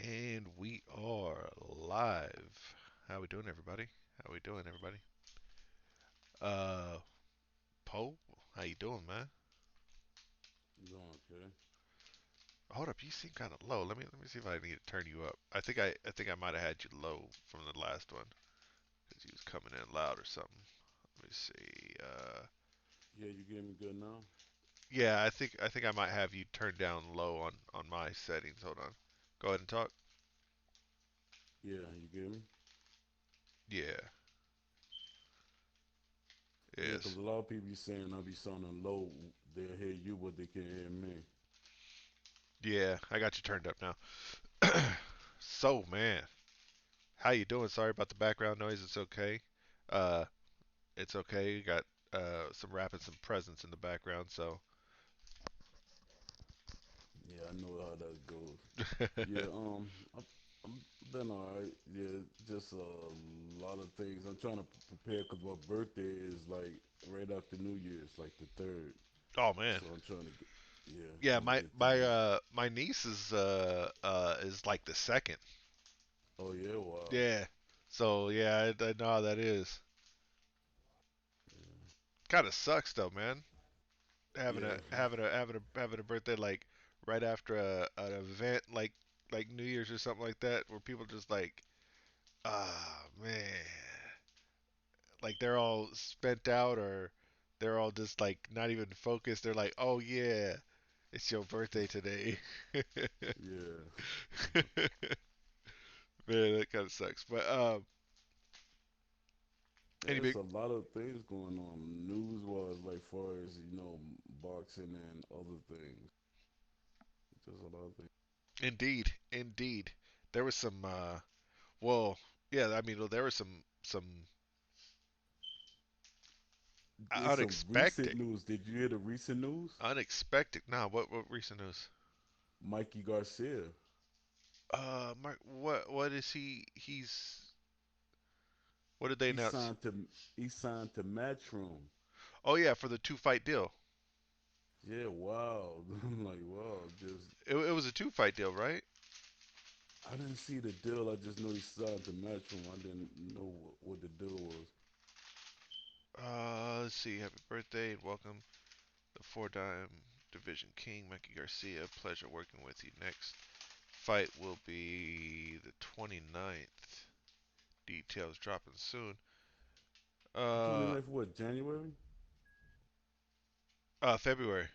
And we are live. How we doing, everybody? How we doing, everybody? Uh, Poe, how you doing, man? Doing okay. Hold up, you seem kind of low. Let me see if I need to turn you up. I think I might have had you low from the last one because you was coming in loud or something. Let me see. Yeah, you getting me good now? Yeah, I think I might have you turned down low on my settings. Hold on. Go ahead and talk. Yeah, you get me? Yeah. Yeah, 'cause Yes. a lot of people be saying I be sounding low. They'll hear you, but they can't hear me. Yeah, I got you turned up now. So, man, how you doing? Sorry about the background noise. It's okay. Uh, it's okay. You got some rapping, some presents in the background. So, Yeah, I know how that goes. Yeah, I'm been alright. Yeah, just a lot of things. I'm trying to prepare 'cause my birthday is like right after New Year's, like the third. oh man, So I'm trying to get, yeah, yeah, trying to my get my things. uh my niece is like the second. Oh yeah, wow. Yeah. So yeah, I know how that is. Yeah, Kind of sucks though, man. Having a yeah. having a having a having a birthday like right after an event like New Year's or something like that, where people just like, ah man, like they're all spent out or they're all just like not even focused. They're like, oh yeah, it's your birthday today. Yeah. Man, that kind of sucks. But any There's big, a lot of things going on news wise, like far as boxing and other things. Just a lot of things. indeed, indeed, there was some. Well, yeah, I mean, well, there was some There's some recent unexpected, news. Did you hear the recent news? unexpected. Nah, what recent news? Mikey Garcia. Mark, what is he? What did they He announce? signed to he signed to Matchroom. Oh yeah, for the two fight deal. Yeah, wow. I'm like, wow. Just It was a two fight deal, right? I didn't see the deal. I just know he signed to Matchroom. I didn't know what the deal was. Let's see. Happy birthday and welcome the four-time Division King, Mikey Garcia. Pleasure working with you. Next fight will be the 29th. Details dropping soon. The Uh, 29th, what, January? February.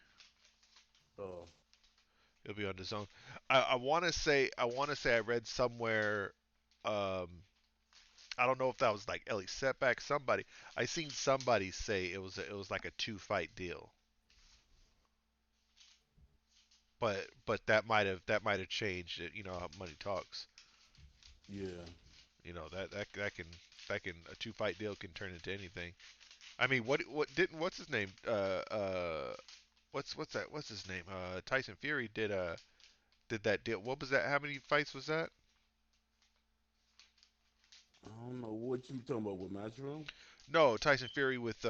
Oh, It'll be on the zone. I want to say I read somewhere. Um, I don't know if that was like Ellie Setback. Somebody I seen somebody say it was like a two fight deal, but that might have changed. It, how money talks. yeah. That can a two fight deal can turn into anything. I mean, what's his name? What's his name? Tyson Fury did that deal. What was that? How many fights was that? I don't know what you talking about with Matchroom. No, Tyson Fury with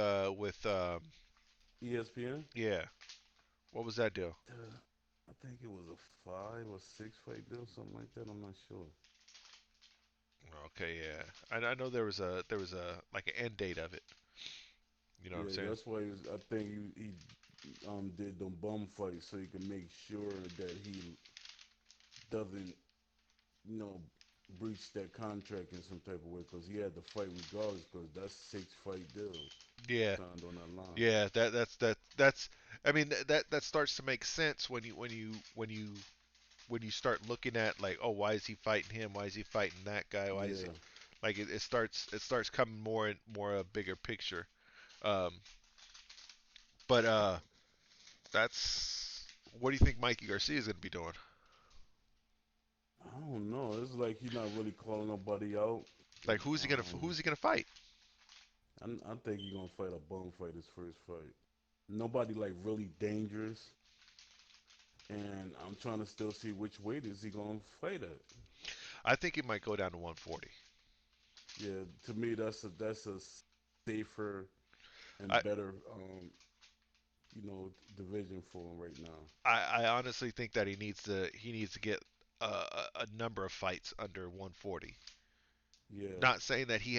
ESPN. yeah. What was that deal? I think it was a 5 or 6 fight deal, something like that. I'm not sure. Okay, yeah. I know there was a like an end date of it. You know what I'm Yeah, saying? that's why I think he did them bum fights so he can make sure that he doesn't you know breach that contract in some type of way because he had to fight regardless because that's 6 fight deal Yeah, signed on that line. yeah. That's. I mean that starts to make sense when you start looking at like, oh, why is he fighting him? Why is he fighting that guy? Why is he Yeah, like it starts coming more a bigger picture. Um, but that's what do you think Mikey Garcia is going to be doing? I don't know. It's like he's not really calling nobody out. Like who's he gonna fight? I think he's gonna fight a bum fight his first fight. Nobody like really dangerous. And I'm trying to still see which weight is he gonna fight at. I think he might go down to 140. Yeah, to me that's a safer and I better division for him right now. I honestly think that he needs to get a number of fights under 140. Yeah, Not saying that he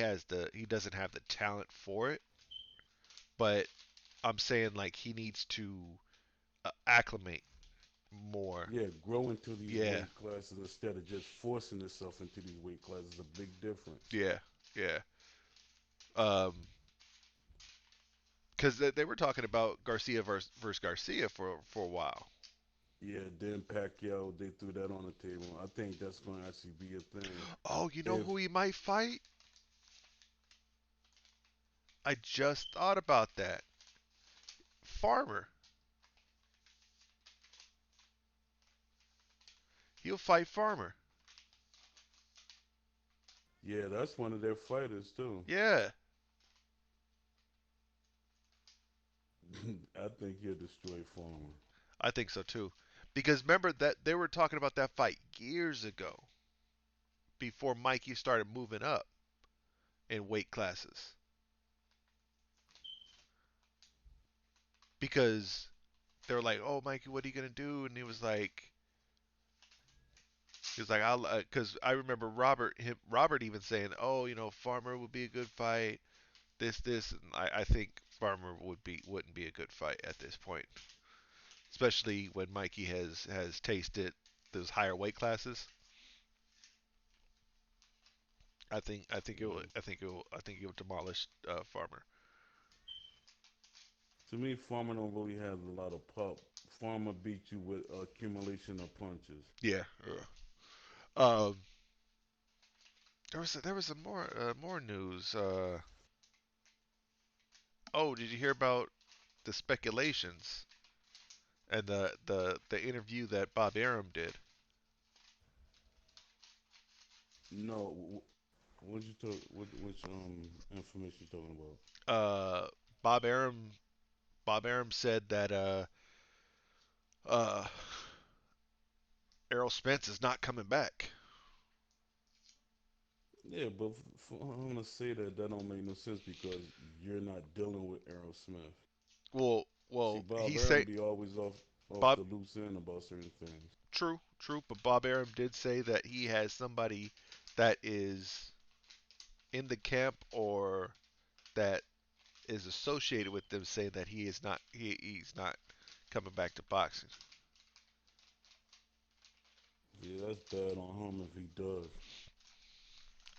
doesn't have the talent for it, but I'm saying like he needs to acclimate more. yeah. Grow into these Yeah, weight classes instead of just forcing yourself into these weight classes is a big difference. yeah, yeah. Because they were talking about Garcia versus Garcia for a while. Yeah, then Pacquiao, they threw that on the table. I think that's going to actually be a thing. Oh, you know If who he might fight? I just thought about that. Farmer. He'll fight Farmer. Yeah, that's one of their fighters too. Yeah, I think he'll destroy Farmer. I think so too. Because remember that they were talking about that fight years ago before Mikey started moving up in weight classes. Because they were like, "Oh, Mikey, what are you gonna do?" And "I'll," because I remember Robert even saying, "Oh, Farmer would be a good fight. This." And I think Farmer wouldn't be a good fight at this point, especially when Mikey has tasted those higher weight classes. Yeah. I think it will demolish Farmer. To me, Farmer don't really have a lot of pop. Farmer beat you with accumulation of punches. Yeah. Um. There was some more news. Oh, did you hear about the speculations and the interview that Bob Arum did? No, what you talk? What which information you talking about? Uh, Bob Arum Bob Arum said that uh, Errol Spence is not coming back. Yeah, but I'm gonna say that that don't make no sense because you're not dealing with Aerosmith. See, Well, Bob he Arum say be always off Bob. the loose end about certain things. True, true, but Bob Arum did say that he has somebody that is in the camp or that is associated with them saying that he's not coming back to boxing. Yeah, that's bad on him if he does.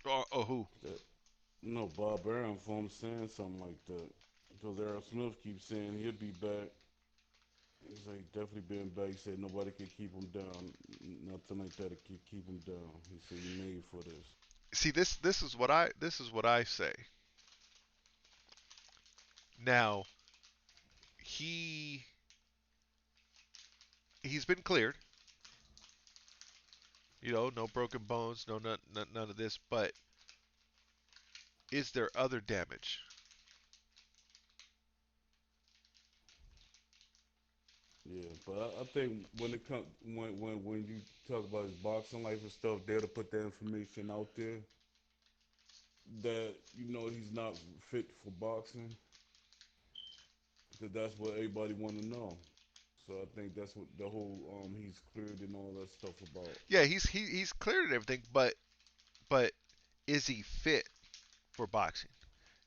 Oh, who? That no Bob Arum for him saying something like that. Because Aaron Smith keeps saying he'll be back. He's like definitely being back. He said nobody could keep him down. Nothing like that to keep him down. He said he made for this. See, this is what I say. Now he he's been cleared. No broken bones, no none of this. But is there other damage? Yeah, but I think when it comes when you talk about his boxing life and stuff, there to put that information out there that he's not fit for boxing because that's what everybody want to know. So I think that's what the whole he's cleared and all that stuff about. Yeah, he's cleared and everything, but is he fit for boxing?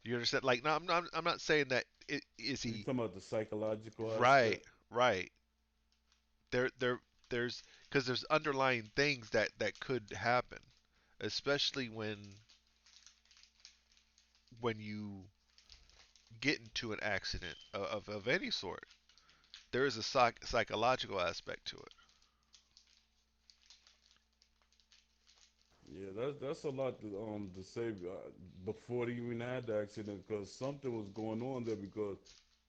You understand? Like, no, I'm not saying that. Is You he talking about the psychological right? aspect? Right. There's because there's underlying things that could happen, especially when you get into an accident of any sort. There is a psychological aspect to it. Yeah, that's a lot to say before they even had the accident because something was going on there because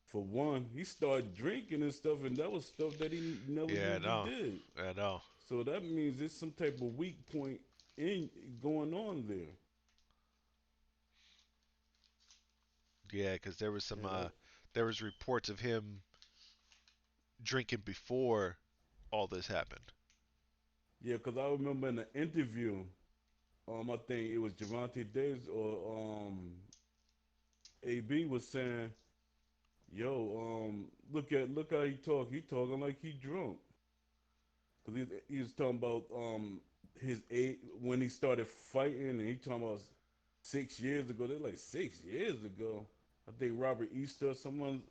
for one he started drinking and stuff and that was stuff that he never Yeah, usually no, did. I know. So that means there's some type of weak point in going on there. Yeah, because And there was reports of him drinking before all this happened. yeah, because I remember in the interview, I think it was Javante Davis or AB was saying, "Yo, look how he talk. He talking like he drunk." Cause he was talking about his age when he started fighting, and he talking about 6 years ago. They're like 6 years ago. I think Robert Easter, someone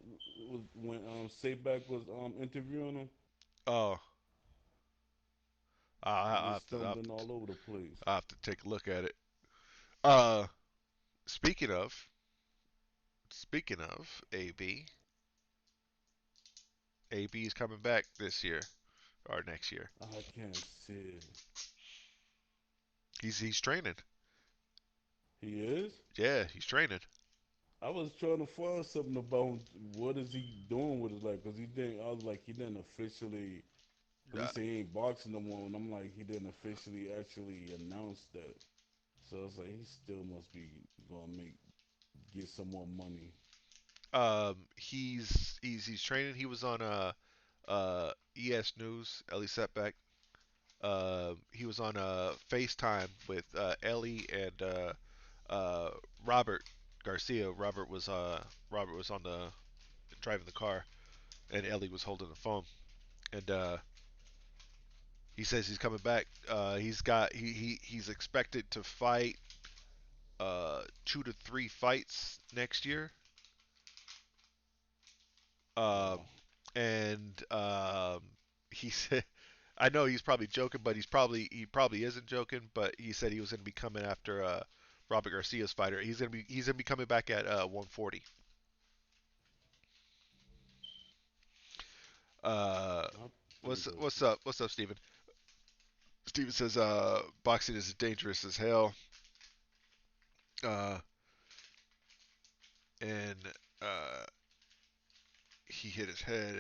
was when Sayback was interviewing him. Oh, He was I'll have stumbling all over the place. I'll have to take a look at it. Uh, speaking of AB, AB is coming back this year or next year. I can't see it. He's training. He is. Yeah, he's training. I was trying to find something about what is he doing with his life because he didn't. I was like, he didn't officially. Because Uh, he said he ain't boxing no more, and I'm like, he didn't officially actually announce that. So it's like he still must be gonna get some more money. he's training. He was on ES News. Ellie Setback. He was on FaceTime with Ellie and uh, Robert Garcia. Robert was on the driving the car, and Ellie was holding the phone. And he says he's coming back. He's expected to fight 2 to 3 fights next year. Um, Wow. and he said, I know he's probably joking, but he probably isn't joking. But he said he was going to be coming after Robert Garcia's fighter. He's gonna be coming back at 140. Uh, Not what's interesting. up? What's up, Steven? Steven says boxing is dangerous as hell. Uh, and uh, he hit his head.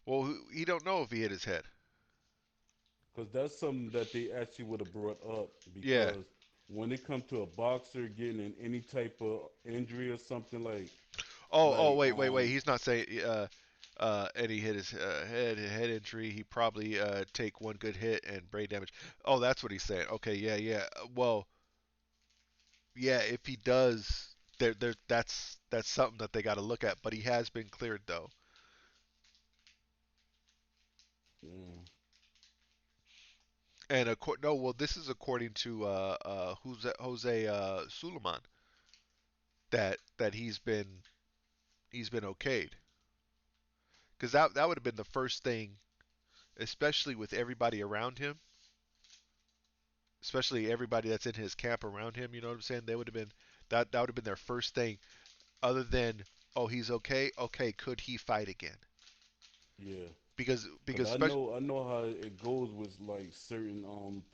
Well, he don't know if he hit his head. Because that's something that they actually would have brought up Yeah. because when it comes to a boxer getting in any type of injury or something Oh, like wait. He's not saying. And he hit his head injury. He probably take one good hit and brain damage. Oh, that's what he's saying. Okay, yeah. Well, yeah. If he does, that's something that they got to look at. But he has been cleared though. mm, And no, well, this is according to Jose Suleiman that he's been okayed because that would have been the first thing, especially with everybody around him, especially everybody that's in his camp around him. You know what I'm saying? They would have been that would have been their first thing, other than oh he's okay. Okay, could he fight again? yeah. Cause Because I especially know I know how it goes with like certain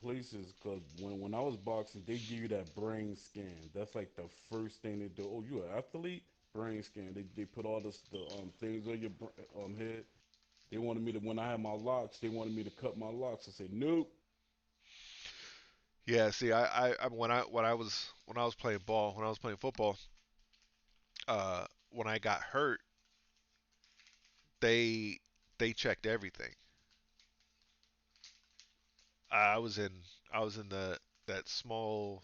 places. Cause when I was boxing, they give you that brain scan. That's like the first thing they do. Oh, you an athlete? Brain scan. They put all the things on your head. They wanted me to when I had my locks. They wanted me to cut my locks. I said nope. yeah. See, when I was playing ball when I was playing football, when I got hurt, they they checked everything. I was in I was in the that small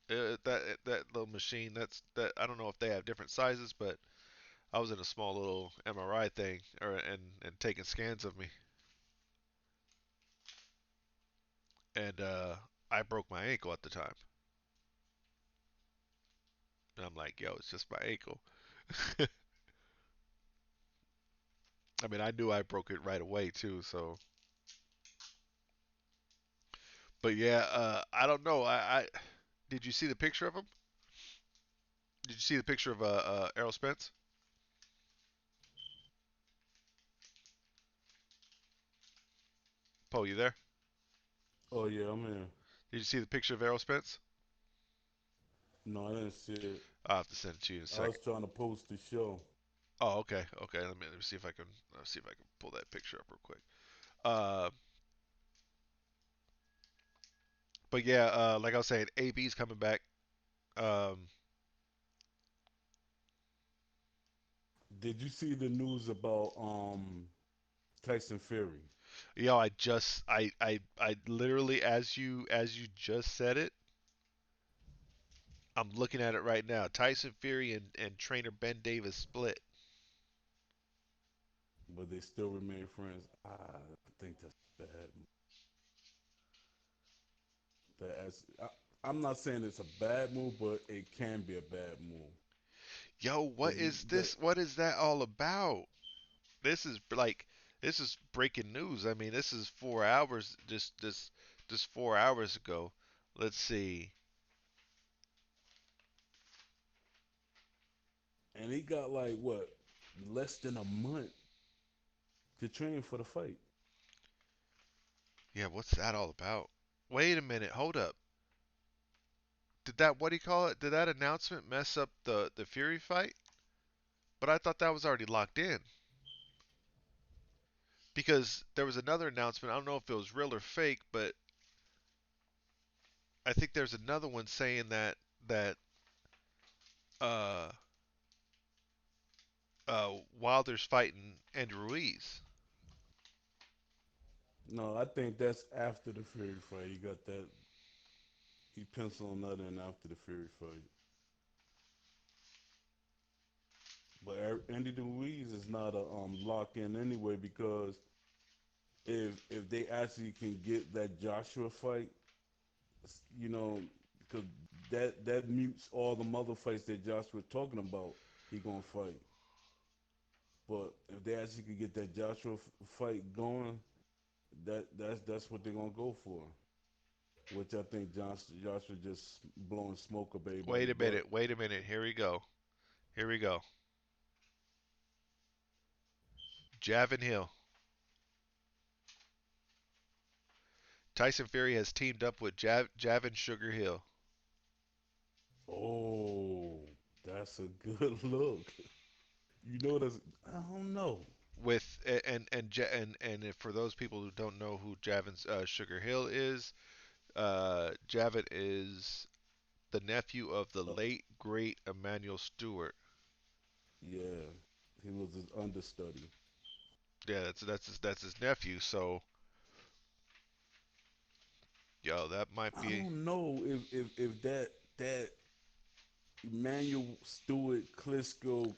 that little machine that I don't know if they have different sizes, but I was in a small little MRI thing and taking scans of me, and I broke my ankle at the time, and I'm like, yo, it's just my ankle. I mean, I knew I broke it right away too, so. But yeah, I don't know. I did you see the picture of him? Did you see the picture of Errol Spence? Poe, you there? Oh yeah, I'm in. Did you see the picture of Errol Spence? No, I didn't see it. I'll have to send it to you in a I was second. trying to post the show. Oh, okay. Let me see if I can pull that picture up real quick. Uh, but yeah, like I was saying, AB's coming back. Um, Did you see the news about Tyson Fury? I just, I literally, as you just said it, I'm looking at it right now. Tyson Fury and trainer Ben Davis split. but they still remain friends. I think that's bad. I'm not saying it's a bad move, but it can be a bad move Yo, what because you is that this? What is that all about? This is like this is breaking news. I mean, this is 4 hours. Just 4 hours ago. Let's see. and he got like what less than a month to train for the fight. Yeah, what's that all about? Wait a minute. Hold up. Did that what do you call it? Did that announcement mess up the Fury fight? But I thought that was already locked in because there was another announcement. I don't know if it was real or fake, but I think there's another one saying that uh Wilder's fighting Andrew Ruiz. No, I think that's after the Fury fight. He got that. He penciled that in after the Fury fight. But Andy Ruiz is not a lock in anyway because if they actually can get that Joshua fight, you know, because that mutes all the mother fights that Joshua talking about. He gonna fight. But if they actually could get that Joshua fight going, that's what they're gonna go for. Which I think Joshua just blowing smoke up Wait everybody's a butt. minute. Wait a minute. Here we go. Here we go. Javin Hill. Tyson Fury has teamed up with Javin Sugar Hill Oh, that's a good look. You know that's I don't know. with and for those people who don't know who Javin's Sugar Hill is, Javin is the nephew of the Uh, late great Emmanuel Stewart. yeah, he was his understudy. Yeah, that's his nephew. So, yo, that might I be. don't know if that Emmanuel Stewart, Klitschko,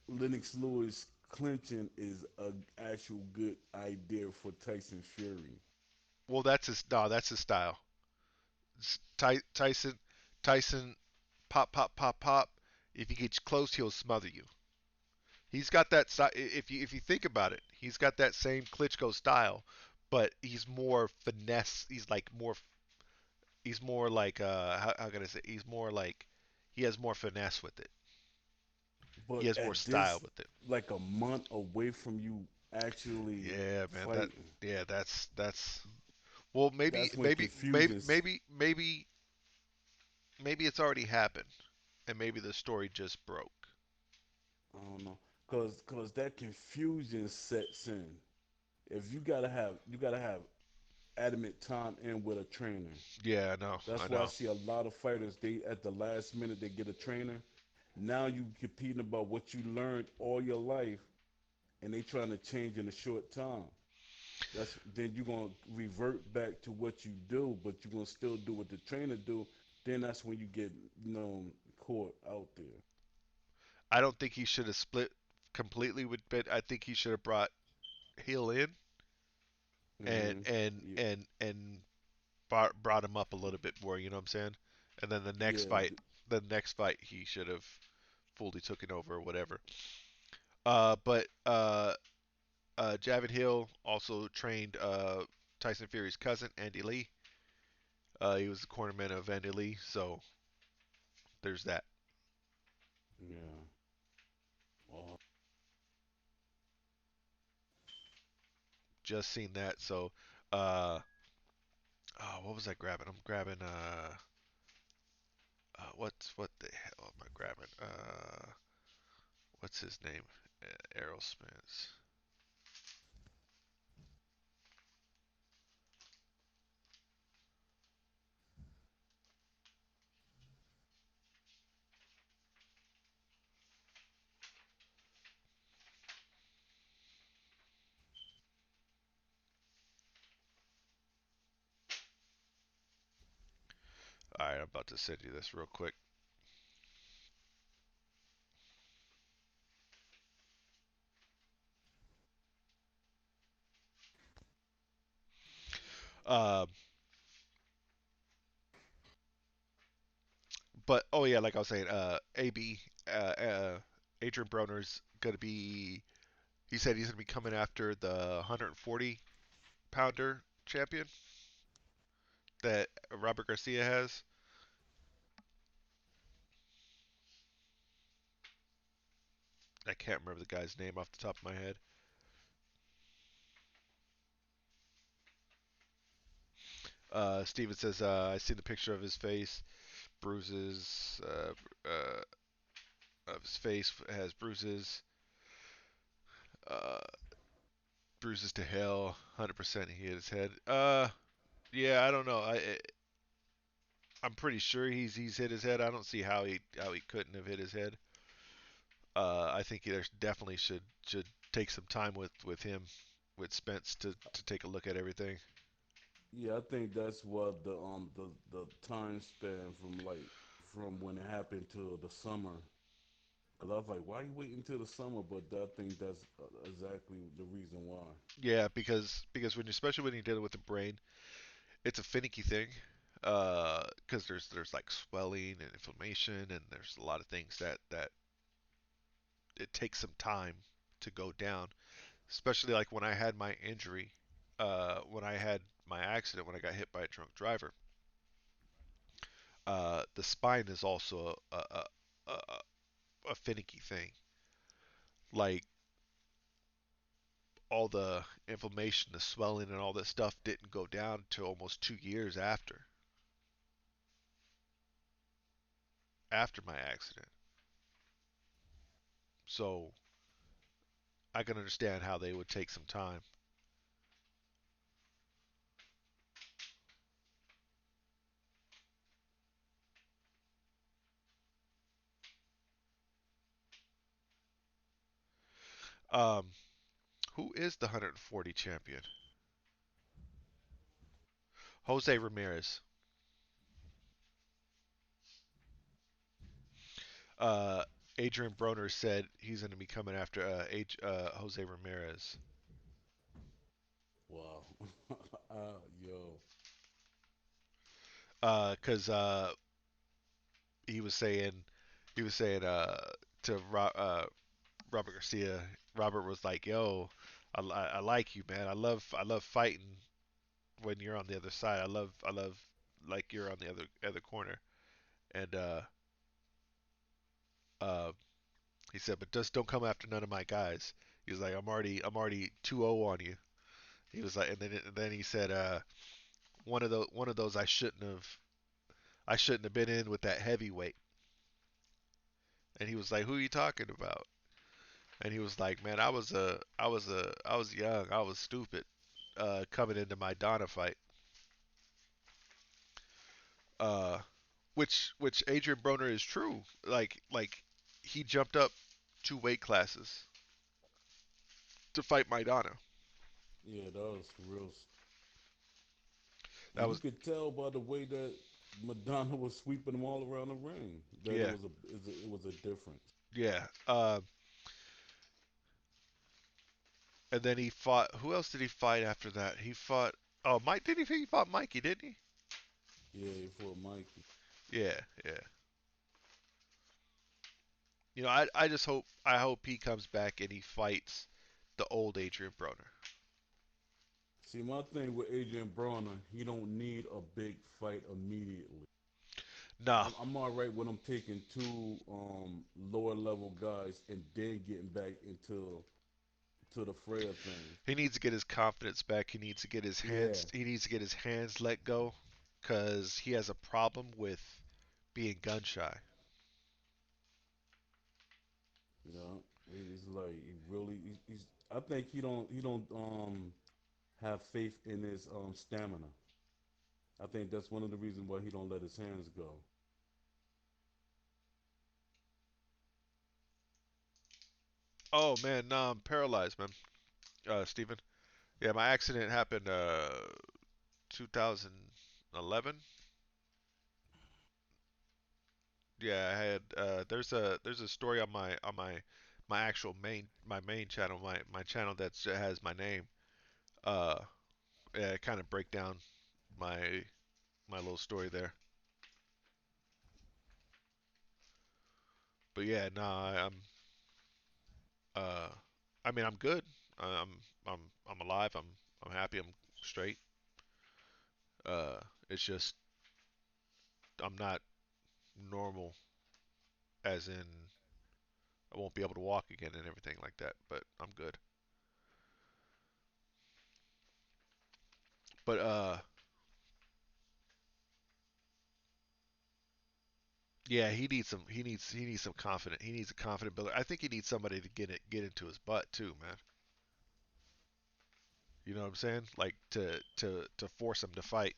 Lennox Lewis clinching is a actual good idea for Tyson Fury. Well, that's his. No, that's his style. Tyson, pop, pop, pop, pop. If he gets close, he'll smother you. He's got that. If you think about it, he's got that same Klitschko style, but he's more finesse. He's more like how can I say? He's more like he has more finesse with it. He But has more at style this, with it. like a month away from you actually Yeah, man. fighting, That's well, maybe that's when maybe maybe confusion. maybe maybe maybe it's already happened, and maybe the story just broke. I don't know, cause that confusion sets in. If you gotta have adamant time in with a trainer. Yeah, I That's why I know. see a lot of fighters. They at the last minute they get a trainer. Now you competing about what you learned all your life, and they trying to change in a short time. That's then you're gonna revert back to what you do, but you're gonna still do what the trainer do. Then that's when you get caught out there. I don't think he should have split completely with Bet. I think he should have brought Hill in and Hmm. and Yeah, and and brought him up a little bit more. You know what I'm saying? And then yeah, the next fight, he should have fully taken over or whatever. But Javin Hill also trained Tyson Fury's cousin Andy Lee. He was the cornerman of Andy Lee, so there's that. yeah. Oh, Just seen that. So, uh, oh, what was I grabbing? I'm grabbing what the hell am I grabbing? What's his name? Errol Spence. All right, I'm about to send you this real quick. Um, but oh yeah, like I was saying, AB, Adrian Broner's gonna be. He said he's gonna be coming after the 140 pounder champion that Robert Garcia has. I can't remember the guy's name off the top of my head. Steven says, I see the picture of his face, bruises, of his face has bruises, uh, bruises to hell, 100% he hit his head. Yeah, I don't know. I'm pretty sure he's hit his head. I don't see how he couldn't have hit his head. I think he definitely should take some time with him, with Spence to take a look at everything. Yeah, I think that's what the time span from like from when it happened to the summer. Cause I was like, why are you waiting till the summer? But I think that's exactly the reason why. Yeah, because when especially when you're dealing with the brain, it's a finicky thing. Because there's like swelling and inflammation, and there's a lot of things that it takes some time to go down. Especially like when I had my injury, when I had my accident when I got hit by a drunk driver. The spine is also a finicky thing. Like all the inflammation, the swelling, and all that stuff didn't go down till almost 2 years after my accident. So I can understand how they would take some time. Um, who is the 140 champion? Jose Ramirez. Uh, Adrian Broner said he's going to be coming after Jose Ramirez. Wow. Yo. Because he was saying he was saying to Robert Garcia. Robert was like, "Yo, I like you, man. I love fighting when you're on the other side. I love like you're on the other corner." And uh, he said, "But just don't come after none of my guys." He was like, "I'm already 2-0 on you." He was like, and then he said, "One of those I shouldn't have been in with that heavyweight." And he was like, "Who are you talking about?" And he was like, "Man, I was young, I was stupid, coming into my Donna fight." Uh, which Adrian Broner is true. Like he jumped up 2 weight classes to fight Maidana. Yeah, that was real. That And you was could tell by the way that Madonna was sweeping them all around the ring that yeah, it was a difference. yeah. And then he fought. Who else did he fight after that? He fought. Oh, Mike. Did he? He fought Mikey, didn't he? Yeah, for Mikey. Yeah, yeah. I hope he comes back and he fights the old Adrian Broner. See, my thing with Adrian Broner, he don't need a big fight immediately. Nah, I'm all right when I'm taking two lower level guys and then getting back into to the frail thing. he needs to get his confidence back. He needs to get his Yeah, hands. He needs to get his hands let go, cause he has a problem with being gun shy. you know, he's like he really he's. I think he don't have faith in his stamina. I think that's one of the reasons why he don't let his hands go. Oh man, nah, I'm paralyzed, man. Steven. Yeah, my accident happened 2011. Yeah, I had there's a story on my actual main channel, my channel that has my name. Uh, yeah, kind of break down. my little story there. But yeah, nah, uh, I mean, I'm good. I'm I'm alive. I'm happy. I'm straight. Uh, it's just I'm not normal, as in I won't be able to walk again and everything like that. But I'm good. But yeah, he needs some confident. He needs a confident builder. I think he needs somebody to get into his butt too, man. You know what I'm saying? Like to force him to fight.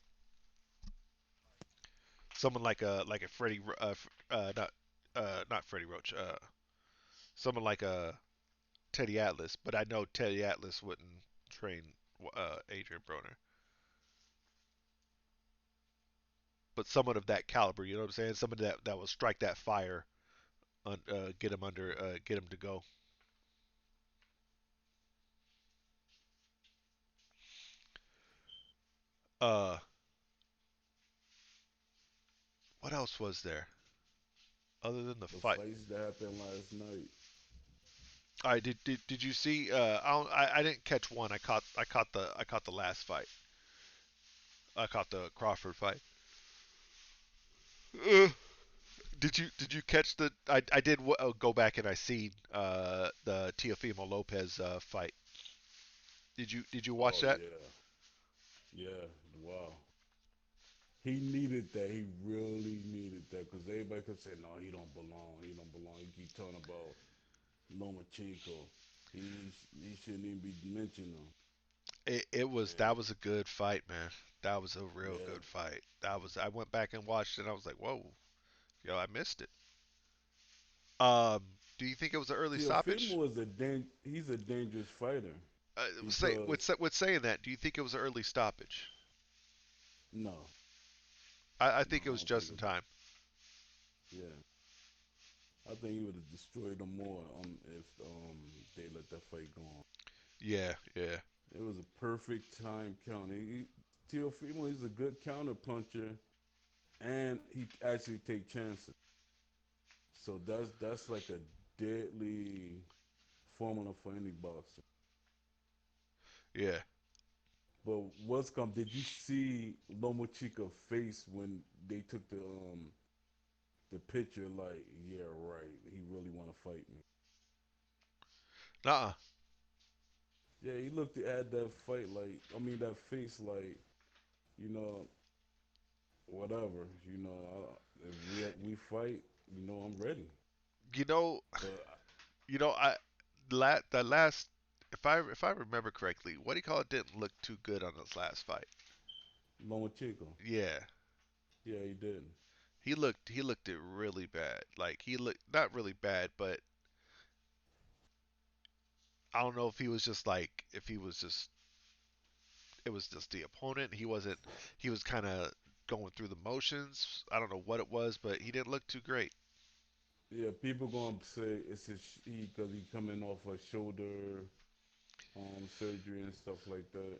Someone like a Freddie not Freddie Roach. Someone like a Teddy Atlas, but I know Teddy Atlas wouldn't train Adrian Broner. But someone of that caliber, you know what I'm saying? Someone that will strike that fire, get him under, get him to go. Uh, what else was there other than the The fight? fights that happened last night. All right, did you see? I didn't catch one. I caught the last fight. I caught the Crawford fight. Uh, did you catch the? I did go back and I seen the Teofimo Lopez fight. Did you watch Oh that? yeah, yeah. Wow. He needed that. He really needed that because everybody could say, "No, he don't belong. He don't belong." He keep talking about Lomachenko. He shouldn't even be mentioning him. It was And that was a good fight, man. That was a real yeah, good fight. That was I went back and watched it and I was like, "Whoa, yo, I missed it." Um, do you think it was an early stoppage? Teofimo is he's a dangerous fighter Say because with saying that, do you think it was an early stoppage? no, I no, think it I was don't think just it in was. time. Yeah, I think he would have destroyed him more if they let that fight go on. Yeah, yeah, It was a perfect time counter. Teofimo, he's a good counter puncher, and he actually take chances. So that's like a deadly formula for any boxer. yeah. But what's come? Did you see Loma Chica face when they took the picture? Like, yeah, right. He really want to fight me. Nuh-uh. Yeah, he looked at that fight like, I mean, that face like, you know, whatever. If we fight, I'm ready. You know, But you know, that last, if I remember correctly, what do you call it? Didn't look too good on his last fight. Loma Chico, Yeah, yeah, he did. he looked it really bad. Like he looked not really bad, but I don't know if he was just like if he was just it was just the opponent. He wasn't. He was kind of going through the motions. I don't know what it was, but he didn't look too great. Yeah, people gonna say it's his because he coming off a shoulder surgery and stuff like that.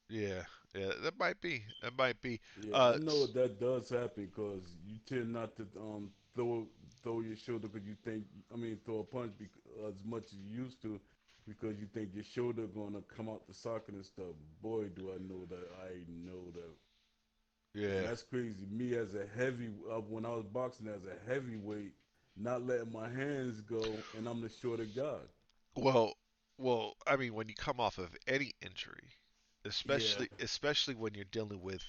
Yeah, yeah, that might be. That might be. Yeah, I Uh, know that does happen because you tend not to throw your shoulder because you think I mean throw a punch as much as you used to because you think your shoulder gonna come out the socket and stuff. Boy, do I know that! I know that, and yeah. that's crazy. Me as a when I was boxing as a heavyweight, not letting my hands go, and I'm the shorter guy. Well, I mean, when you come off of any injury, Yeah, especially when you're dealing with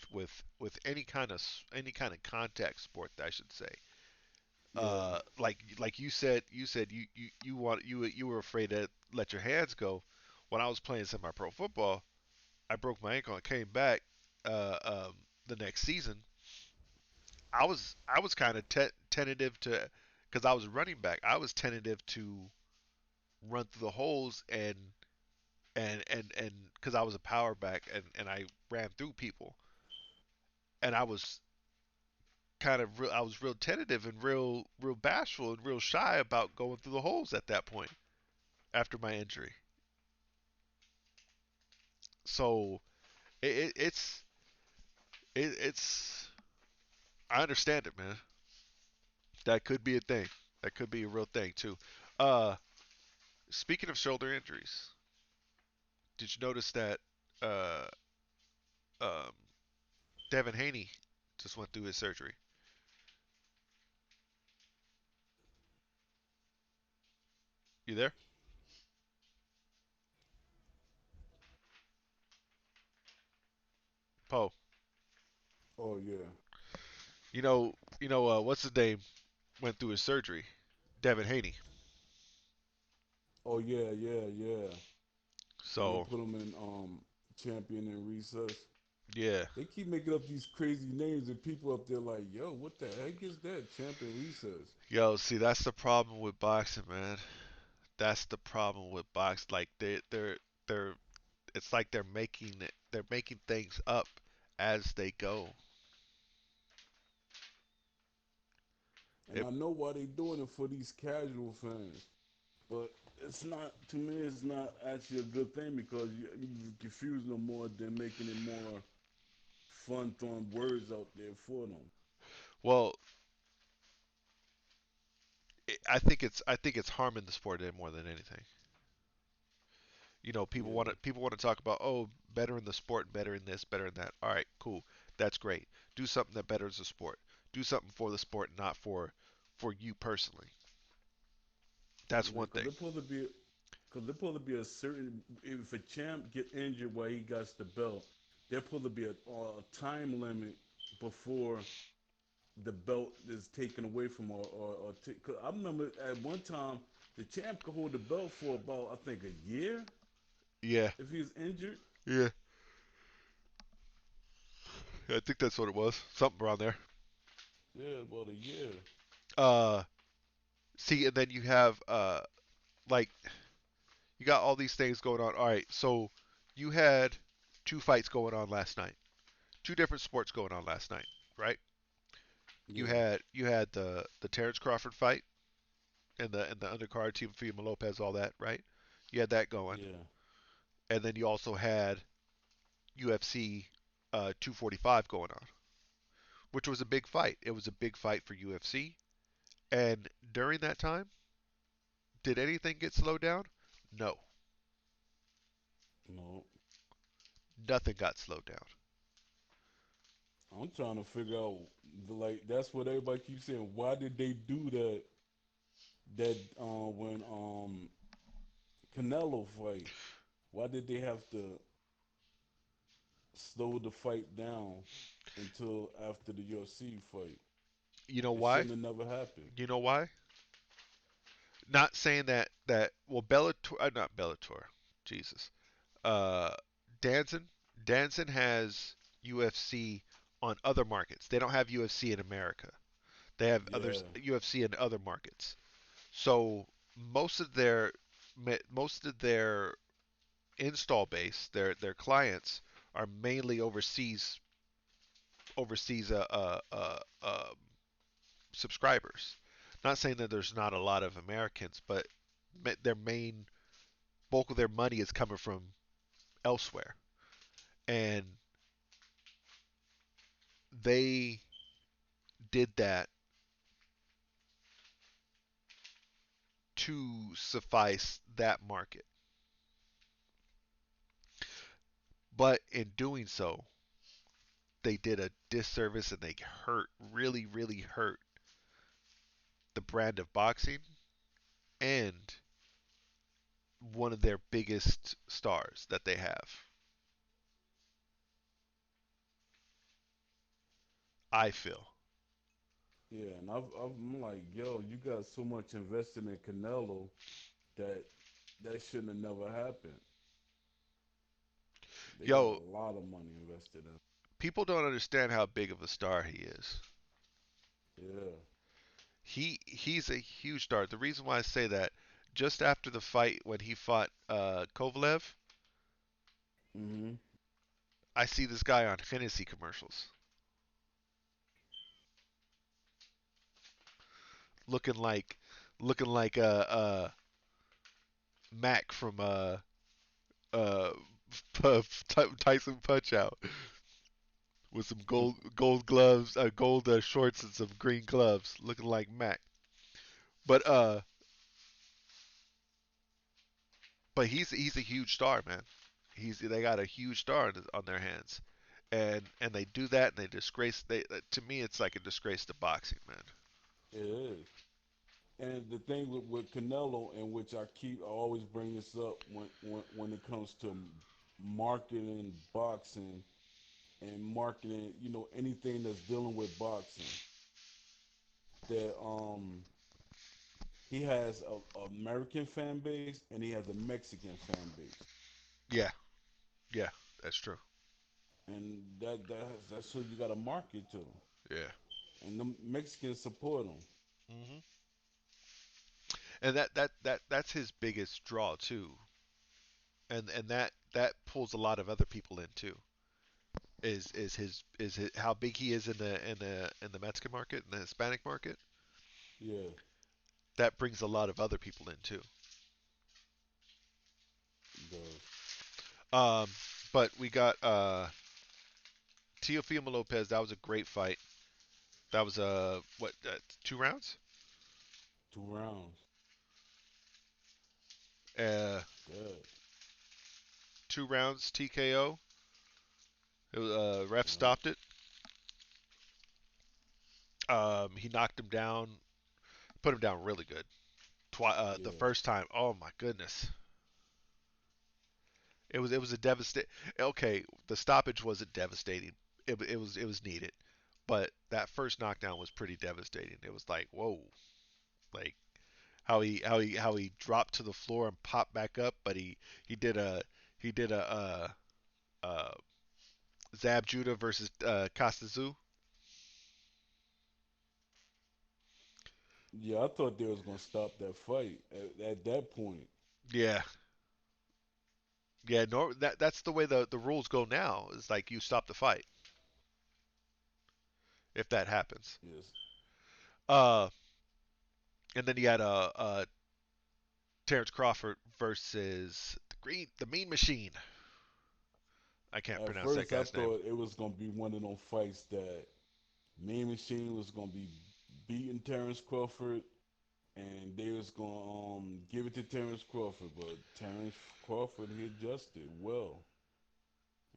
any kind of contact sport, I should say. yeah, Like you said you were afraid to let your hands go. When I was playing semi-pro football, I broke my ankle and came back uh, um, the next season. I was kind of tentative to because I was running back. I was tentative to run through the holes and because I was a power back and I ran through people and I was real tentative and real bashful and real shy about going through the holes at that point after my injury. So it's it's I understand it, man. That could be a thing. That could be a real thing too. Uh, Speaking of shoulder injuries, did you notice that uh, um, Devin Haney just went through his surgery? You there, Poe? Oh yeah. What's his name went through his surgery? Devin Haney. Oh yeah, yeah, yeah. When they So put him in champion in recess. yeah, They keep making up these crazy names and people up there like, yo, what the heck is that? Champion recess. yo, see that's the problem with boxing, man. That's the problem with boxing. Like they're it's like they're making things up as they go. And It, I know why they doing it for these casual fans. But it's not, to me, it's not actually a good thing because you confuse them more than making it more fun throwing words out there for them. well, I think it's harming the sport more than anything. Yeah. People want to talk about, oh, better in the sport, better in this, better in that. All right, cool, that's great. Do something that betters the sport. Do something for the sport, not for you personally. That's Yeah, one thing. because they're supposed to be a certain, if a champ get injured while he got the belt, there's supposed to be a time limit before the belt is taken away from cause I remember at one time the champ could hold the belt for about I think a year Yeah, if he was injured. yeah, I think that's what it was. Something around there. Yeah, about a year. Uh, See, and then you have like you got all these things going on. All right, so you had two fights going on last night. Two different sports going on last night, right? Yeah, You had the Terrence Crawford fight and the undercard Teofimo Lopez, all that, right? You had that going, yeah. and then you also had UFC 245 going on, which was a big fight. It was a big fight for UFC, and during that time, did anything get slowed down? No, No, nothing got slowed down. I'm trying to figure out like that's what everybody keeps saying. Why did they do that? That when Canelo fight, why did they have to slow the fight down until after the UFC fight? You know It why? shouldn't have never happened. You know why? Not saying that well Bellator, not Bellator, Jesus. Uh, Danson Danson has UFC on other markets. They don't have UFC in America. They have Yeah, others UFC in other markets. So most of their most of their install base, their clients are mainly overseas subscribers. Not saying that there's not a lot of Americans, but their main bulk of their money is coming from elsewhere, and they did that to suffice that market. But in doing so, they did a disservice and they really, really hurt the brand of boxing and one of their biggest stars that they have. I feel. yeah, and I'm like, yo, you got so much invested in Canelo that that shouldn't have never happened. They got Yo, a lot of money invested in. people don't understand how big of a star he is. Yeah. He's a huge star. The reason why I say that, just after the fight when he fought Kovalev, Hmm. I see this guy on Hennessy commercials, looking like looking like Mac from uh Tyson Punch Out. with some The gold gloves, gold shorts and some green gloves, looking like Mac. But but he's a huge star, man. He's they got a huge star on their hands, and they do that and they disgrace. They to me it's like a disgrace to boxing, man. it is. And the thing with Canelo, in which I always bring this up when it comes to marketing boxing and marketing, anything that's dealing with boxing, that he has a American fan base and he has a Mexican fan base, Yeah, yeah, that's true. and that's who you got to market to, Yeah. and the Mexicans support him. hmm And that's his biggest draw too, and that pulls a lot of other people in too. Is how big he is in the Mexican market, in the Hispanic market. Yeah, That brings a lot of other people in too. it does. Um, but we got Teofimo Lopez. That was a great fight. That was what 2 rounds? 2 rounds. Uh, Good. 2 rounds TKO. It was, ref Yeah. stopped it. He knocked him down, put him down really good. The Yeah. first time, oh my goodness, it was a devastate. Okay, the stoppage wasn't devastating. It was needed, but that first knockdown was pretty devastating. It was like whoa, like how he dropped to the floor and popped back up, but he did a he did a Zab Judah versus Costazu. Yeah, I thought they was gonna stop that fight at that point. Yeah, yeah. No, that's the way the rules go now. It's like you stop the fight if that happens. Yes. Uh, and then you had Terrence Crawford versus the Mean Machine. I can't At pronounce that first, I guy's name. thought it was gonna be one of them fights that Mean Machine was gonna be beating Terrence Crawford, and they was gonna give it to Terrence Crawford, but Terrence Crawford he adjusted well,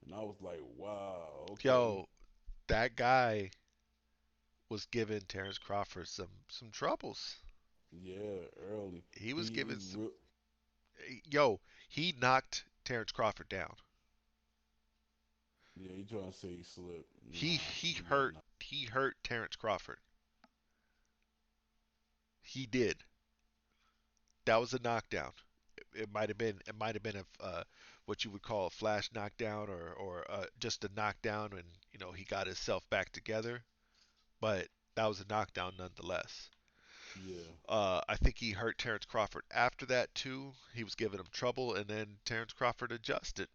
and I was like, wow, okay, Yo, that guy was giving Terrence Crawford some troubles. yeah, early. He was He giving some. re- Yo, he knocked Terrence Crawford down. yeah, he trying to say he slipped. He Nah, he he got hurt knocked. he hurt Terrence Crawford. He did. That was a knockdown. It might have been what you would call a flash knockdown or just a knockdown and he got himself back together. But that was a knockdown nonetheless. Yeah, I think he hurt Terrence Crawford after that too. He was giving him trouble, and then Terrence Crawford adjusted,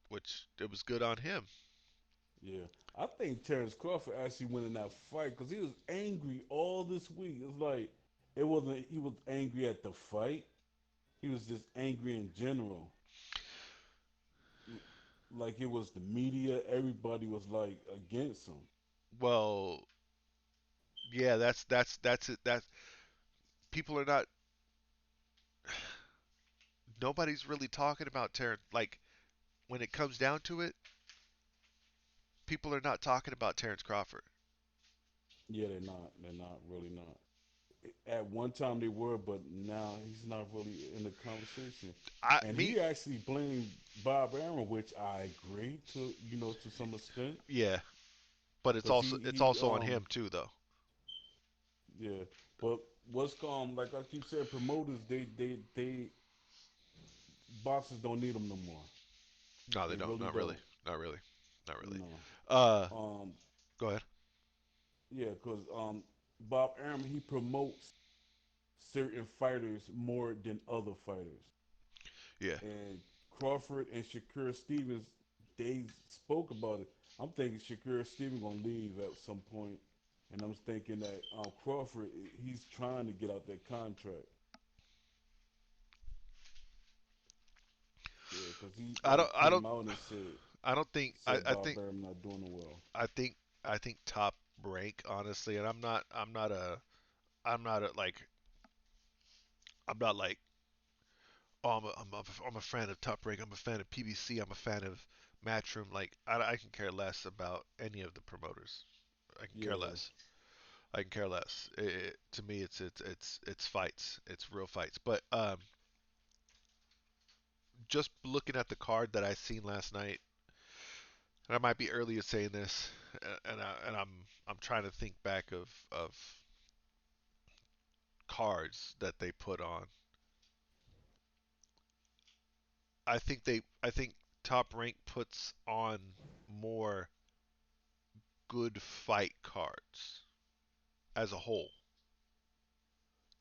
which it was good on him. yeah. I think Terrence Crawford actually went in that fight because he was angry all this week. It's like it wasn't he was angry at the fight. He was just angry in general. Like it was the media, everybody was like against him. Well, yeah, that's it. That people are not. Nobody's really talking about Terrence. Like when it comes down to it, people are not talking about Terrence Crawford. Yeah, they're not. They're not really not. At one time they were, but now he's not really in the conversation. I And me he actually blamed Bob Aaron, which I agree to, to some extent, yeah, but it's because also he it's he also on him too though. yeah. But what's like I keep saying, promoters they boxers don't need them no more. No, they They don't. really Not really. don't. Not really. Not really. No. Uh, Um. go ahead. Yeah, because Bob Arum he promotes certain fighters more than other fighters. Yeah. And Crawford and Shakur Stevens, they spoke about it. I'm thinking Shakur Stevens gonna leave at some point, and I'm thinking that Crawford he's trying to get out that contract. Yeah, because he I don't. I came don't. out and said. I don't think said Bob Arum not doing it well. I think I think Top Rank honestly, and I'm not a like I'm not like oh I'm a fan of Top Rank. I'm a fan of PBC. I'm a fan of Matchroom. Like I can care less about any of the promoters. I can care Yeah, less. I can care less. To me, it's fights. It's real fights. But just looking at the card that I seen last night, and I might be early in saying this, and I'm trying to think back of cards that they put on. I think Top Rank puts on more good fight cards as a whole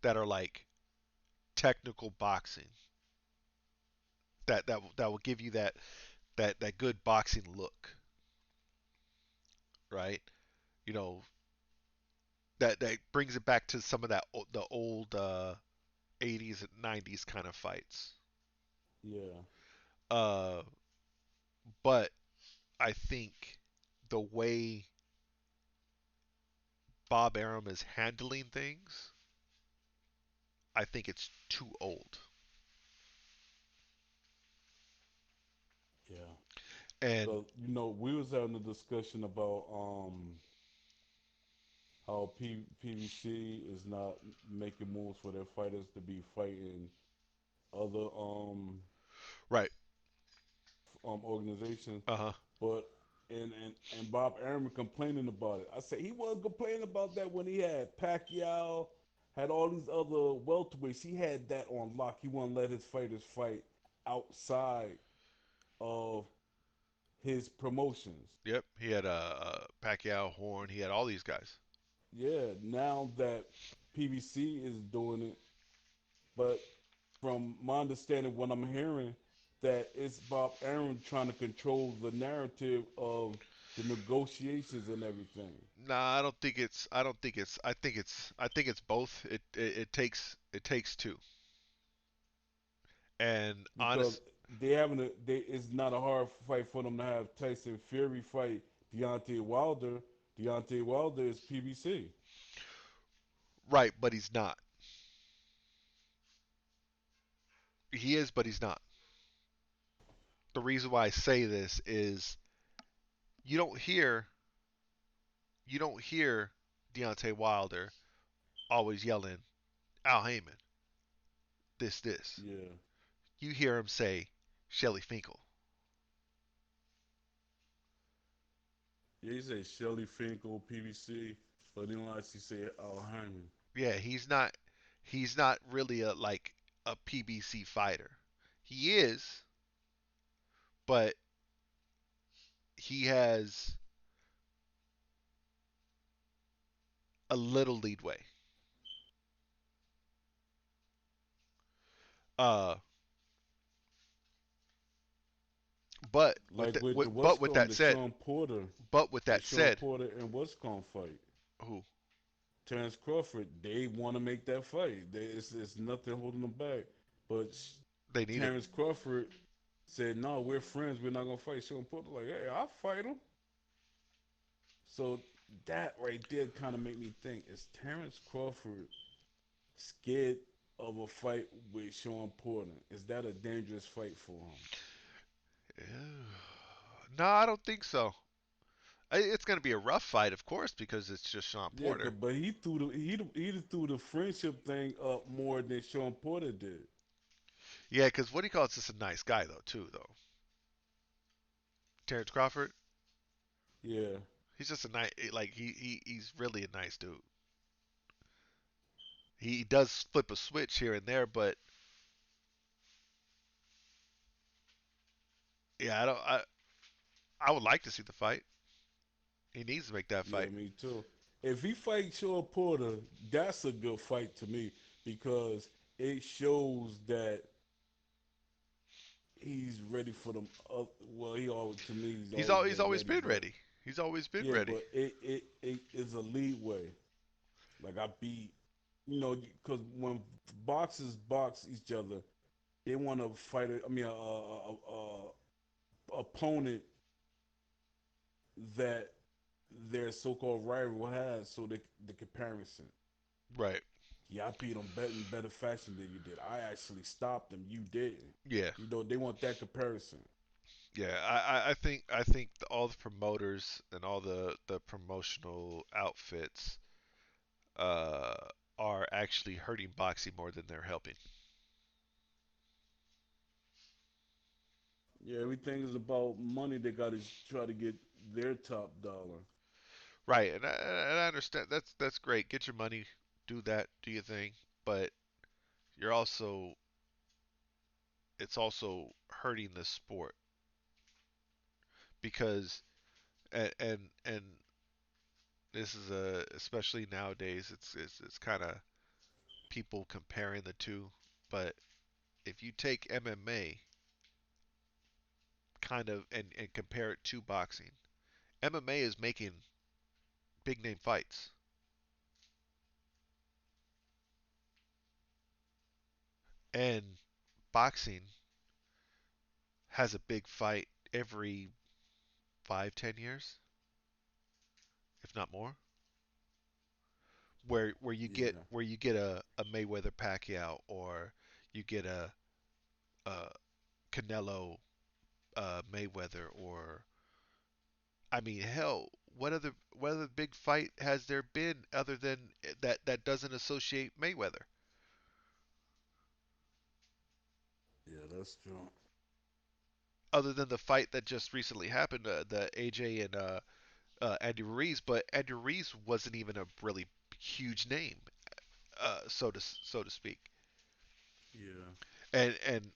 that are like technical boxing that will give you that good boxing look, right? You know, that brings it back to some of the old 80s and 90s kind of fights. yeah, Uh, but I think the way Bob Arum is handling things, I think it's too old. yeah. And Cause we was having a discussion about how PVC is not making moves for their fighters to be fighting other right, organizations, uh huh, but and Bob Arum complaining about it. I said he wasn't complaining about that when he had Pacquiao, had all these other welterweights. He had that on lock. He wouldn't let his fighters fight outside of his promotions. yep. He had Pacquiao, Horn. He had all these guys. Yeah, now that PBC is doing it, but from my understanding, what I'm hearing, that it's Bob Arum trying to control the narrative of the negotiations and everything. Nah, I don't think it's. I don't think it's. I think it's. I think it's both. It takes two. And Because honest, it's not a hard fight for them to have Tyson Fury fight Deontay Wilder. Deontay Wilder is PBC. right? But he's not. He is, but he's not. The reason why I say this is you don't hear you don't hear Deontay Wilder always yelling Al Heyman this. Yeah. You hear him say Shelly Finkel. Yeah, he say Shelly Finkel, PBC, but then like he say Al Hyman. Yeah, he's not really a PBC fighter. He is, but he has a little leadway. Uh, but Like with the but with Westcom, that said, The Sean Porter and Westcom fight. who Terrence Crawford, they want to make that fight. It's nothing holding them back. But they need it. Terrence Crawford said, "No, we're friends. We're not gonna fight." Sean Porter like, "Hey, I'll fight him." So that right there kind of made me think: is Terrence Crawford scared of a fight with Sean Porter? Is that a dangerous fight for him? No, I don't think so. It's going to be a rough fight, of course, because it's just Sean Yeah, Porter. but he threw the friendship thing up more than Sean Porter did. Yeah, because what he calls just a nice guy though, too. Though Terrence Crawford, Yeah, he's just a nice, he's really a nice dude. He does flip a switch here and there, but yeah, I would like to see the fight. He needs to make that yeah, fight. me too. If he fights Sean Porter, that's a good fight to me because it shows that he's ready for them. Well, he always to me he's always He's been always ready, been but ready. He's always been yeah, ready. but it is a leeway. Like I beat, because when boxers box each other, they want to fight. I mean, a opponent. that their so-called rival has, so the comparison. Right. Yeah, I beat them better in better fashion than you did. I actually stopped them. You didn't. Yeah. You know, they want that comparison. Yeah. I think all the promoters and all the promotional outfits uh are actually hurting boxing more than they're helping. Yeah, everything is about money. They got to try to get their top dollar. Right. And I understand that's great. Get your money, do that, do your thing, but you're also it's also hurting the sport because and this is a especially nowadays it's kind of people comparing the two, but if you take MMA kind of and compare it to boxing, MMA is making big name fights, and boxing has a big fight every 5-10 years, if not more, where Yeah, you get a Mayweather Pacquiao or you get a Canelo Mayweather or I mean hell what other big fight has there been other than that doesn't associate Mayweather yeah, that's true. other than the fight that just recently happened, the AJ and Andy Ruiz, but Andy Ruiz wasn't even a really huge name, so to speak. Yeah, And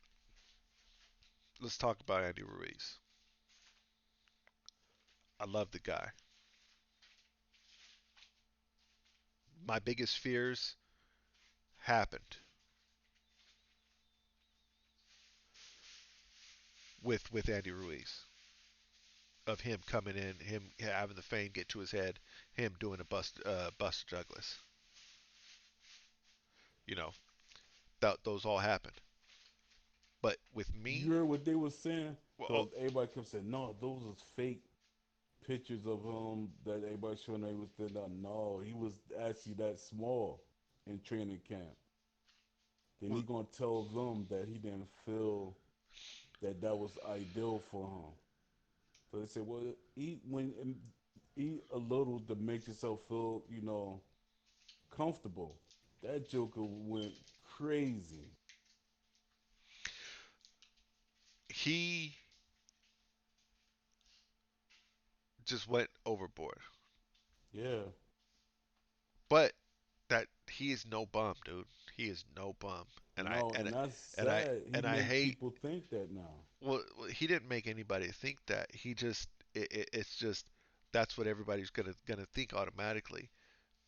let's talk about Andy Ruiz. I love the guy. My biggest fears happened with Andy Ruiz of him coming in, him having the fame get to his head, him doing a Buster Douglas. You know, those all happened. But with you me, heard what they were saying? well, Because everybody kept saying, "No, those was fake pictures of him that everybody showing they was still out." No, he was actually that small in training camp. Then he well, gonna tell them that he didn't feel that that was ideal for him. So they said, "Well, eat a little to make yourself feel, comfortable." That Joker went crazy. he just went overboard. Yeah, But that he is no bum, dude. He is no bum, and I no, and and that's and I sad. He and I make hate. people think that now. Well, he didn't make anybody think that. He just it's just that's what everybody's gonna think automatically.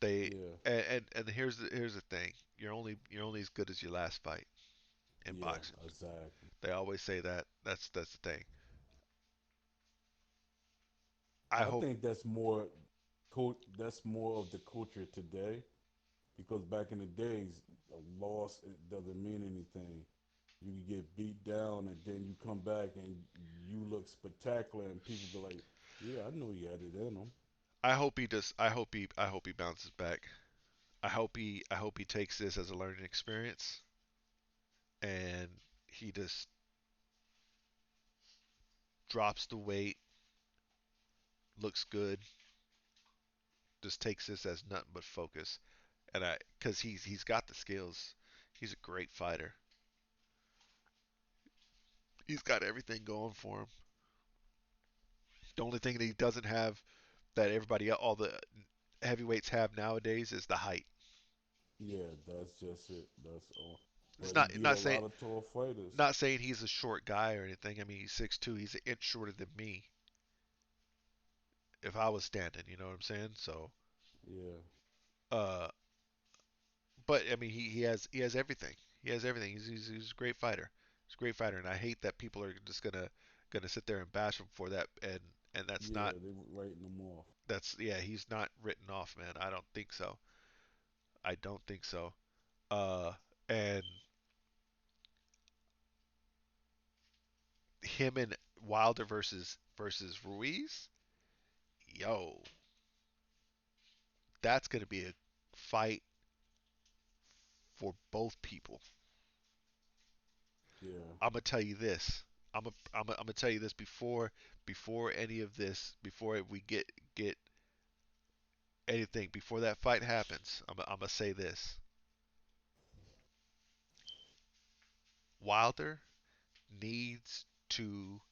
They Yeah, and here's the thing. You're only as good as your last fight in yeah, boxing. exactly. They always say that. That's the thing. I I hope think that's more of the culture today because back in the days, a loss it doesn't mean anything. You can get beat down and then you come back and you look spectacular and people be like, "Yeah, I know you had it in him." I hope he does. I hope he bounces back. I hope he takes this as a learning experience and he just drops the weight, looks good, just takes this as nothing but focus. And because he's got the skills, he's a great fighter. He's got everything going for him. The only thing that he doesn't have that all the heavyweights have nowadays is the height. Yeah, that's just it. That's all. It's But he not beat a not saying lot of tall fighters. not saying he's a short guy or anything. I mean he's 6'2". He's an inch shorter than me if I was standing. You know what I'm saying? So, Yeah, uh, but I mean he has everything. He has everything. He's a great fighter. He's a great fighter, and I hate that people are just gonna sit there and bash him for that. And that's yeah, not they were writing them off. that's yeah he's not written off, man. I don't think so. I don't think so. Uh, and him and Wilder versus Ruiz. yo, that's gonna be a fight for both people. Yeah. I'm gonna tell you this. I'm gonna tell you this before any of this, before we get anything, before that fight happens. I'm gonna say this. Wilder needs to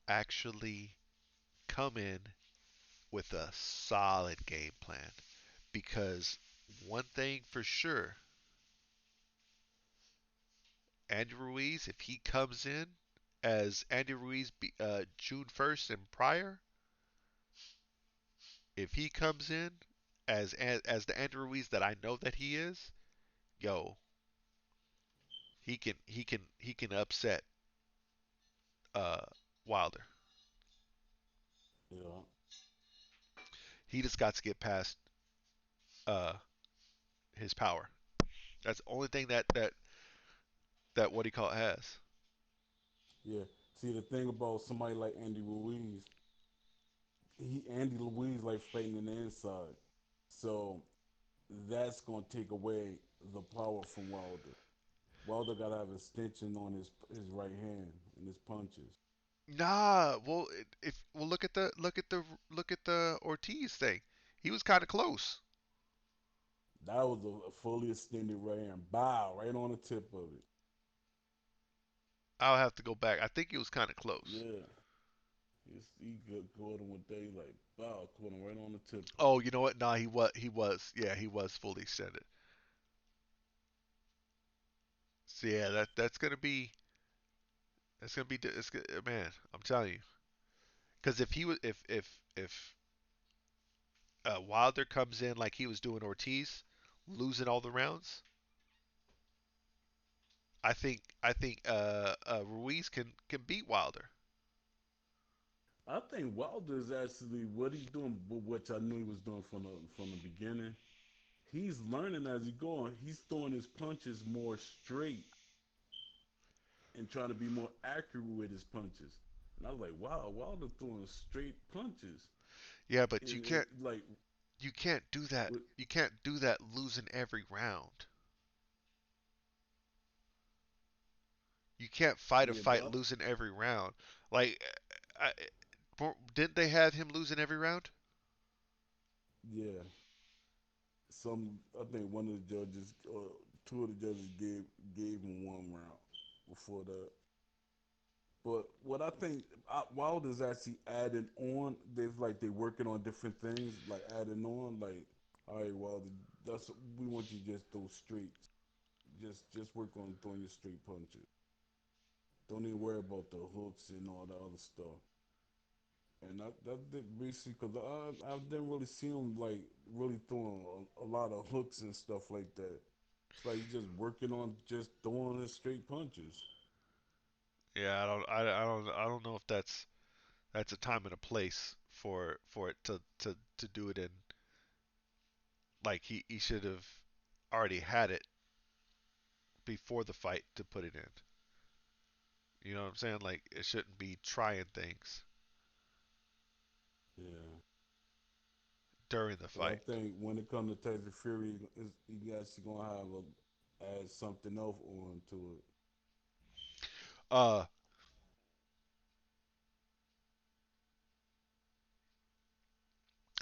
actually come in with a solid game plan because one thing for sure, Andy Ruiz, if he comes in as Andy Ruiz June 1st and prior, if he comes in as the Andy Ruiz that I know that he is, yo, he can upset uh Wilder. Yeah. He just got to get past uh his power. That's the only thing that what he call it has. Yeah. See, the thing about somebody like Andy Ruiz, Andy Ruiz like fighting in the inside. So that's gonna take away the power from Wilder. Wilder gotta have extension on his right hand and his punches. Nah, well, if well, look at the Ortiz thing. He was kind of close. That was a fully extended right hand. Bow right on the tip of it. I'll have to go back. I think he was kind of close. Yeah. He good caught him with they like bow, caught him right on the tip of Oh, it. you know what? Nah, he was. Yeah, he was fully extended. So yeah, that's gonna be man. I'm telling you, because if he was if Wilder comes in like he was doing Ortiz, losing all the rounds, I think Ruiz can beat Wilder. I think Wilder is actually what he's doing, which I knew he was doing from the beginning. He's learning as he's going. He's throwing his punches more straight and trying to be more accurate with his punches. And I was like, wow, Wilder throwing straight punches. Yeah, but you It can't like you can't do that. with, You can't do that losing every round. You can't fight a yeah, but fight losing every round. Like, didn't they have him losing every round? yeah, I think one of the judges, two of the judges gave him 1 round before that. But what I think Wilder's actually adding on. They working on different things, like adding on. Like, all right, Wilder, that's we want you to just throw straight. Just work on throwing your straight punches. Don't even worry about the hooks and all the other stuff. And that did basically because I didn't really see him like really throwing a lot of hooks and stuff like that. It's like he's just working on just throwing his straight punches. Yeah, I don't know if that's a time and a place for it to do it in. Like he should have already had it before the fight to put it in. You know what I'm saying? Like it shouldn't be trying things Yeah. during the But I fight. think when it comes to Tyson Fury, he actually gonna have add something else on to it. Uh,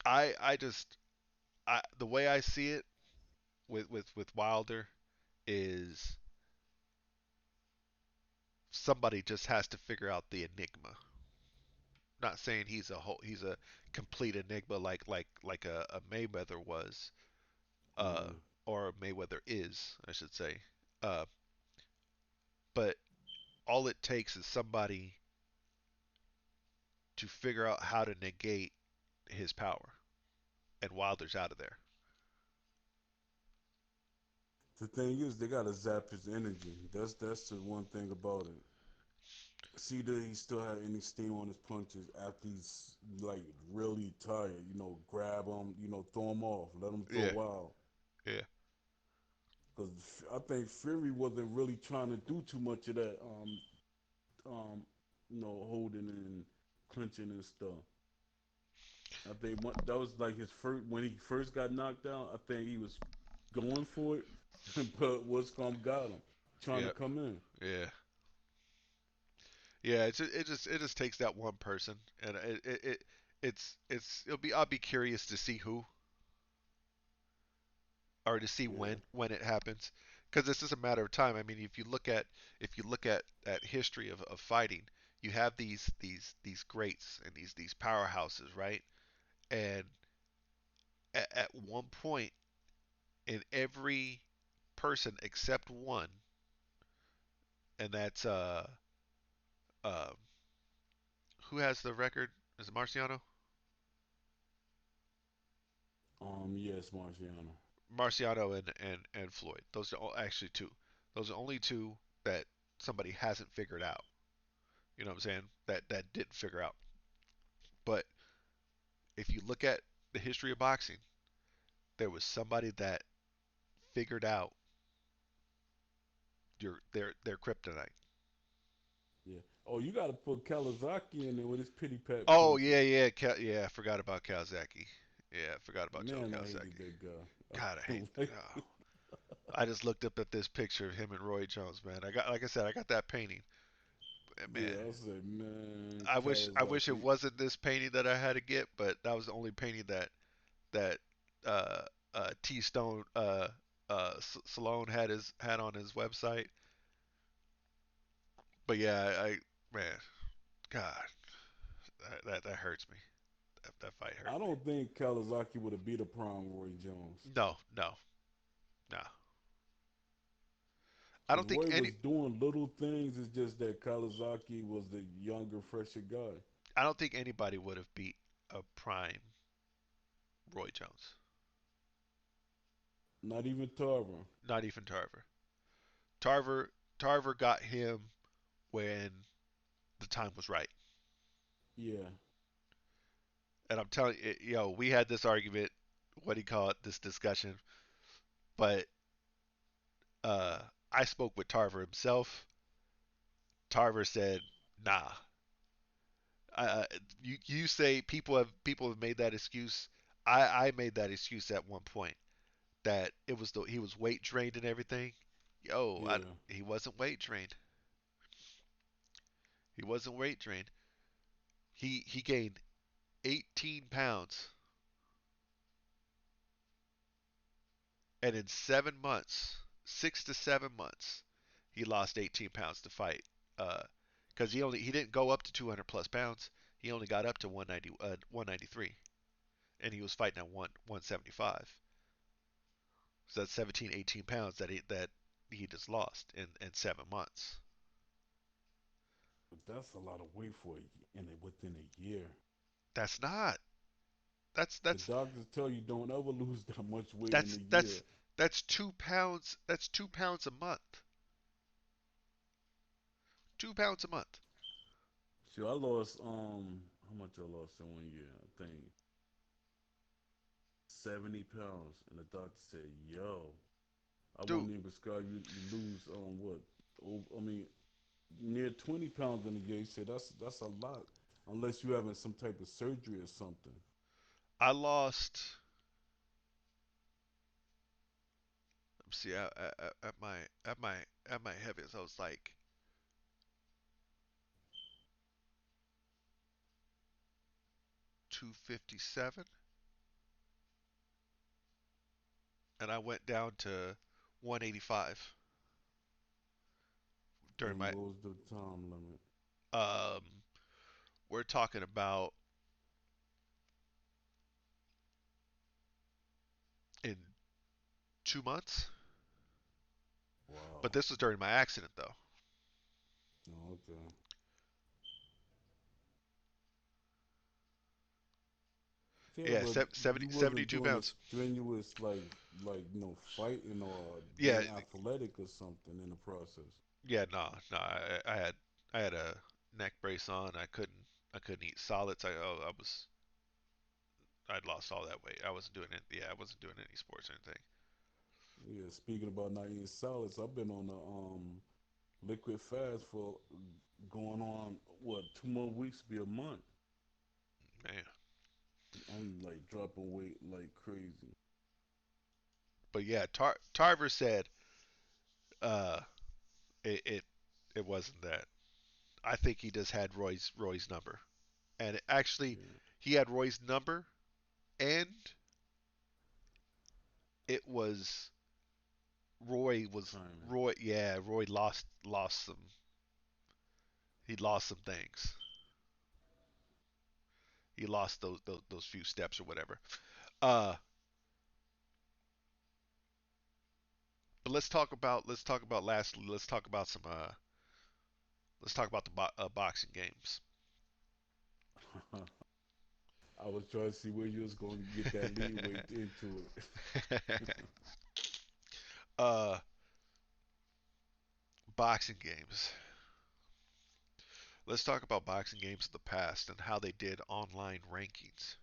I just the way I see it with Wilder is somebody just has to figure out the enigma. Not saying he's a complete enigma like a Mayweather was, uh, Yeah. or Mayweather is, I should say. Uh, but all it takes is somebody to figure out how to negate his power, and Wilder's out of there. The thing is, they gotta zap his energy. That's the one thing about it. See that he still had any steam on his punches after he's like really tired. Grab him. Throw him off. Let him Yeah, throw out. yeah, Because I think Fury wasn't really trying to do too much of that. Um, holding and clinching and stuff. I think that was like his first when he first got knocked out. I think he was going for it, but What's got him trying to Yep. come in. Yeah. Yeah. It just takes that one person, and it'll be I'll be curious to see who or to see Yeah, when it happens, because this is a matter of time. I mean, if you look at history of fighting, you have these greats and these powerhouses, right? And at one point in every person except one, and that's uh who has the record? Is it Marciano? yes, Marciano. Marciano and Floyd. Those are actually two. Those are only two that somebody hasn't figured out. You know what I'm saying? That didn't figure out. But if you look at the history of boxing, there was somebody that figured out their kryptonite. Yeah. Oh, you got to put Kawasaki in there with his pity pat Oh yeah, punches. yeah, yeah. I forgot about Kawasaki. Yeah, I forgot about Joe Man, I hated Kawasaki. that guy. I God, I hate. don't like. Oh, I just looked up at this picture of him and Roy Jones, man. Like I said, I got that painting. Man, Yeah, I said, man, I wish it Kawasaki. wasn't this painting that I had to get, but that was the only painting that uh T Stone Salone had on his website. But yeah, man, God, that hurts me. That fight hurt I me. don't think Kawasaki would have beat a prime Roy Jones. No, no, no. I Because don't think Roy any. was doing little things. It's just that Kawasaki was the younger, fresher guy. I don't think anybody would have beat a prime Roy Jones. Not even Tarver. Not even Tarver. Tarver Tarver got him when the time was right. Yeah. And I'm telling you, we had this argument. What do you call it? This discussion. But I spoke with Tarver himself. Tarver said, "Nah, you say people have made that excuse. I made that excuse at one point that he was weight trained and everything. Yeah. He wasn't weight trained. He wasn't weight trained. He gained 18 pounds, and in 7 months, 6 to 7 months, he lost 18 pounds to fight. Because he didn't go up to 200 plus pounds. He only got up to 193, and he was fighting at 175. So that's 17, 18 pounds that he just lost in 7 months. But that's a lot of weight for within a year. That's not. That's The that's doctors tell you don't ever lose that much weight in that's a year. that's that's 2 pounds. That's 2 pounds a month. 2 pounds a month. So I lost how much I lost in one year? I think 70 pounds. And the doctor said, yo, I Dude, wouldn't even prescribe you lose what? Oh, I mean near 20 pounds in a year. He said that's a lot. Unless you're having some type of surgery or something. I lost. See, at my heaviest, I was like 257, and I went down to 185 during And my. what was the time limit? Um, we're talking about in 2 months, but Wow. this was during my accident though. Oh, okay. Yeah, Yeah, but you 70, wasn't 72 doing a pounds. strenuous fighting or Yeah, being athletic or something in the process. yeah, no, no. I had a neck brace on. I couldn't eat solids. I'd lost all that weight. I wasn't doing it. Yeah, I wasn't doing any sports or anything. Yeah, speaking about not eating salads, I've been on a liquid fast for going on what 2 more weeks, be a month. Man, like dropping weight like crazy. But yeah, Tarver said uh, it, it it wasn't that. I think he just had Roy's number, and actually, Yeah, he had Roy's number, and it was Roy was timing. Roy. Yeah, Roy lost some. He lost some things. He lost those few steps or whatever. Uh, but let's talk about lastly. Let's talk about the boxing games. I was trying to see where you was going to get that leeway into it. uh, boxing games. Let's talk about boxing games of the past and how they did online rankings.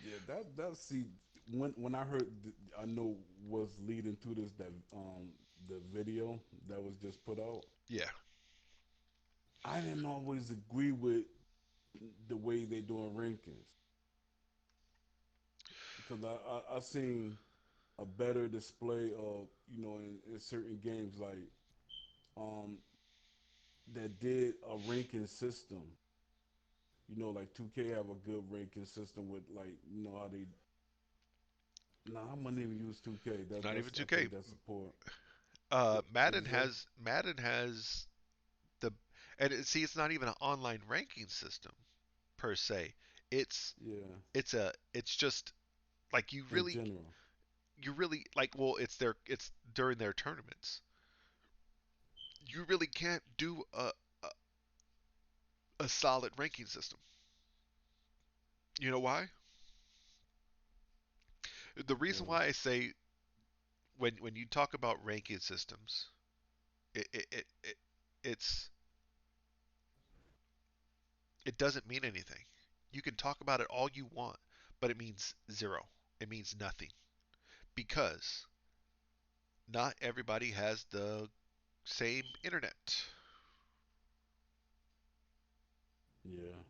Yeah, that see when I heard I know was leading to this that the video that was just put out. Yeah, I didn't always agree with the way they doing rankings because I seen a better display of in certain games like um that did a ranking system. Like 2K have a good ranking system with like how they. Nah, I'm gonna even use 2K. not even That's I 2K. think that's support. What'd Madden you say? has the see, it's not even an online ranking system per se. It's Yeah, it's just like in general. you really like, well, it's during their tournaments. You really can't do a solid ranking system. You know why? The reason Yeah, why I say, when you talk about ranking systems, it it's it doesn't mean anything. You can talk about it all you want, but it means zero. It means nothing because not everybody has the same internet. yeah,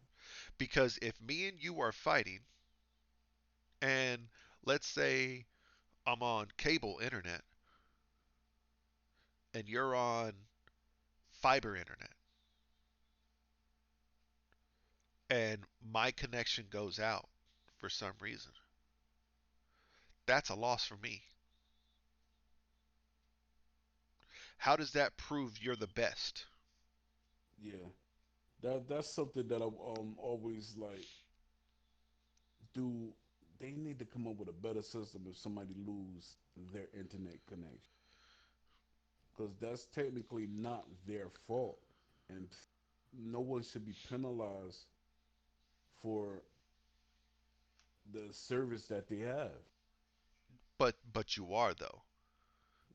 Because if me and you are fighting, and let's say I'm on cable internet and you're on fiber internet, and my connection goes out for some reason, that's a loss for me. How does that prove you're the best? yeah. That's something that I always like. Do they need to come up with a better system if somebody lose their internet connection? Because that's technically not their fault, and no one should be penalized for the service that they have. But you are though.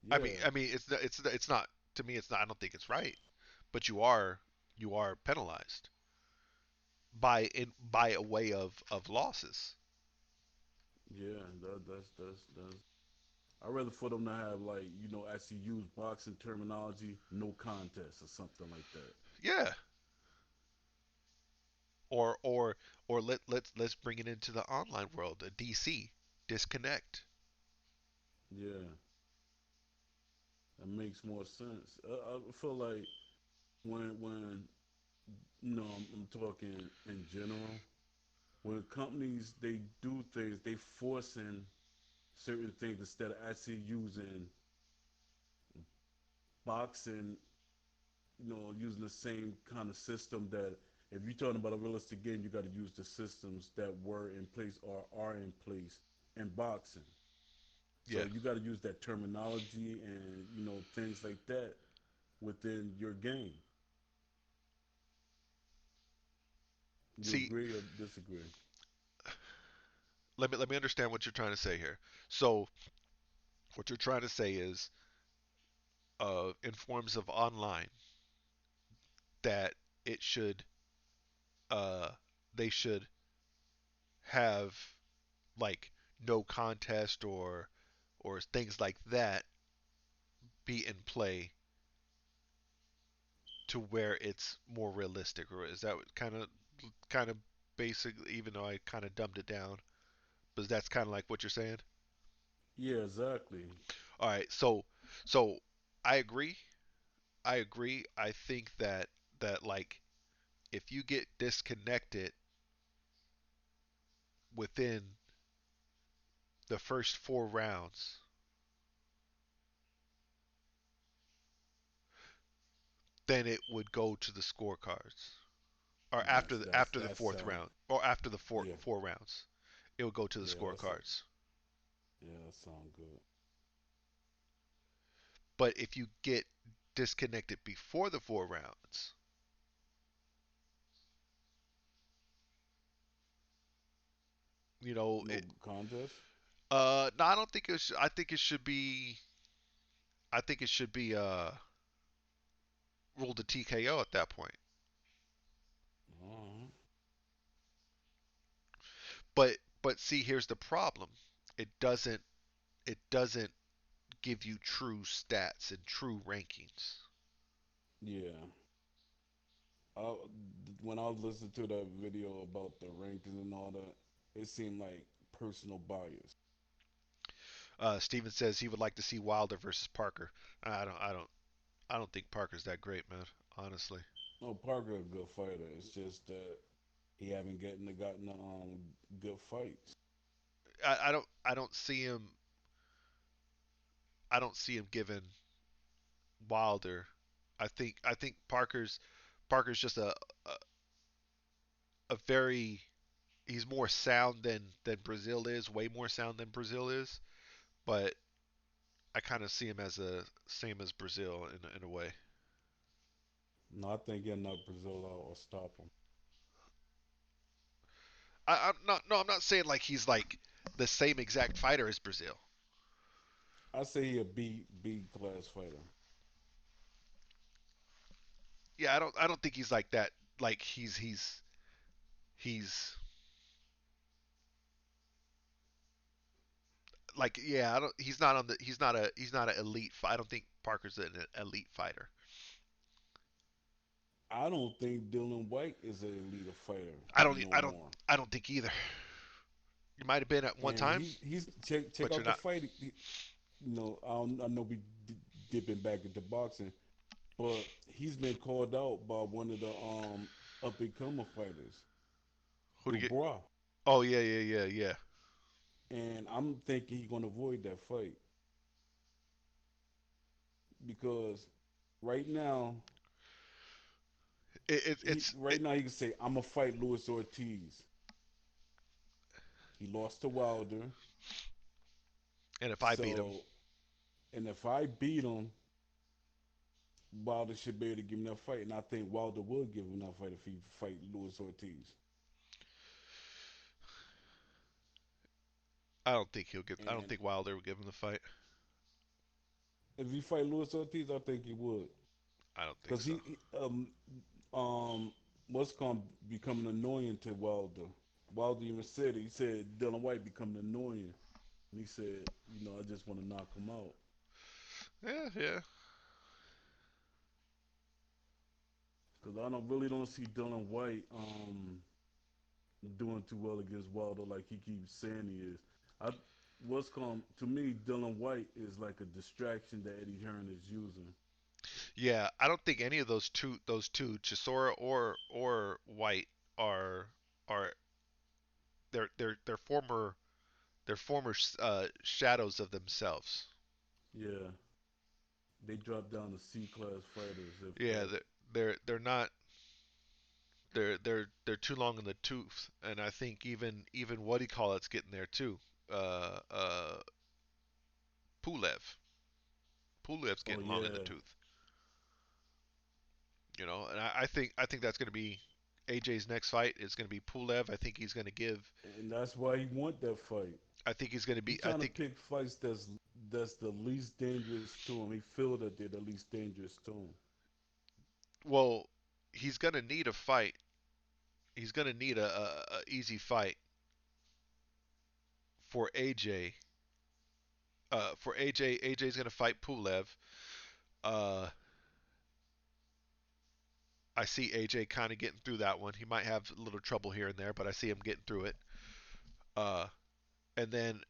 Yeah, It's not, to me. It's not. I don't think it's right. But you are penalized by a way of losses. yeah. That's. I'd rather for them to have like actually use boxing terminology, no contest or something like that. Yeah. Or let's bring it into the online world. A DC disconnect. Yeah, that makes more sense. I feel like when I'm talking in general. When companies they do things, they forcing certain things instead of actually using boxing. Using the same kind of system that if you're talking about a realistic game, you got to use the systems that were in place or are in place in boxing. Yeah. So you got to use that terminology and things like that within your game. You See, agree or disagree? let me understand what you're trying to say here. So what you're trying to say is, in forms of online, that it should uh they should have, like, no contest or things like that be in play to where it's more realistic, or is that kind of basic? Even though I kind of dumbed it down, but that's kind of like what you're saying. Yeah, exactly. All right, so I agree. I agree. I think that like if you get disconnected within the first 4 rounds, then it would go to the scorecards. Or after That's the that's after the that fourth sound. round, or after the four Yeah, four rounds, it would go to the yeah, that's a scorecards. yeah, that sound good. But if you get disconnected before the 4 rounds, you know No it. contest. No, I don't think it. I think it should be. I think it should be ruled a TKO at that point. Uh-huh. But see, here's the problem. It doesn't. It doesn't give you true stats and true rankings. Yeah. I, when I listened to that video about the rankings and all that, it seemed like personal bias. Steven says he would like to see Wilder versus Parker. I don't. I don't. I don't think Parker's that great, man. Honestly, No, Parker a good fighter. It's just that he haven't gotten good fights. I don't. I don't see him. I don't see him giving Wilder. I think Parker's just a very he's more sound than Brazil is, way more sound than Brazil is. But I kind of see him as a same as Brazil in a way. No, I think he'll knock Brazil out or stop him. I'm not no, I'm not saying like he's like the same exact fighter as Brazil. I say he a B class fighter. Yeah, I don't think he's like that. Like he's like yeah, I don't he's not on the he's not an elite I don't think Parker's an elite fighter. I don't think Dylan White is an elite fighter I don't no I don't more. I don't think either. You might have been at one And time, he's check but you're out the not. fight. I know we dipping back into boxing, but he's been called out by one of the up and coming fighters, Who to get? Dubois, Oh yeah, yeah, yeah, yeah. and I'm thinking he's gonna avoid that fight because right now It's right now he can say I'm gonna fight Luis Ortiz. He lost to Wilder, and if I beat him, so and if I beat him, Wilder should be able to give him that fight, and I think Wilder will give him that fight if he fight Luis Ortiz. I don't think he'll give. I don't And think Wilder will give him the fight. if he fight Luis Ortiz, I think he would, I don't think because so. um what's going to becoming annoying to Wilder. Wilder even said it. He said Dylan White becoming annoying, and he said, I just want to knock him out Yeah, yeah, because I don't really don't see Dylan White doing too well against Wilder like he keeps saying he is. I what's called to me Dylan White is like a distraction that Eddie Hearn is using. yeah. I don't think any of those two, Chisora or White, are are they're former shadows of themselves. Yeah, they drop down to C class fighters if Yeah, that. they're not they're too long in the tooth, and I think even what do you call it's getting there too. Uh, uh, Pulev, Pulev's Oh getting long in the yeah, tooth. And I think that's going to be AJ's next fight. Is going to be Pulev. I think he's going to give. and that's why he want that fight. I think he's going to He's be. I trying to think pick fights that's the least dangerous to him. He feel that they're the least dangerous to him. well, he's going to need a fight. He's going to need a easy fight for AJ. For AJ, AJ's going to fight Pulev. Uh, I see AJ kind of getting through that one. He might have a little trouble here and there, but I see him getting through it. Uh, and then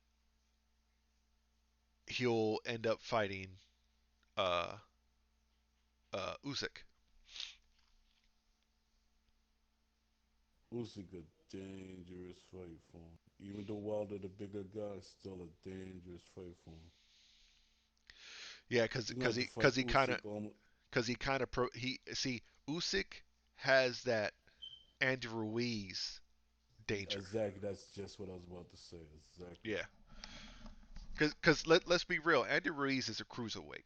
he'll end up fighting uh, Usyk. Usyk a dangerous fight for him. Even though Wilder the bigger guy, still a dangerous fight for him. Yeah, cause You're gonna cause have to he fight cause he kind of Usyk almost cause he kind of he see Usyk has that Andy Ruiz danger. exactly. That's just what I was about to say. Exactly. Yeah, cause let's be real, Andy Ruiz is a cruiserweight.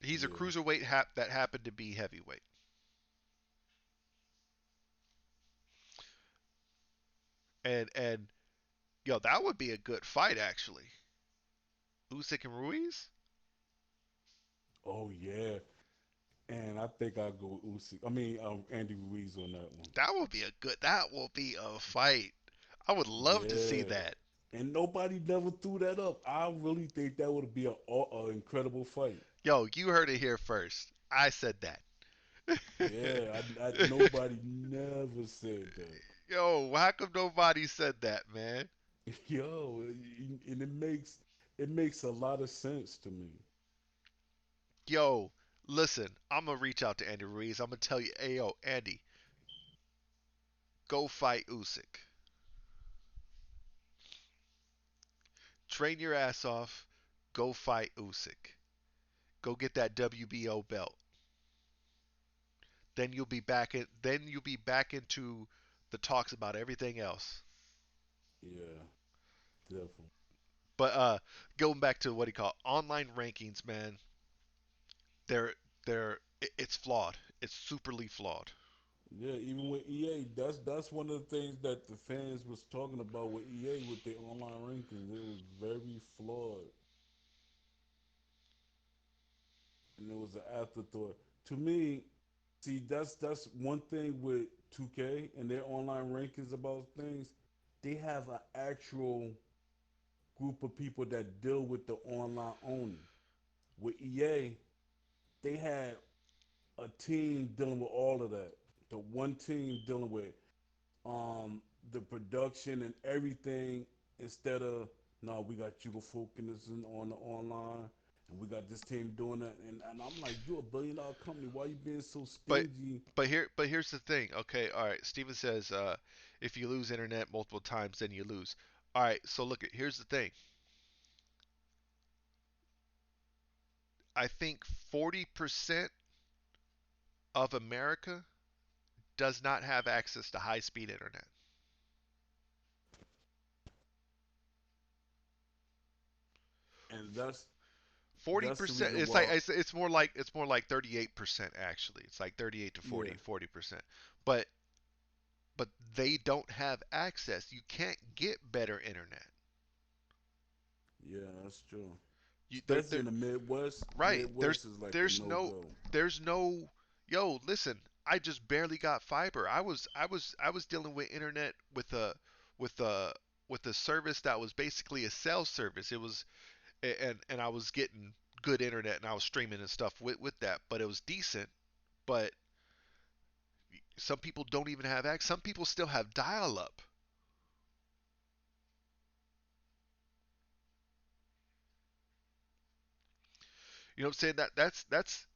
He's a Yeah. cruiserweight that happened to be heavyweight. And yo, that would be a good fight actually. Usyk and Ruiz. Oh yeah. And I think I'll go with Usyk. I mean, Andy Ruiz on that one. That would be a good. That will be a fight. I would love to see Yeah. that. And nobody never threw that up. I really think that would be a incredible fight. Yo, you heard it here first. I said that. Yeah, nobody never said that. Yo, how come nobody said that, man? Yo, and it makes a lot of sense to me. Yo, listen, I'm gonna reach out to Andy Ruiz. I'm gonna tell you, hey, yo, Andy, go fight Usyk. Train your ass off. Go fight Usyk. Go get that WBO belt. Then you'll be back in. Then you'll be back into the talks about everything else. Yeah, definitely. But going back to what he called online rankings, man, they're it's flawed. It's superly flawed. Yeah, even with EA, that's one of the things that the fans was talking about with EA with their online rankings. It was very flawed, and it was an afterthought. To me, see, that's one thing with 2K and their online rankings about things. They have an actual group of people that deal with the online only. With EA, they had a team dealing with all of that. The one team dealing with um the production and everything instead of no, we got you focusing on the online and we got this team doing that and I'm like, you're $1 billion company. Why you being so But stingy? but here's the thing. Okay, all right. Steven says if you lose internet multiple times, then you lose. All right. So look, here's the thing. I think 40% of America does not have access to high speed internet. And that's Forty the percent. reason It's like why. it's more like 38% actually. It's like 38 to Yeah, 40%. But but they don't have access. You can't get better internet. yeah, that's true. You Especially they're in the Midwest. right. Midwest is like a There's no no go. there's no yo, listen, I just barely got fiber. I was dealing with internet with a with a service that was basically a cell service. It was and I was getting good internet and I was streaming and stuff with that, but it was decent. But some people don't even have access. Some people still have dial up. You know what I'm saying?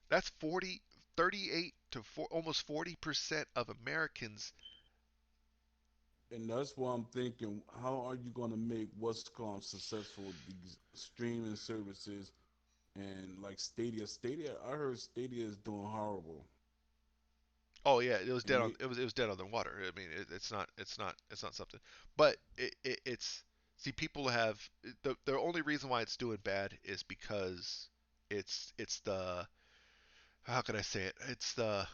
That's 40 38 to almost 40% of Americans. And that's why I'm thinking, how are you going to make what's called successful these streaming services and like Stadia? Stadia, I heard Stadia is doing horrible, Oh yeah, it was dead and on they, it was dead on the water. I mean, it's not something. But it's see people have the only reason why it's doing bad is because it's the how can I say it? It's the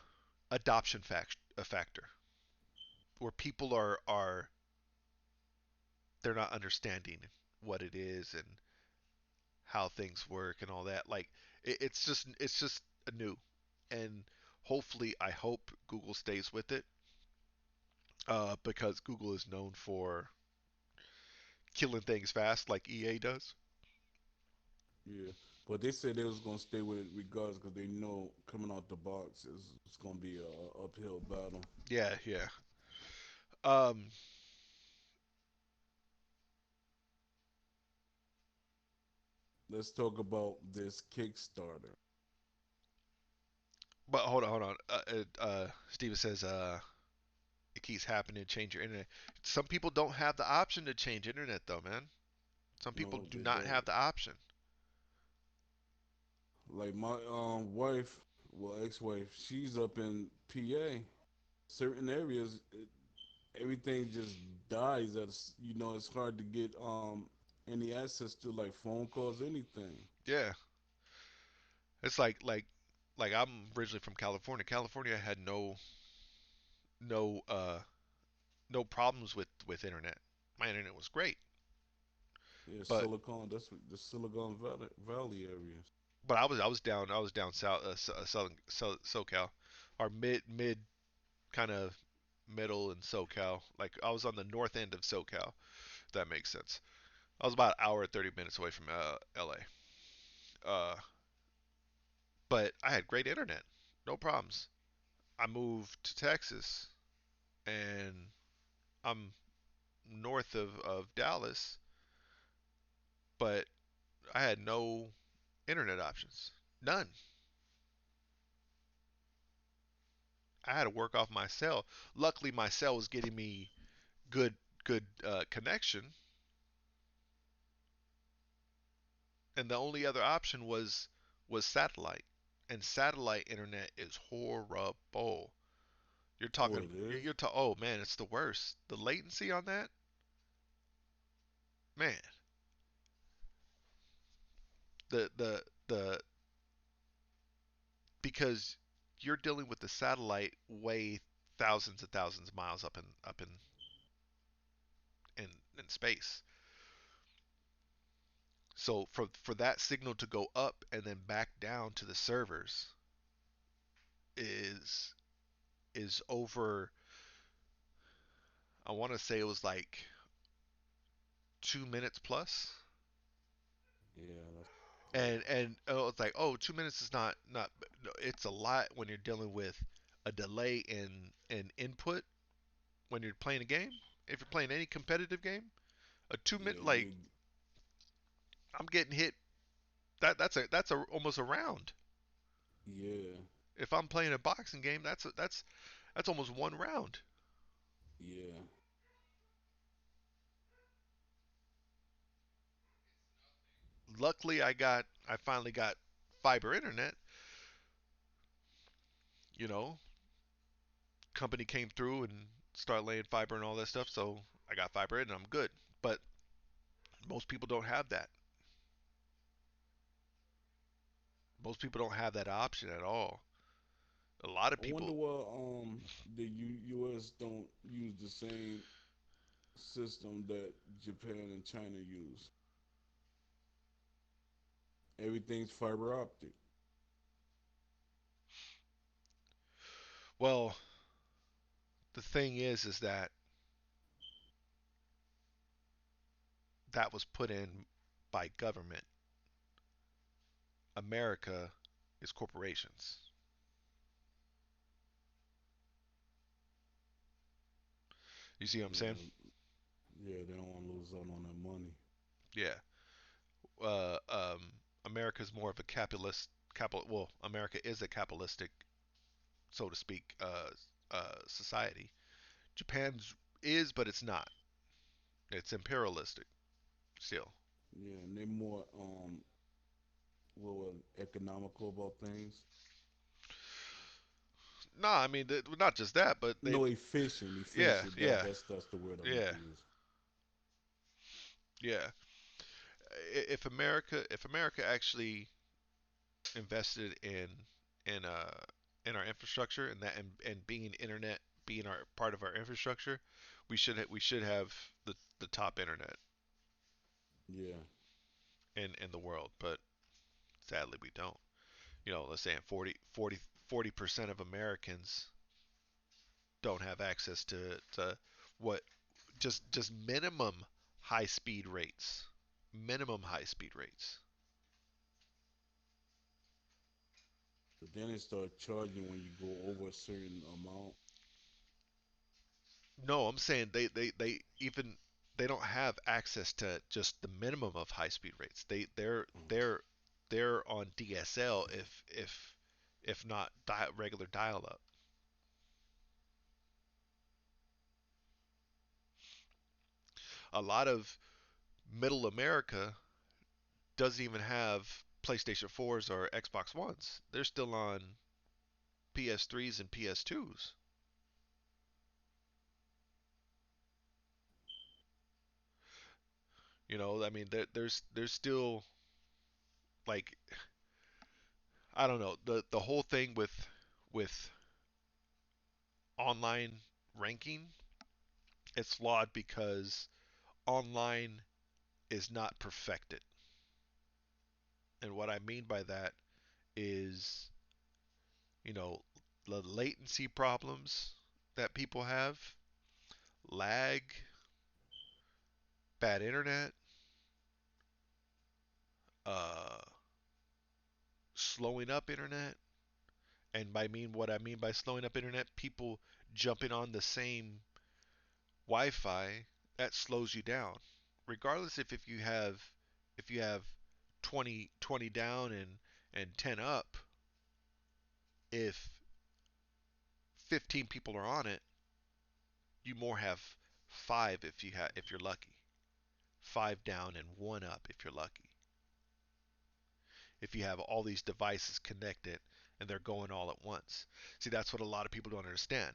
adoption factor where people are they're not understanding what it is and how things work and all that. Like it's just new, and hopefully I hope Google stays with it because Google is known for killing things fast like EA does. yeah. But they said they was gonna stay with it regardless because they know coming out the box is it's gonna be a uphill battle. Yeah, yeah. Um, Let's talk about this Kickstarter. but hold on. Steven says it keeps happening. Change your internet. Some people don't have the option to change internet though, man. Some people No, do they not don't. have the option. Like my wife, well ex-wife, she's up in PA. Certain areas, everything just dies. It's hard to get any access to like phone calls, anything. Yeah, it's like I'm originally from California. California had no no problems with internet. My internet was great, Yeah, but Silicon. That's what the Silicon Valley areas. I was down south southern SoCal, or mid kind of middle in SoCal. Like I was on the north end of SoCal, if that makes sense. I was about an hour and 30 minutes away from LA. But I had great internet, no problems. I moved to Texas, and I'm north of Dallas, but I had no internet options. None. I had to work off my cell. Luckily, my cell was getting me good connection, and the only other option was satellite. And satellite internet is horrible. You're Oh, talking it is. oh man, it's the worst. The latency on that, man. The because you're dealing with the satellite way thousands of miles in in space. So for that signal to go up and then back down to the servers is is over. I want to say it was like 2 minutes plus. Yeah, that's cool. And oh, it's like, oh, 2 minutes is not no, it's a lot when you're dealing with a delay in input when you're playing a game. If you're playing any competitive game, a 2 minute, Yeah, like, I'm getting hit. That's a almost a round. yeah, If I'm playing a boxing game, that's almost one round. yeah. Luckily, I finally got fiber internet. You know, company came through and started laying fiber and all that stuff, so I got fiber in and I'm good. But most people don't have that. Most people don't have that option at all. A lot of I wonder people. why the U.S. don't use the same system that Japan and China use. Everything's fiber optic. Well, the thing is that that was put in by government. America is corporations. You see what I'm saying? Yeah, yeah. They don't want to lose out on that money. Yeah. Uh, um, America's more of a well, America is a capitalistic, so to speak, society. Japan's is, but it's not. It's imperialistic still. Yeah, and they're more economical about things. No, I mean not just that, but they, No, efficient, yeah, efficient. yeah, That's the word I meant yeah, to use. yeah. If America actually invested in in our infrastructure and and being internet being our part of our infrastructure, we should have the top internet Yeah, in the world. But sadly, we don't. You know, let's say 40% of Americans don't have access to what just minimum high speed rates. Minimum high speed rates. But then they start charging when you go over a certain amount. No, I'm saying they even they don't have access to just the minimum of high speed rates. They're on DSL if not regular dial up. A lot of middle America doesn't even have PlayStation 4s or Xbox Ones. They're still on PS3s and PS2s. You know, I mean, there's still like I don't know the whole thing with online ranking. It's flawed because online is not perfected, and what I mean by that is you know the latency problems that people have, lag, bad internet, uh, slowing up internet, and by mean what I mean by slowing up internet, people jumping on the same Wi-Fi that slows you down, regardless if you have 20 down and 10 up. If 15 people are on it, you more have five if you're lucky. Five down and one up if you're lucky. If you have all these devices connected and they're going all at once. See, that's what a lot of people don't understand.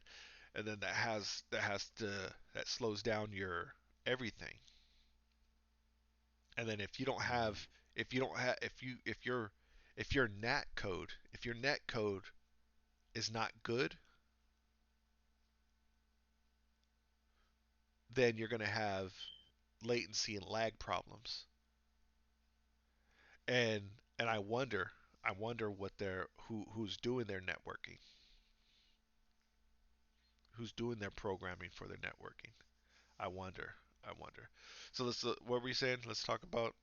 And then that slows down your everything. And then Mm-hmm. if your net code is not good, then you're going to have latency and lag problems. And and I wonder what they're who's doing their networking, who's doing their programming for their networking. I wonder. I wonder. So what were you saying? Let's talk about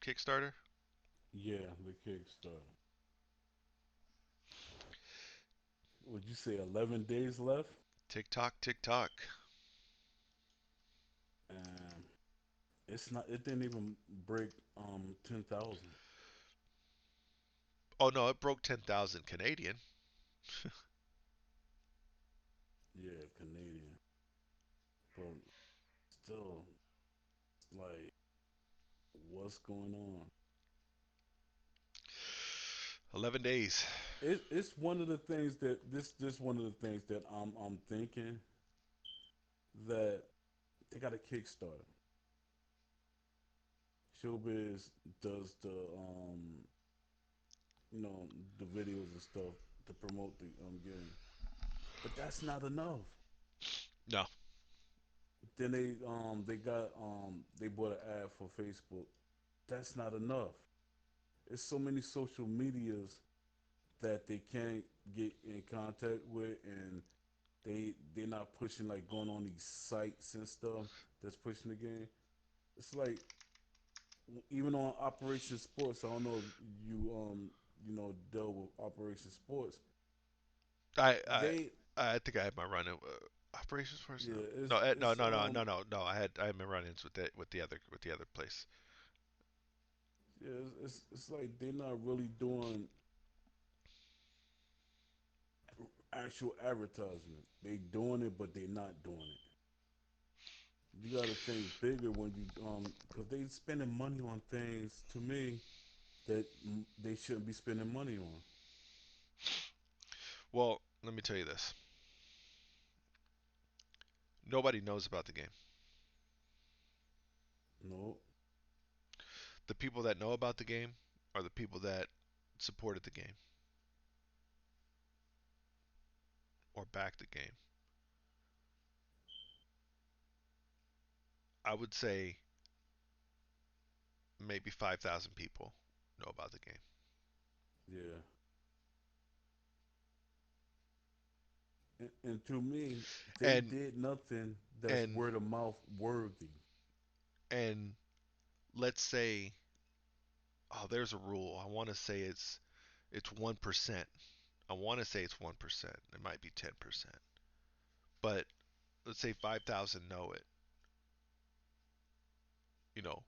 Kickstarter. Yeah, the Kickstarter. Would you say 11 days left? TikTok, TikTok. And it's not. It didn't even break 10,000. Oh no, it broke 10,000 Canadian. Yeah, Canadian. But still, like, what's going on? 11 days. It's one of the things that this one of the things that I'm thinking that they got a Kickstarter. Showbiz does the you know the videos and stuff to promote the game, but that's not enough. No. Then they got they bought an ad for Facebook. That's not enough. There's so many social medias that they can't get in contact with, and they're not pushing like going on these sites and stuff that's pushing the game. It's like even on Operation Sports. I don't know if you you know dealt with Operation Sports. I I They I think I had my run in operations first. yeah No, it's no. I had my run-ins with the other place. yeah it's like they're not really doing actual advertisement. They doing it, but they're not doing it. You got to think bigger when you because they spending money on things to me that they shouldn't be spending money on. Well, let me tell you this. Nobody knows about the game. No, The people that know about the game are the people that supported the game or backed the game. I would say maybe 5,000 people know about the game. yeah, and to me, they And did nothing that's and word of mouth worthy. and let's say Oh, there's a rule. I want to say it's 1%. I want to say it's 1%. It might be 10%. But let's say 5,000 know it. You know,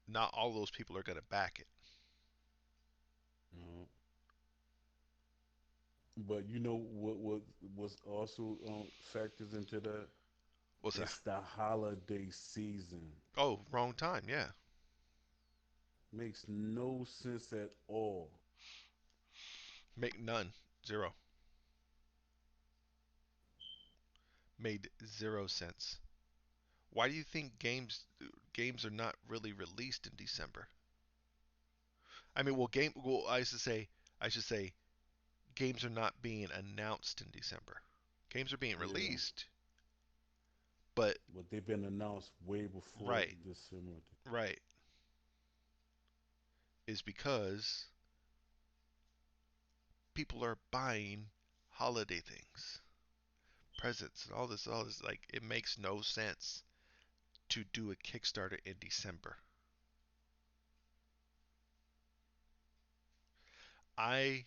not all those people are going to back it. Uh, but you know what was also factors into that? What's that? It's the holiday season. Oh, wrong time. Yeah. Makes no sense at all. Make none. Zero. Made 0 cents. Why do you think games are not really released in December? I mean, well, I should say games are not being announced in December. Games are being Yeah, released, but but they've been announced way before right, December. right, is because people are buying holiday things, presents, and all this. Like, it makes no sense to do a Kickstarter in December. I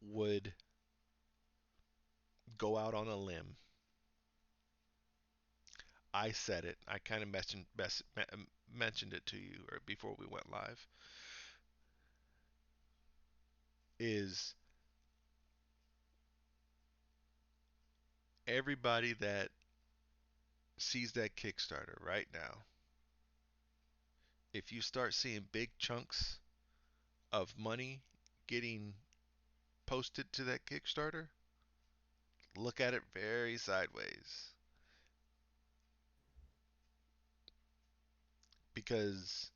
would go out on a limb. I said it. I kind of mentioned it to you or before we went live. Is everybody that sees that Kickstarter right now, if you start seeing big chunks of money getting posted to that Kickstarter, look at it very sideways because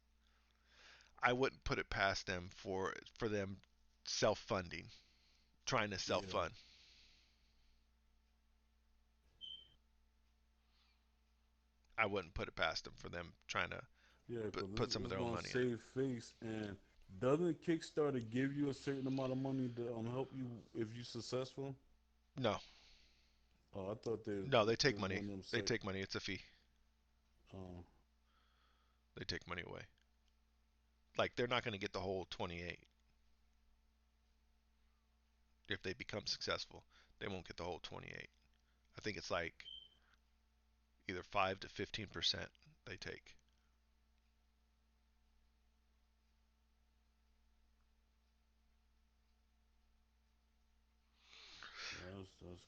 I wouldn't put it past them for them self-funding, trying to Yeah, self-fund. I wouldn't put it past them for them trying to yeah, because put some of it's their own gonna money in it. save face. And doesn't Kickstarter give you a certain amount of money to help you if you're successful? No, Oh, I thought they no, they take this money. one of them They say, take money. It's a fee. uh, They take money away. Like they're not going to get the whole 28 if they become successful. They won't get the whole 28. I think it's like either 5 to 15% they take. that's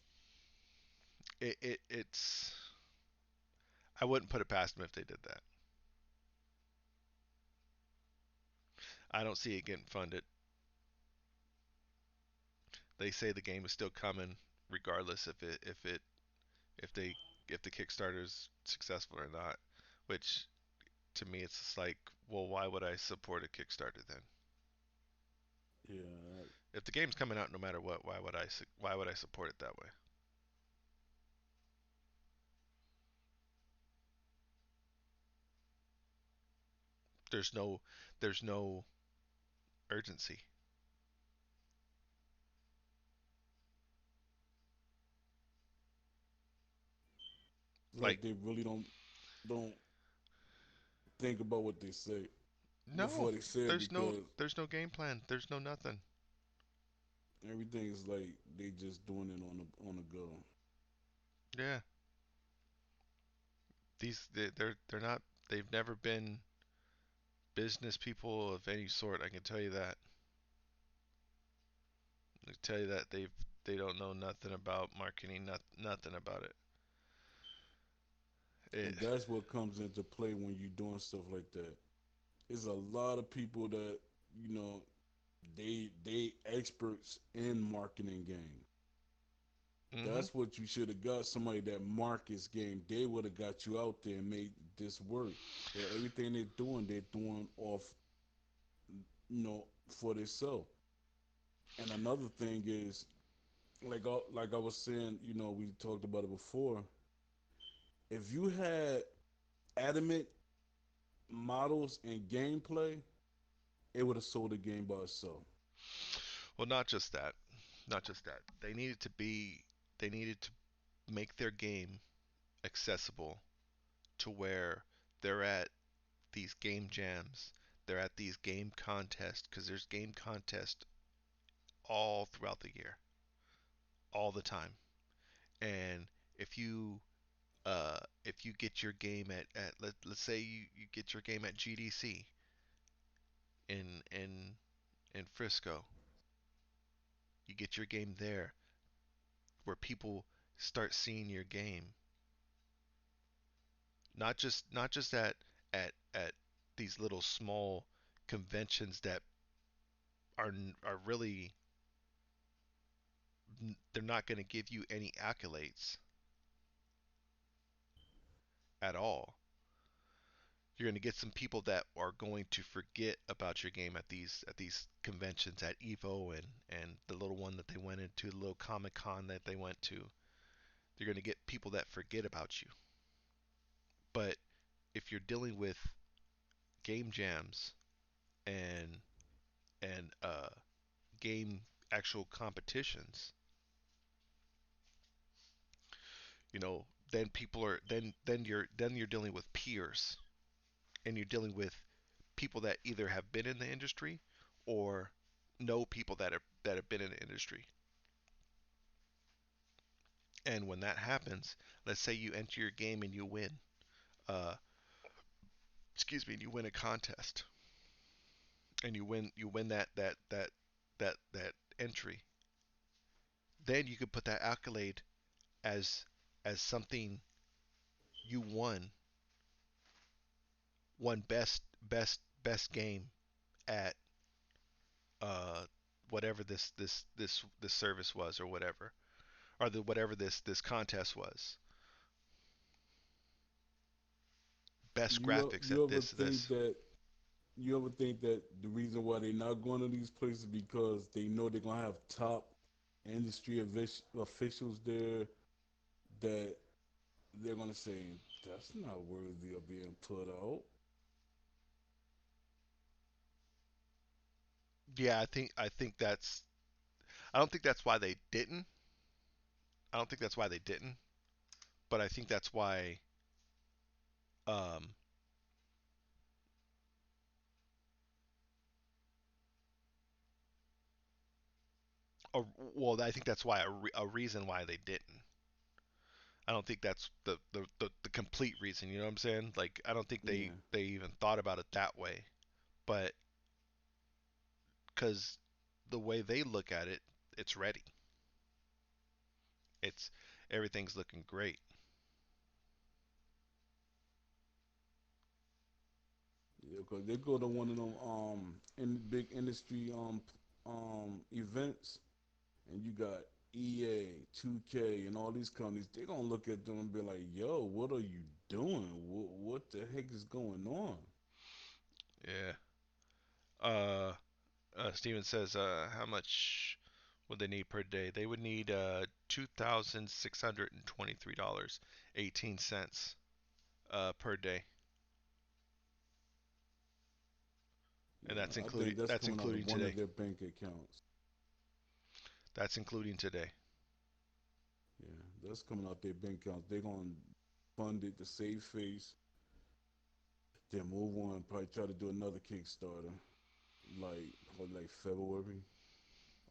It's I wouldn't put it past them if they did that. I don't see it getting funded. They say the game is still coming regardless if they if the Kickstarter's successful or not, which to me it's just like, well, why would I support a Kickstarter then? yeah, If the game's coming out no matter what, why would I support it that way? There's no there's no urgency. Like like they really don't think about what they say no, before they say it there's no because there's no game plan. There's no nothing. everything is like they just doing it on the go. Yeah, they're not. They've never been business people of any sort. I can tell you that. I can tell you that they don't know nothing about marketing. Nothing about it. It And that's what comes into play when you're doing stuff like that. There's a lot of people that you know they experts in marketing game. mm-hmm. That's what you should have got somebody that markets game. They would have got you out there and made this work. But everything they're doing off for themselves. And another thing is like I was saying, we talked about it before. If you had adamant models and gameplay, it would have sold the game by itself. Well, not just that. Not just that. They needed to make their game accessible to where they're at. these game jams. They're at these game contests because there's game contests all throughout the year, all the time. And if you if you get your game at let's say you get your game at GDC in Frisco, you get your game there where people start seeing your game, not just at these little small conventions that are really they're not going to give you any accolades at all. You're going to get some people that are going to forget about your game at these conventions at Evo and the little one that they went into, the little Comic Con that they went to. You're going to get people that forget about you. But if you're dealing with game jams and and game actual competitions, you know, then people are then you're dealing with peers and you're dealing with people that either have been in the industry or know people that have been in the industry. And when that happens, let's say you enter your game and you win, uh, excuse me, and you win a contest, and you win that entry. Then you could put that accolade as something you won best game at whatever this service was or whatever or the whatever this contest was. Best graphics You at ever think this. that the reason why they're not going to these places because they know they're gonna have top industry officials there that they're gonna say that's not worthy of being put out. Yeah, I think that's I don't think that's why they didn't. I don't think that's why they didn't, but I think that's why um well I think that's why a reason why they didn't. I don't think that's the complete reason, you know what I'm saying? Like I don't think Yeah, they even thought about it that way, but cuz the way they look at it, it's ready. It's everything's looking great. yeah, because they go to one of them in big industry events, and you got EA, 2K, and all these companies. They're gonna look at them and be like, "Yo, what are you doing? What the heck is going on?" Yeah. Uh Steven says, how much would they need per day? They would need $2,623.18 per day, and Yeah, I think that's that's coming out of including one of today. their bank accounts. That's including today. Yeah, that's coming out their bank accounts. They're gonna fund it to save face. Then move on. Probably try to do another Kickstarter, like probably like February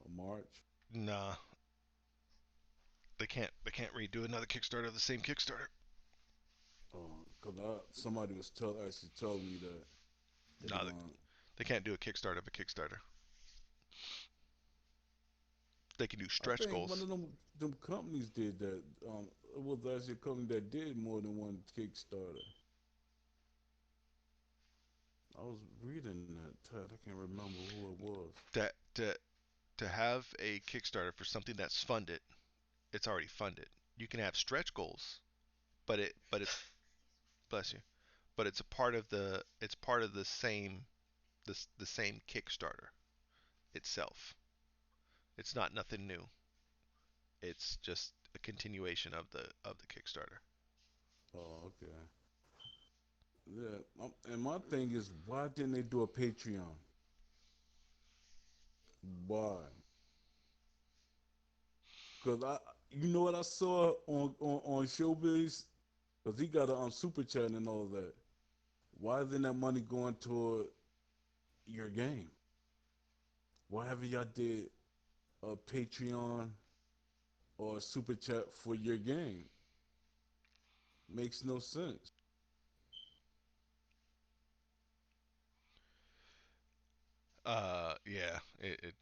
or March. Nah, they can't redo another Kickstarter of the same Kickstarter. Cause somebody was actually telling me that they're Nah, going. they can't do a Kickstarter of a Kickstarter. They can do I stretch think one goals. of them companies did that. It was actually a company that did more than one Kickstarter. I was reading that. Ted, I can't remember who it was. That to have a Kickstarter for something that's funded, it's already funded. You can have stretch goals, but it's bless you, but it's part of the same the same Kickstarter itself. It's not nothing new. It's just a continuation of the Kickstarter. Oh, okay. Yeah, and my thing is, why didn't they do a Patreon? Why? Cause you know what I saw on Showbiz, cause he got a super chat and all that. Why isn't that money going toward your game? Why haven't y'all did a Patreon or a super chat for your game? Makes no sense. Yeah, it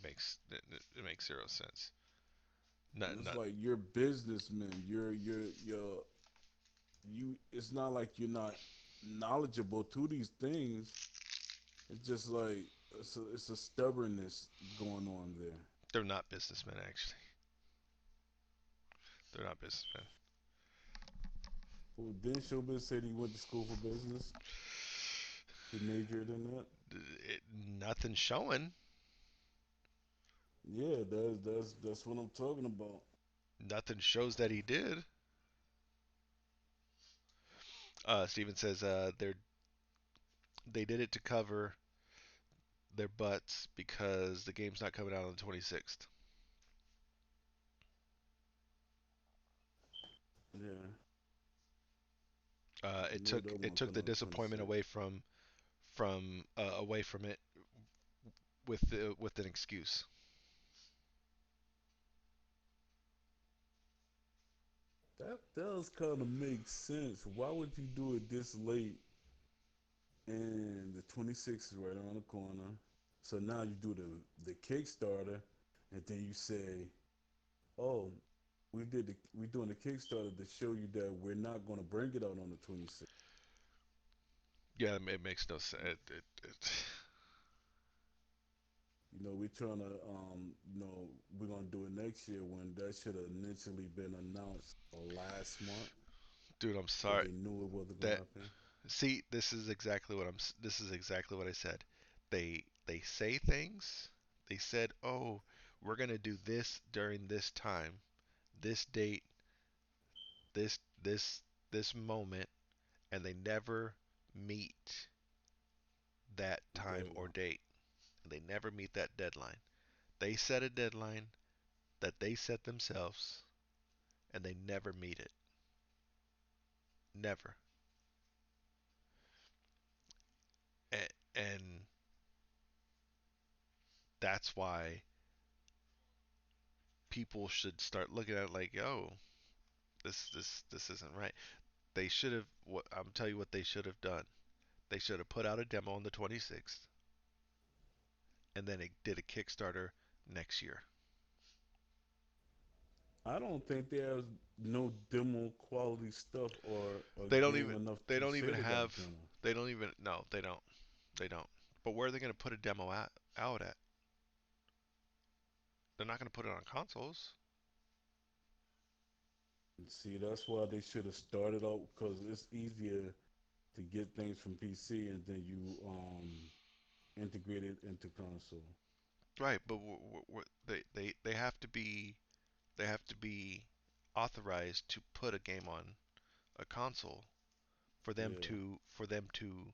makes it makes zero sense. And it's Not like you're businessmen. You're you. It's not like you're not knowledgeable to these things. It's just like it's a stubbornness going on there. they're not businessmen actually. They're not businessmen. Well, didn't Showbiz say that he went to school for business? He majored in that. Nothing showing. Yeah, that's what I'm talking about. Nothing shows that he did. Steven says they did it to cover their butts because the game's not coming out on the 26th. Yeah, I It know took that it one took coming the on the disappointment 26th. away from it with an excuse. That does kind of make sense. Why would you do it this late? And the 26th is right around the corner. So now you do the Kickstarter, and then you say, "Oh, we doing the Kickstarter to show you that we're not going to bring it out on the 26th. Yeah, it makes no sense. We're trying to we're gonna do it next year when that should have initially been announced last month Dude, I'm because sorry. they knew it wasn't gonna That happen. See, this is exactly what I said. They say things. They said, "Oh, we're going to do this during this time, this date, this this this moment," and they never meet that The time or deadline. date. They never meet that deadline. They set a deadline that they set themselves and they never meet it. Never. And that's why people should start looking at it like, "Yo, this isn't right." They should have. What I'm telling you, what they should have done. They should have put out a demo on the 26th, and then it did a Kickstarter next year. I don't think they have no demo quality stuff or a They don't game even. enough They to don't say even they got a have. demo. They don't even. No, they don't. They don't. But where are they going to put a demo out at? They're not going to put it on consoles. And see, that's why they should have started out because it's easier to get things from PC and then you integrate it into console. Right, but they have to be authorized to put a game on a console Yeah. for them to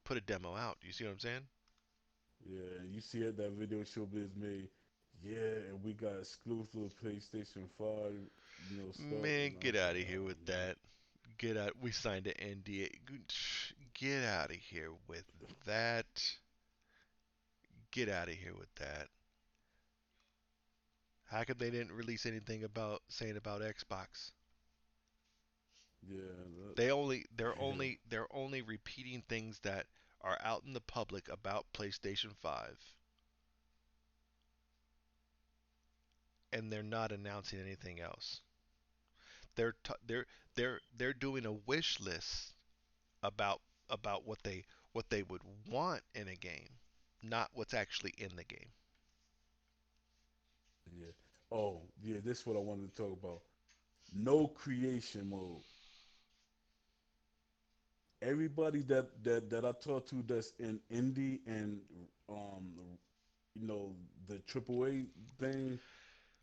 put a demo out. You see what I'm saying? Yeah, and you see it that video Showbiz made. Yeah, and we got exclusive PlayStation 5, stuff, and Man, I get was out like, of here oh with man. that. Get out. We signed an NDA. Get out of here with that. Get out of here with that. How come they didn't release anything about saying about Xbox? Yeah, yeah. They're only repeating things that are out in the public about PlayStation 5, and they're not announcing anything else. They're t- they're doing a wish list about what they would want in a game, not what's actually in the game. Yeah. Oh, yeah, this is what I wanted to talk about. No creation mode. Everybody that I talk to that's in indie and um you know the AAA thing,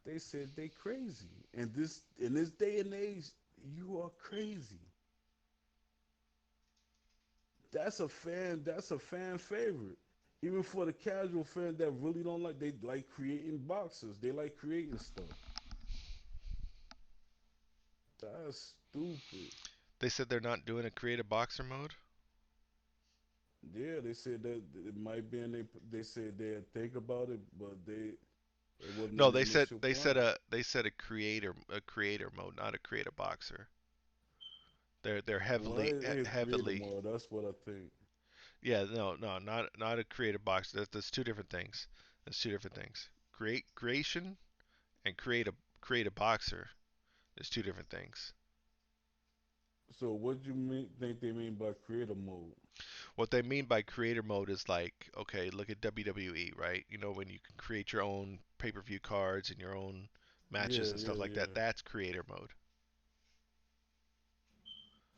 they said they crazy. And this in this day and age, you are crazy. That's a fan favorite. Even for the casual fan that really don't like, they like creating boxes. They like creating stuff. stupid. They said they're not doing a creative boxer mode. Yeah, they said that it might be, and they said they'd think about it, but it wasn't No, in the initial plan. they said a creator mode, not a creative boxer. They're Well, heavily it creative heavily. mode. That's what I think. Yeah, no, not a creative boxer. That's two different things. That's two different things. Creation and create a boxer is two different things. So, what do you mean? Think they mean by creative mode? What they mean by creator mode is like, okay, look at WWE, right? You know, when you can create your own pay-per-view cards and your own matches Yeah, and stuff yeah, like that. yeah, That's creator mode.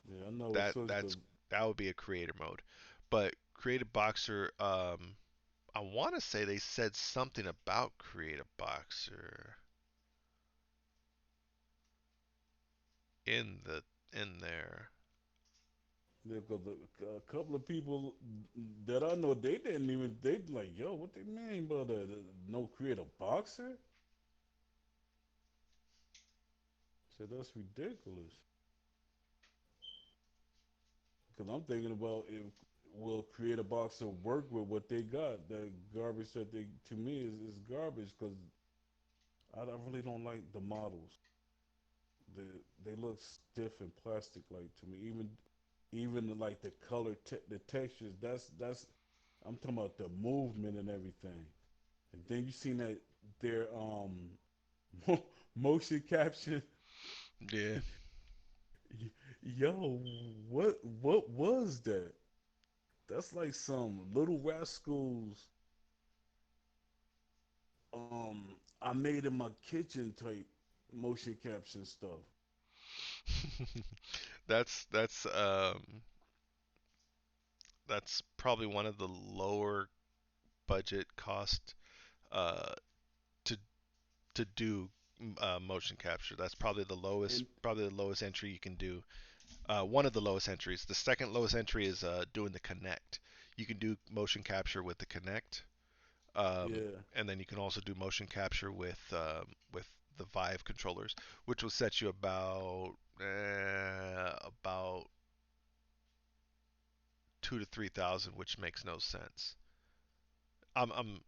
yeah. I know it's That such the that's that would be a creator mode. But creative boxer, I want to say they said something about creative boxer in the in there. because a couple of people that I know they didn't even they like yo what they mean by that no creative boxer? Said that's ridiculous. Because I'm thinking about if will create a boxer work with what they got. That garbage that they to me is garbage because I really don't like the models. They they look stiff and plastic like to me. Even like the color, the textures. That's I'm talking about the movement and everything. And then you seen that their motion capture. Yeah. Yo, what was that? That's like some Little Rascals. I made in my kitchen type motion capture stuff. That's that's probably one of the lower budget cost uh to do motion capture. That's And probably the lowest entry you can do. One of the lowest entries. The second lowest entry is doing the Connect. You can do motion capture with the Connect, yeah, and then you can also do motion capture with the Vive controllers, which will set you about 2 to 3 thousand, which makes no sense. I'm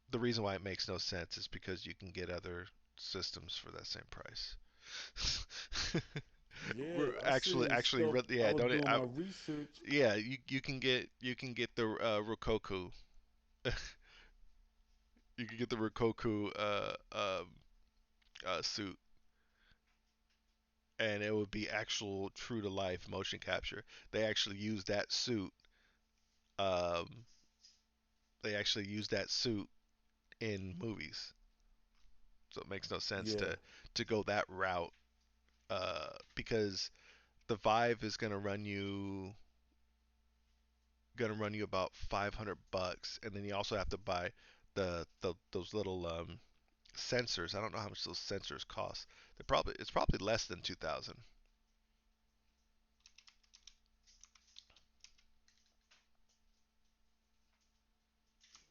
the reason why it makes no sense is because you can get other systems for that same price. yeah, We're I seen actually, stuff. I yeah, was don't doing my research. yeah, you can get the Rokoku, you can get the Rokoku suit, and it would be actual true to life motion capture. They actually use that suit. Um, they actually use that suit in movies, so it makes no sense Yeah, to go that route. Because the Vive is gonna run you about $500, and then you also have to buy the those little sensors. I don't know how much those sensors cost. It's probably less than 2,000.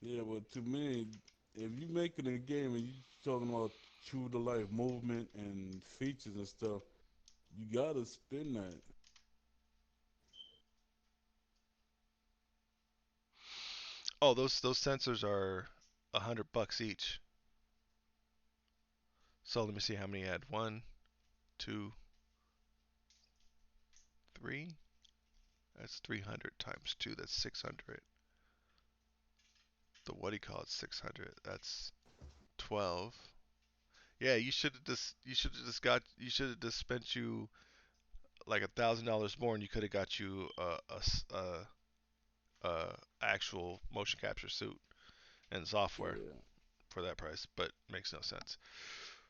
yeah, but to me, if you making a game and you talking about true to life movement and features and stuff, you gotta spin that. Oh, those sensors are $100 each. So let me see how many I had. One, two, three. That's 300 times two. That's 600. The what do you call it? 600. That's 12. Yeah, you should have just spent you like $1,000 more, and you could have got you actual motion capture suit and software Yeah. for that price. But makes no sense.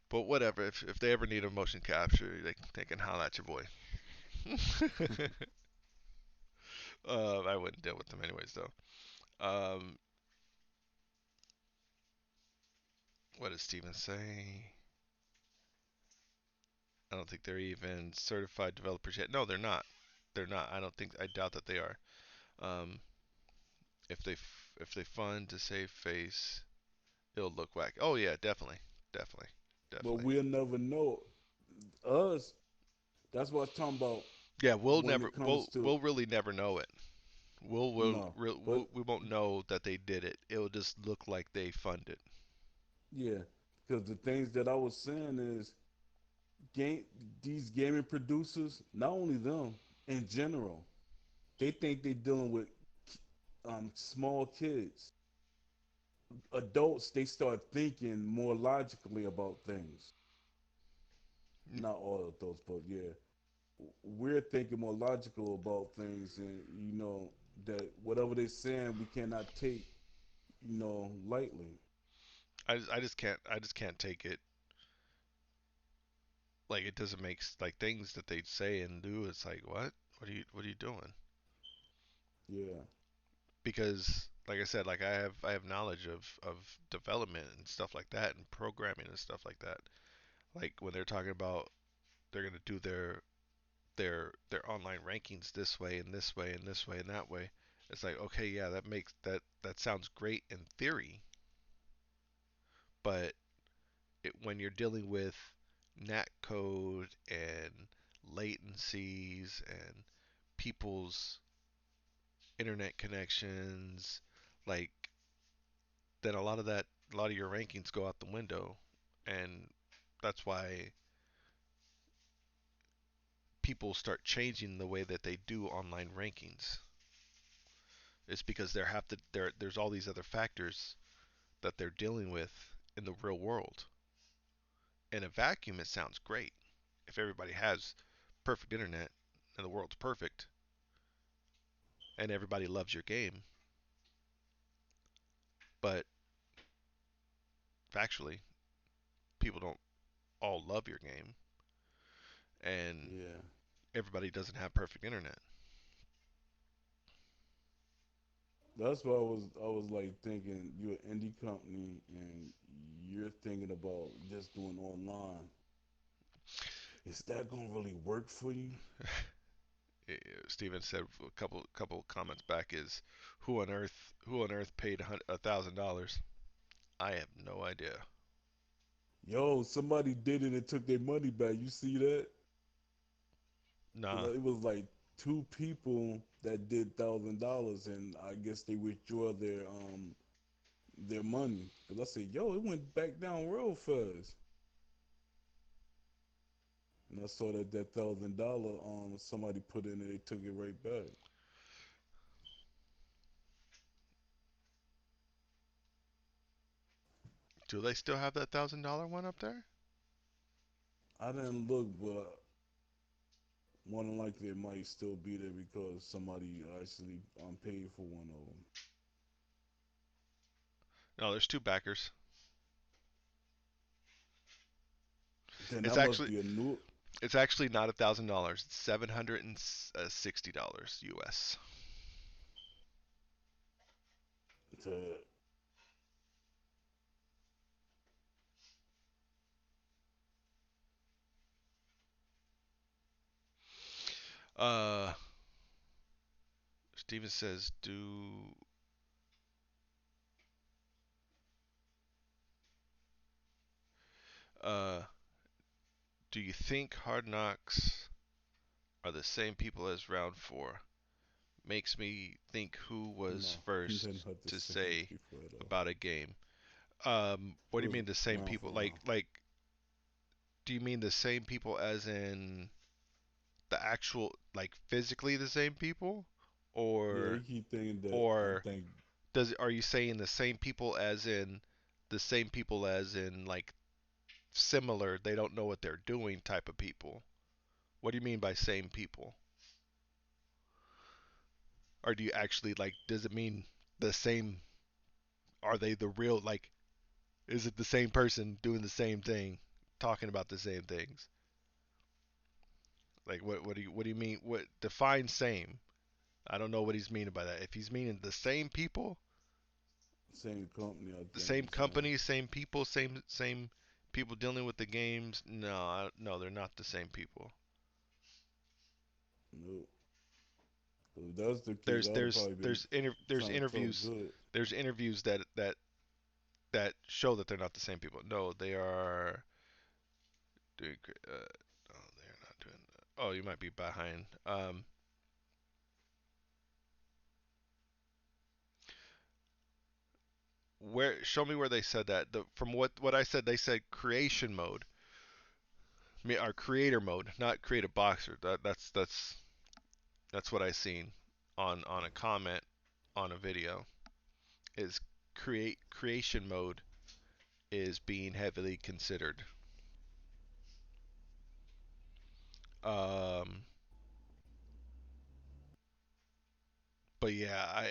But whatever. If they ever need a motion capture, they can holler at your boy. I wouldn't deal with them anyways, though. Um, what did Steven say? I don't think they're even certified developers yet. No, they're not. They're not. I don't think. I doubt that they are. Um, if they fund to save face, it'll look whack. Oh yeah, definitely, definitely, But definitely. we'll never know. Us, That's what I'm talking about Yeah, we'll when never it comes to we'll really never know it. no. But We won't know that they did it. It'll just look like they funded. yeah, because the things that I was saying is game these gaming producers, not only them, in general, they think they're dealing with small kids. Adults, they start thinking more logically about things. Not all adults, but yeah, we're thinking more logical about things, and that whatever they're saying, we cannot take lightly. I just can't take it. Like it doesn't make like things that they say and do. It's like what are you doing? Yeah, Because like I said, like I have knowledge of development and stuff like that and programming and stuff like that. Like when they're talking about they're gonna do their online rankings this way and this way and this way and that way. It's like okay, yeah, that sounds great in theory, but when you're dealing with NAT code and latencies and people's internet connections, like then a lot of your rankings go out the window, and that's why people start changing the way that they do online rankings. It's because there's all these other factors that they're dealing with in the real world. In a vacuum, it sounds great. If everybody has perfect internet and the world's perfect and everybody loves your game, but factually, people don't all love your game and yeah. everybody doesn't have perfect internet. That's why I was like thinking you're an indie company and you're thinking about just doing online. Is that gonna really work for you? Steven said a couple comments back is who on earth paid $1,000? I have no idea. Yo, somebody did it and took their money back. You see that? Nah. It was like two people that did $1,000, and I guess they withdraw their money. Cause I said, yo, it went back down real fast, and I saw that $1,000 somebody put in and they took it right back. Do they still have that $1,000 one up there? I didn't look, but more than likely it might still be there because somebody actually paid for one of them. No, there's two backers. Then It's that must actually be a new it's actually not $1,000. It's $760 US. to Uh, Steven says, uh do you think Hard Knocks are the same people as Round Four? Makes me think who was no, first they're not the to same say people at all. about a game. It What do you was mean the same round people? for round. Do you mean the same people as in the actual, like physically the same people, Yeah, you or keep thinking that. I or think are you saying the same people as in like similar? They don't know what they're doing type of people. What do you mean by same people? Or do you actually like? Does it mean the same? Are they the real like? Is it the same person doing the same thing, talking about the same things? Like what do you mean? What define same? I don't know what he's meaning by that. If he's meaning the same people, same company. I the think same he's saying. company, same people, same people dealing with the games, no, they're not the same people. No, if that's the case, I'd have probably been There's trying to talk interviews good. that show that they're not the same people. No, they are doing. No, they're not doing. Oh, you might be behind. Where? Show me where they said that. From what I said, they said creation mode, or creator mode, not creative boxer. That's what I seen on a comment on a video. Is creation mode is being heavily considered. Um, but yeah,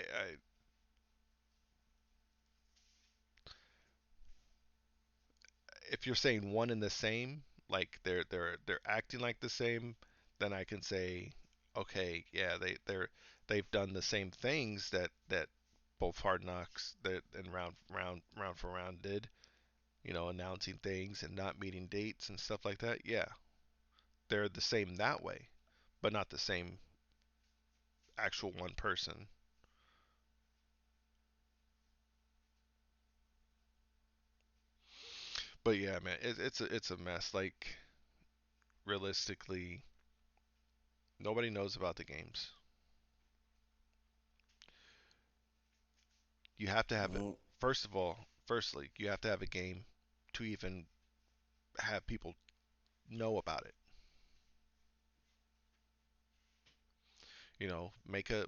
if you're saying one and the same, like they're acting like the same, then I can say, okay, yeah, they've done the same things that both Hard Knocks that and round for round did, announcing things and not meeting dates and stuff like that. Yeah, they're the same that way, but not the same actual one person. But yeah, man, it's a mess. Like realistically, nobody knows about the games. You have to have it. No, First of all, firstly, you have to have a game to even have people know about it. Make a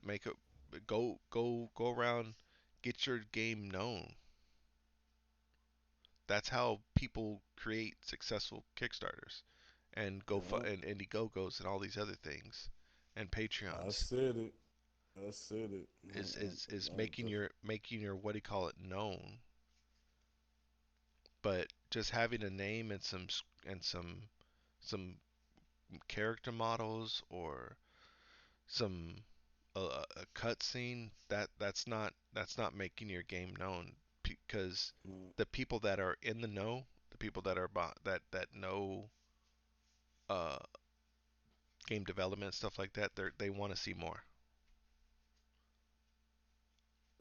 go around, get your game known. That's how people create successful Kickstarters and yeah, and Indiegogos and all these other things and I Patreons said it. I said it. is I making your what do you call it known. But just having a name and some character models or some a cutscene that's not making your game known because uh, the people that are in the know, the people that are that know uh, game development stuff like that, they want to see more.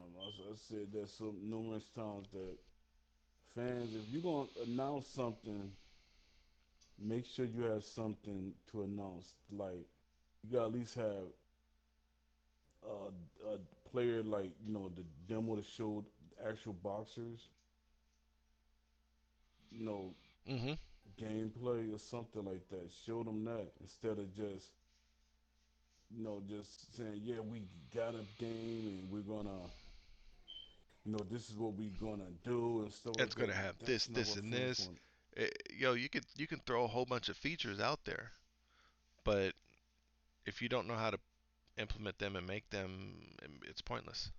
I said that so numerous times that fans, if you're gonna announce something, make sure you have something to announce. Like you gotta at least have a player like the demo to show actual boxers, you know, Hmm. gameplay or something like that. Show them that instead of just saying, yeah, we got a game and we're gonna, this is what we're gonna do and stuff It's like that. gonna have That's not this, what and fans this. want. You can throw a whole bunch of features out there, but if you don't know how to implement them and make them, it's pointless.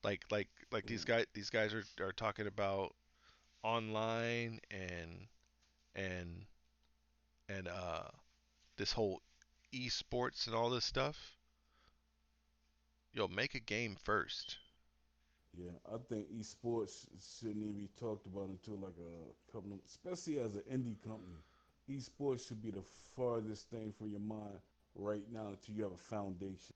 Like Yeah, these guys are talking about online and and this whole esports and all this stuff. Make a game first. yeah. I think esports shouldn't even be talked about until like a couple, especially as an indie company. Esports should be the farthest thing from your mind right now until you have a foundation.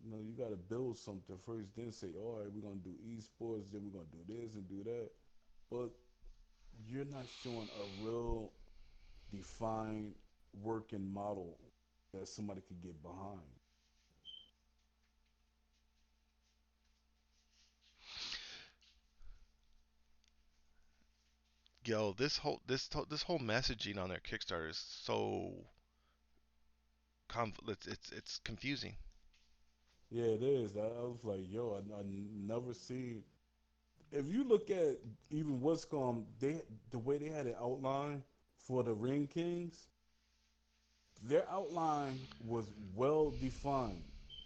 You got to build something first, then say, all right, we're gonna do esports, then we're gonna do this and do that. But you're not showing a real defined working model that somebody could get behind. This whole messaging on their Kickstarter is so it's confusing. Yeah, it is. I was like, yo, I never seen. If you look at even what's going, the way they had it outlined for the Ring Kings, their outline was well defined.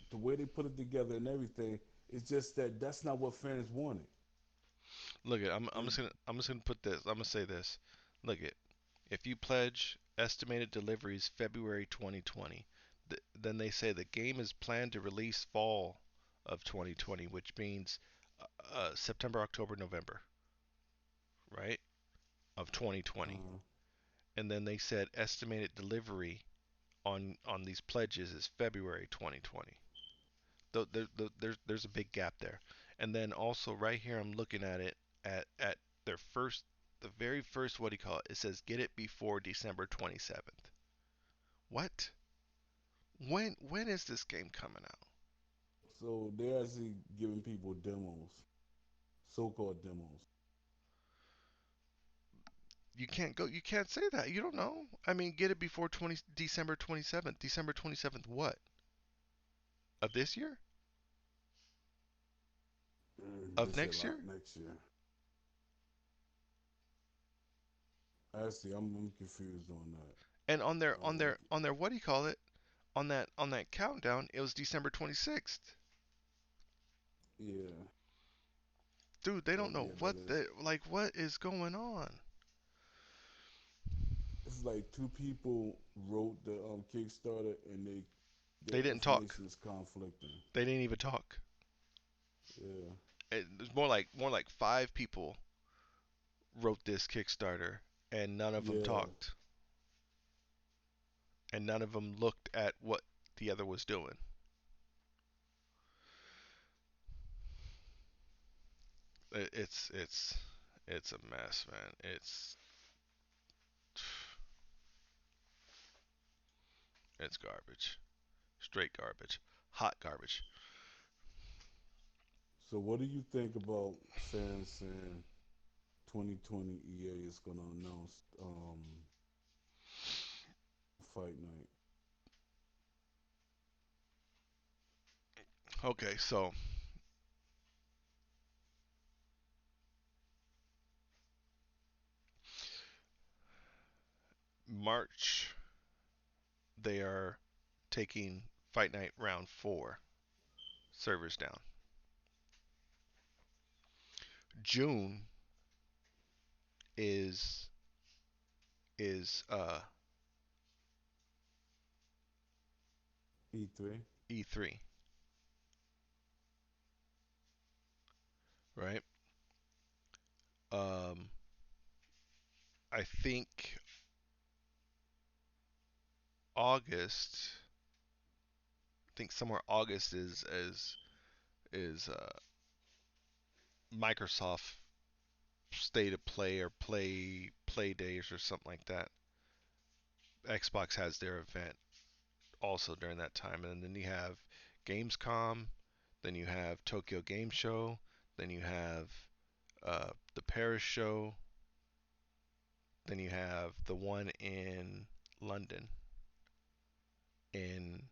The way they put it together and everything, it's just that that's not what fans wanted. Look at I'm And just gonna put this. I'm gonna say this. Look at if you pledge estimated deliveries February 2020, then they say the game is planned to release fall of 2020, which means September, October, November, right? Of 2020. uh, And then they said estimated delivery on these pledges is February 2020. There's a big gap there. And then also right here I'm looking at it at their first. The very first, what do you call it? It says get it before December 27th. What? When is this game coming out? So they're actually giving people demos, so-called demos. You can't say that. You don't know. I mean, get it before 20 December 27th. December 27th what? Of this year? They Of said next like year? next year. Actually, I'm confused on that. And on their on Um, their on their what do you call it? On that countdown, it was December 26th. yeah, Dude, they but don't know yeah, but what the like what is going on. it's like two people wrote the Kickstarter and They their didn't talk. information is conflicting. They didn't even talk. Yeah, It's more like five people wrote this Kickstarter, and none of them yeah. talked, and none of them looked at what the other was doing. It's a mess, man. It's garbage, straight garbage, hot garbage. So what do you think about fans saying 2020 EA is gonna announce Fight Night? Okay, so March they are taking Fight Night round 4 servers down. June is is E3. E3, right? Um, I think August. I think somewhere August is Microsoft State of Play or Play Days or something like that. Xbox has their event also during that time, and then you have Gamescom, then you have Tokyo Game Show, then you have the Paris show, then you have the one in London in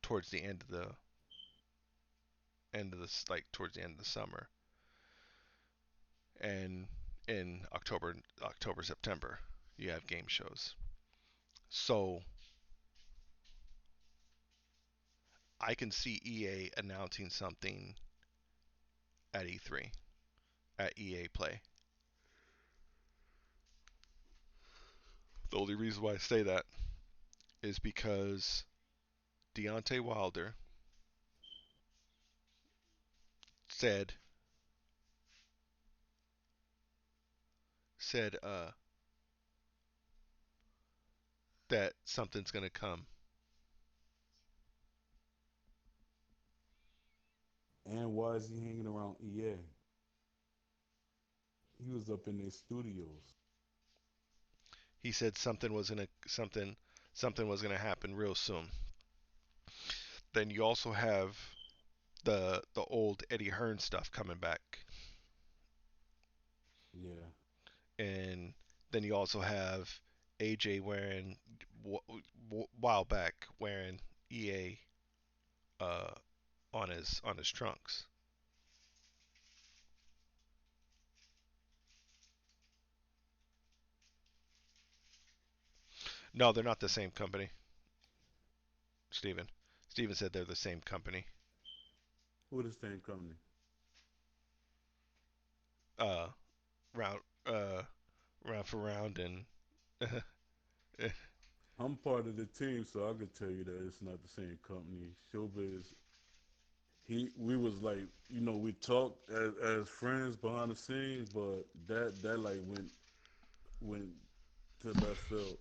towards the end of the like towards the end of the summer, and in October September you have game shows. So I can see EA announcing something at E3 at EA Play. The only reason why I say that is because Deontay Wilder said said that something's gonna come. And why is he hanging around EA? He was up in their studios. He said something was gonna happen real soon. Then you also have the old Eddie Hearn stuff coming back, Yeah. and then you also have AJ wearing while back wearing EA uh, on his trunks. No, they're not the same company, Steven. Steven said they're the same company. Who this thing company? Uh, round round for round and I'm part of the team, so I could tell you that it's not the same company. Showbiz, we was like, we talked as friends behind the scenes, but that like went to left field.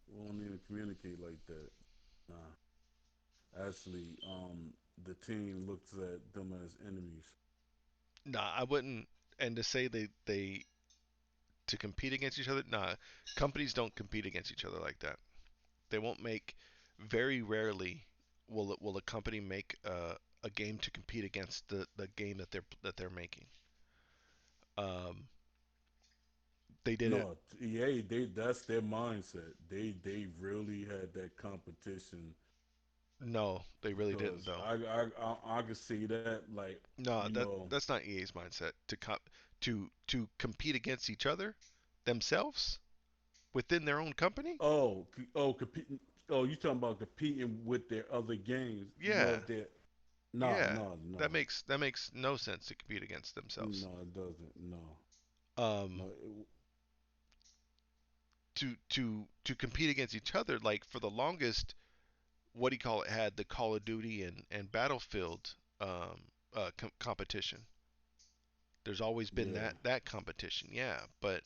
We don't even communicate like that. Nah. Actually, the team looks at them as enemies. nah, I wouldn't. And to say they to compete against each other, nah, companies don't compete against each other like that. They won't make. Very rarely will a company make a game to compete against the game that they're making. Um, they did it. No, EA, they that's their mindset. They really had that competition No, they really didn't because though. I could see that like No, you know that's not EA's mindset to compete against each other themselves within their own company. competing you talking about competing with their other games. You know Yeah, if they're no yeah. no That no makes no sense to compete against themselves. no it doesn't Um, no to compete against each other, like for the longest, what do you call it? Had the Call of Duty and Battlefield competition. There's always been yeah that competition, yeah. But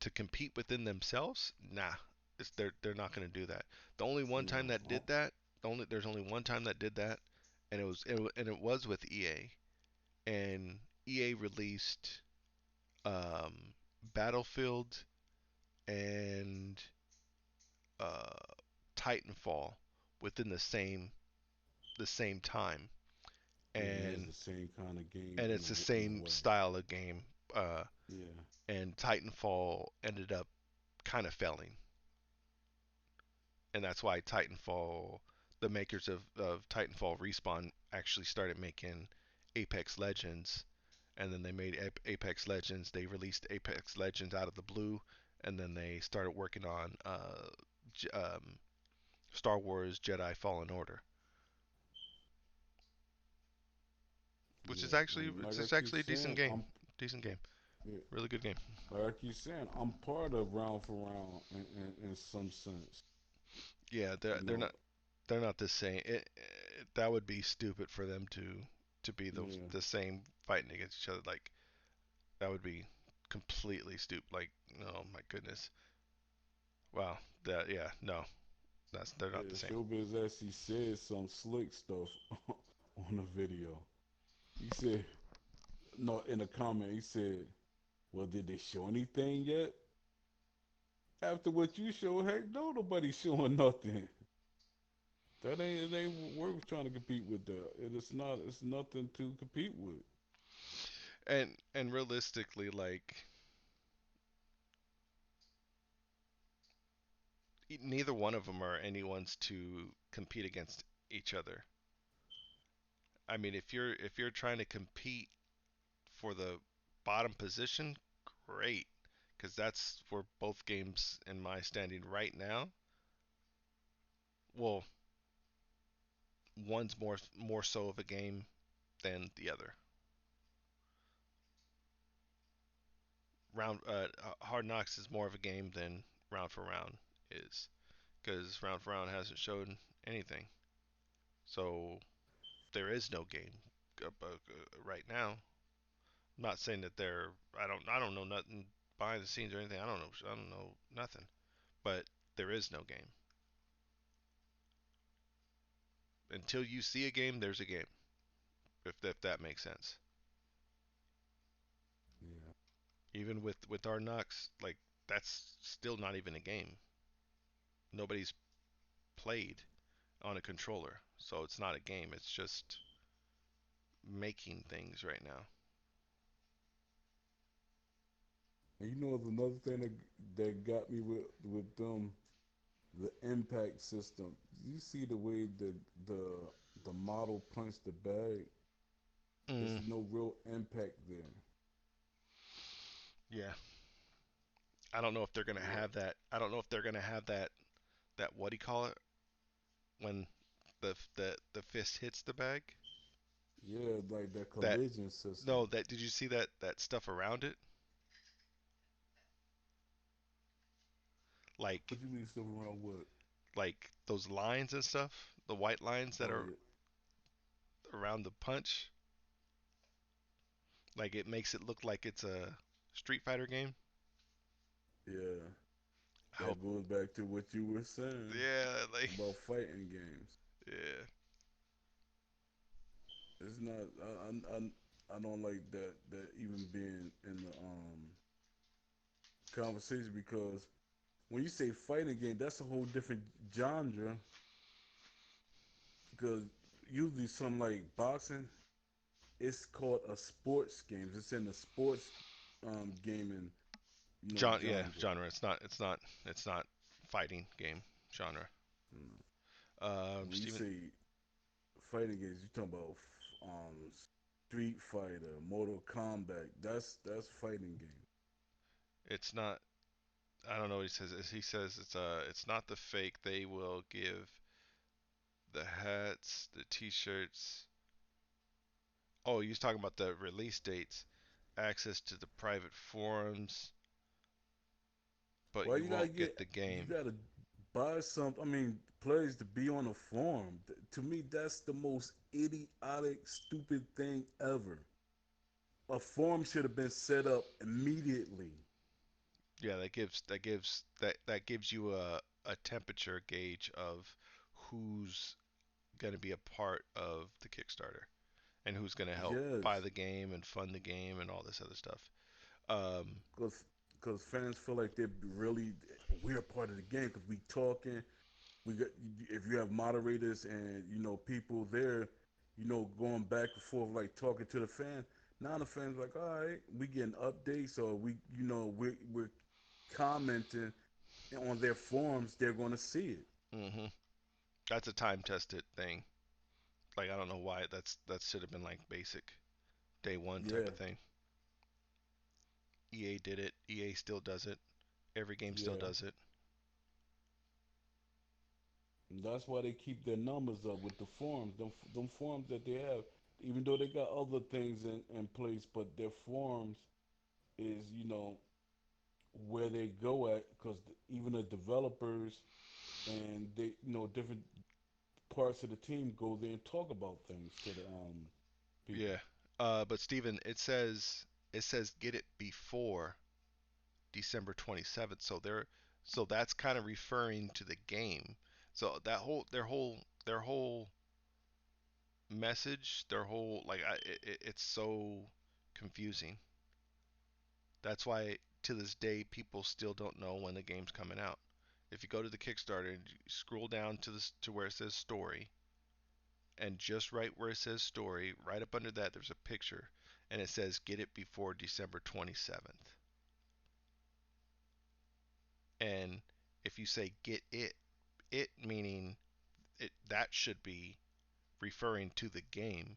to compete within themselves, nah, they're not going to do that. The only one yeah time that did that, there's only one time that did that, and it was with EA, and EA released Battlefield and uh, Titanfall within the same time, yeah and it's and the same kind of game and it's the in a same way style of game. Uh, yeah and Titanfall ended up kind of failing, and that's why Titanfall, the makers of Titanfall Respawn, actually started making Apex Legends, and then they made Apex Legends. They released Apex Legends out of the blue, and then they started working on Star Wars Jedi Fallen Order, which is yeah actually and it's like I just keep actually a decent saying game, decent game, yeah, really good game. like I keep saying I'm part of round for round in some sense Yeah, you know they're not the same. That would be stupid for them to be yeah the same fighting against each other. Like that would be completely stupid. Like, oh my goodness. Wow. That yeah, no. They're not the yeah same. Showbiz actually said some slick stuff on the video. He said no in a comment he said, well, did they show anything yet? After what you showed, heck no, nobody's showing nothing. That ain't it ain't what we're trying to compete with that. It's not it's nothing to compete with. And realistically, like neither one of them are anyone's to compete against each other. I mean, if you're trying to compete for the bottom position, great, because that's where both games in my standing right now. Well, one's more so of a game than the other. Hard Knocks is more of a game than Round for Round is, because Round for Round hasn't shown anything. So there is no game right now. I'm not saying that they're. I don't know nothing behind the scenes or anything. I don't know nothing. But there is no game. Until you see a game, there's a game. If that makes sense. Yeah. Even with Hard Knocks, like that's still not even a game. Nobody's played on a controller, so it's not a game. It's just making things right now. And you know what's another thing that got me with them, the impact system. You see the way the the model punched the bag. Mm, There's no real impact there. yeah, I don't know if they're gonna Yeah, have that. I don't know if they're gonna have that what do you call it when the fist hits the bag. yeah, like that That collision system. no, that did you see that stuff around it? Like What you mean stuff around what? like those lines and stuff, the white lines that Oh are yeah, around the punch. Like it makes it look like it's a Street Fighter game. yeah. I hope. That goes back to what you were saying Yeah, like about fighting games. yeah. It's not. I don't like that even being in the conversation because when you say fighting game, that's a whole different genre. Because usually something like boxing, it's called a sports game. It's in the sports gaming Yeah, genre. genre. It's not fighting game genre. Mm. When you Steven, say fighting games, you talking about um Street Fighter, Mortal Kombat. That's fighting game. it's not. I don't know what he says. He says it's not the fake. They will give the hats, the T-shirts. Oh, he's talking about the release dates, access to the private forums, but Well, you won't get the you game. gotta buy some. I mean, players to be on a forum. To me, that's the most idiotic, stupid thing ever. A forum should have been set up immediately. Yeah, that gives you a temperature gauge of who's going to be a part of the Kickstarter and who's going to help buy Yes, the game and fund the game and all this other stuff. Um, because fans feel like they're really we're part of the game because we talking. We got if you have moderators and people there, going back and forth like talking to the fan. Now the fans like, all right, we getting updates or we we're commenting on their forums. They're going to see it. hmm That's a time tested thing. Like I don't know why that should have been like basic day one type Yeah, of thing. EA did it. EA still does it. Every game still yeah. does it. And that's why they keep their numbers up with the forums. Them forums that they have, even though they got other things in place, but their forums is where they go at because even the developers and they different parts of the team go there and talk about things to the people. Yeah. But Steven, it says get it before December 27th. So that's kind of referring to the game. So that whole their whole message, their whole it's so confusing. That's why to this day people still don't know when the game's coming out. If you go to the Kickstarter and you scroll down to where it says story, and just right where it says story, right up under that there's a picture, and it says get it before December 27th. And if you say get it meaning that should be referring to the game,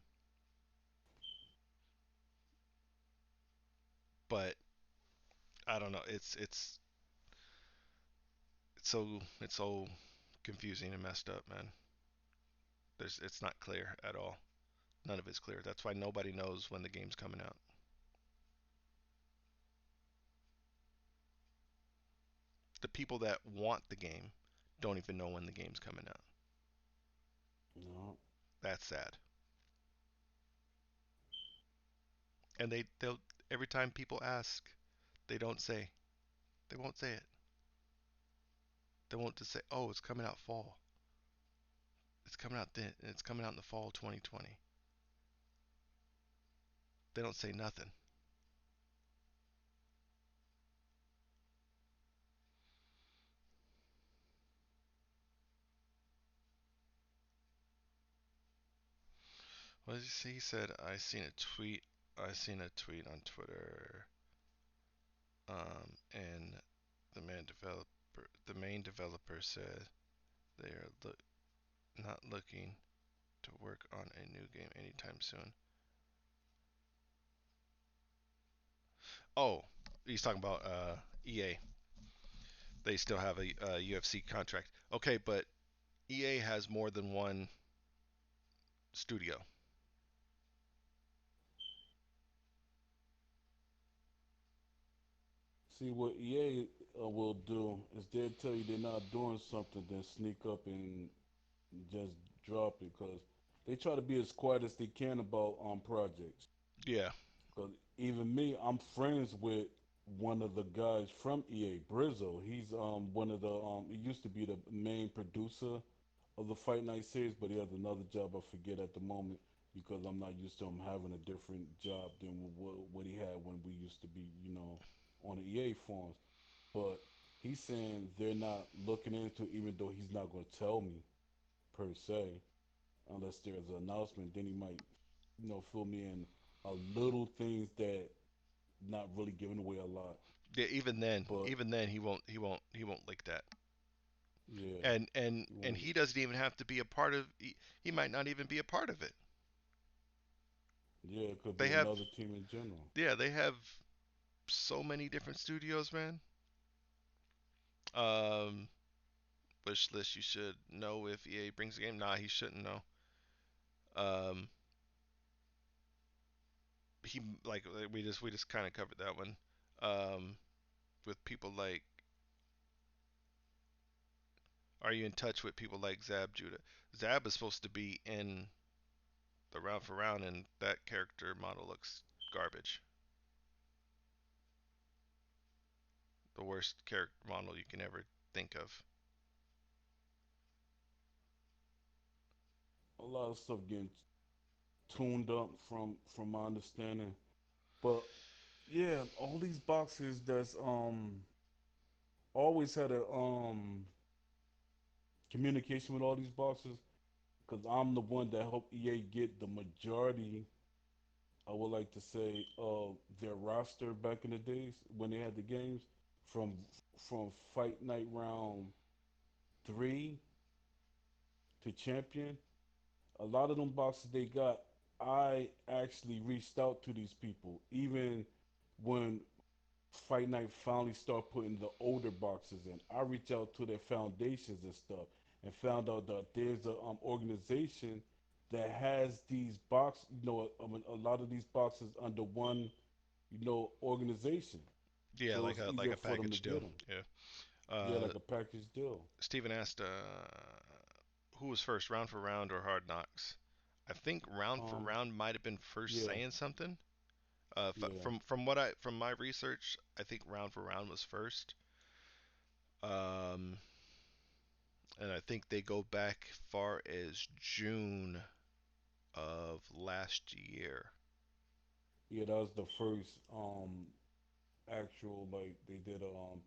but I don't know. It's so confusing and messed up, man. It's not clear at all. None of it's clear. That's why nobody knows when the game's coming out. The people that want the game don't even know when the game's coming out. No, That's sad. And they'll every time people ask, they don't say. They won't say it. They won't just say, "Oh, it's coming out fall. It's coming out then. It's coming out in the fall 2020." They don't say nothing. What did he say? He said, "I seen a tweet. I seen a tweet on Twitter, and the main developer said they are not looking to work on a new game anytime soon." Oh, he's talking about EA. They still have a UFC contract. Okay, but EA has more than one studio. see what EA will do is they'll tell you they're not doing something, then sneak up and just drop it because they try to be as quiet as they can about projects. Yeah, Because even me, I'm friends with one of the guys from EA, Brizzo. He's one of the he used to be the main producer of the Fight Night series, but he has another job I forget at the moment. because I'm not used to him having a different job than what he had when we used to be, on the EA forums. But he's saying they're not looking into it, even though he's not going to tell me per se, unless there's an announcement. Then he might, fill me in a little things that not really giving away a lot. Yeah, But even then, he won't lick that. yeah, And he he doesn't even have to be a part of. He might not even be a part of it. yeah, it could be They have, another team in general. yeah, they have so many different studios, man. Um, wish list. You should know if EA brings a game. Nah, he shouldn't know. Um, he like we just kind of covered that one. Um, with people like, are you in touch with people like Zab Judah? Zab is supposed to be in the round for round, and that character model looks garbage. The worst character model you can ever think of. A lot of stuff getting tuned up from my understanding. But yeah, all these boxes that's always had a communication with all these boxes because I'm the one that helped EA get the majority. I would like to say their roster back in the days when they had the games from from Fight Night Round 3 to Champion. A lot of them boxes they got, I actually reached out to these people even when Fight Night finally start putting the older boxes in. I reach out to their foundations and stuff, and found out that there's a organization that has these box, a lot of these boxes under one, organization. Yeah, So it's like easier a for them to package get deal. them. Yeah. Yeah, like a package deal. Steven asked, who was first, round for round or Hard Knocks? I think round for Um, round might have been first yeah, saying something. yeah, From my research, I think round for round was first. Um, and I think they go back far as June of last year. yeah. That was the first actual like they did a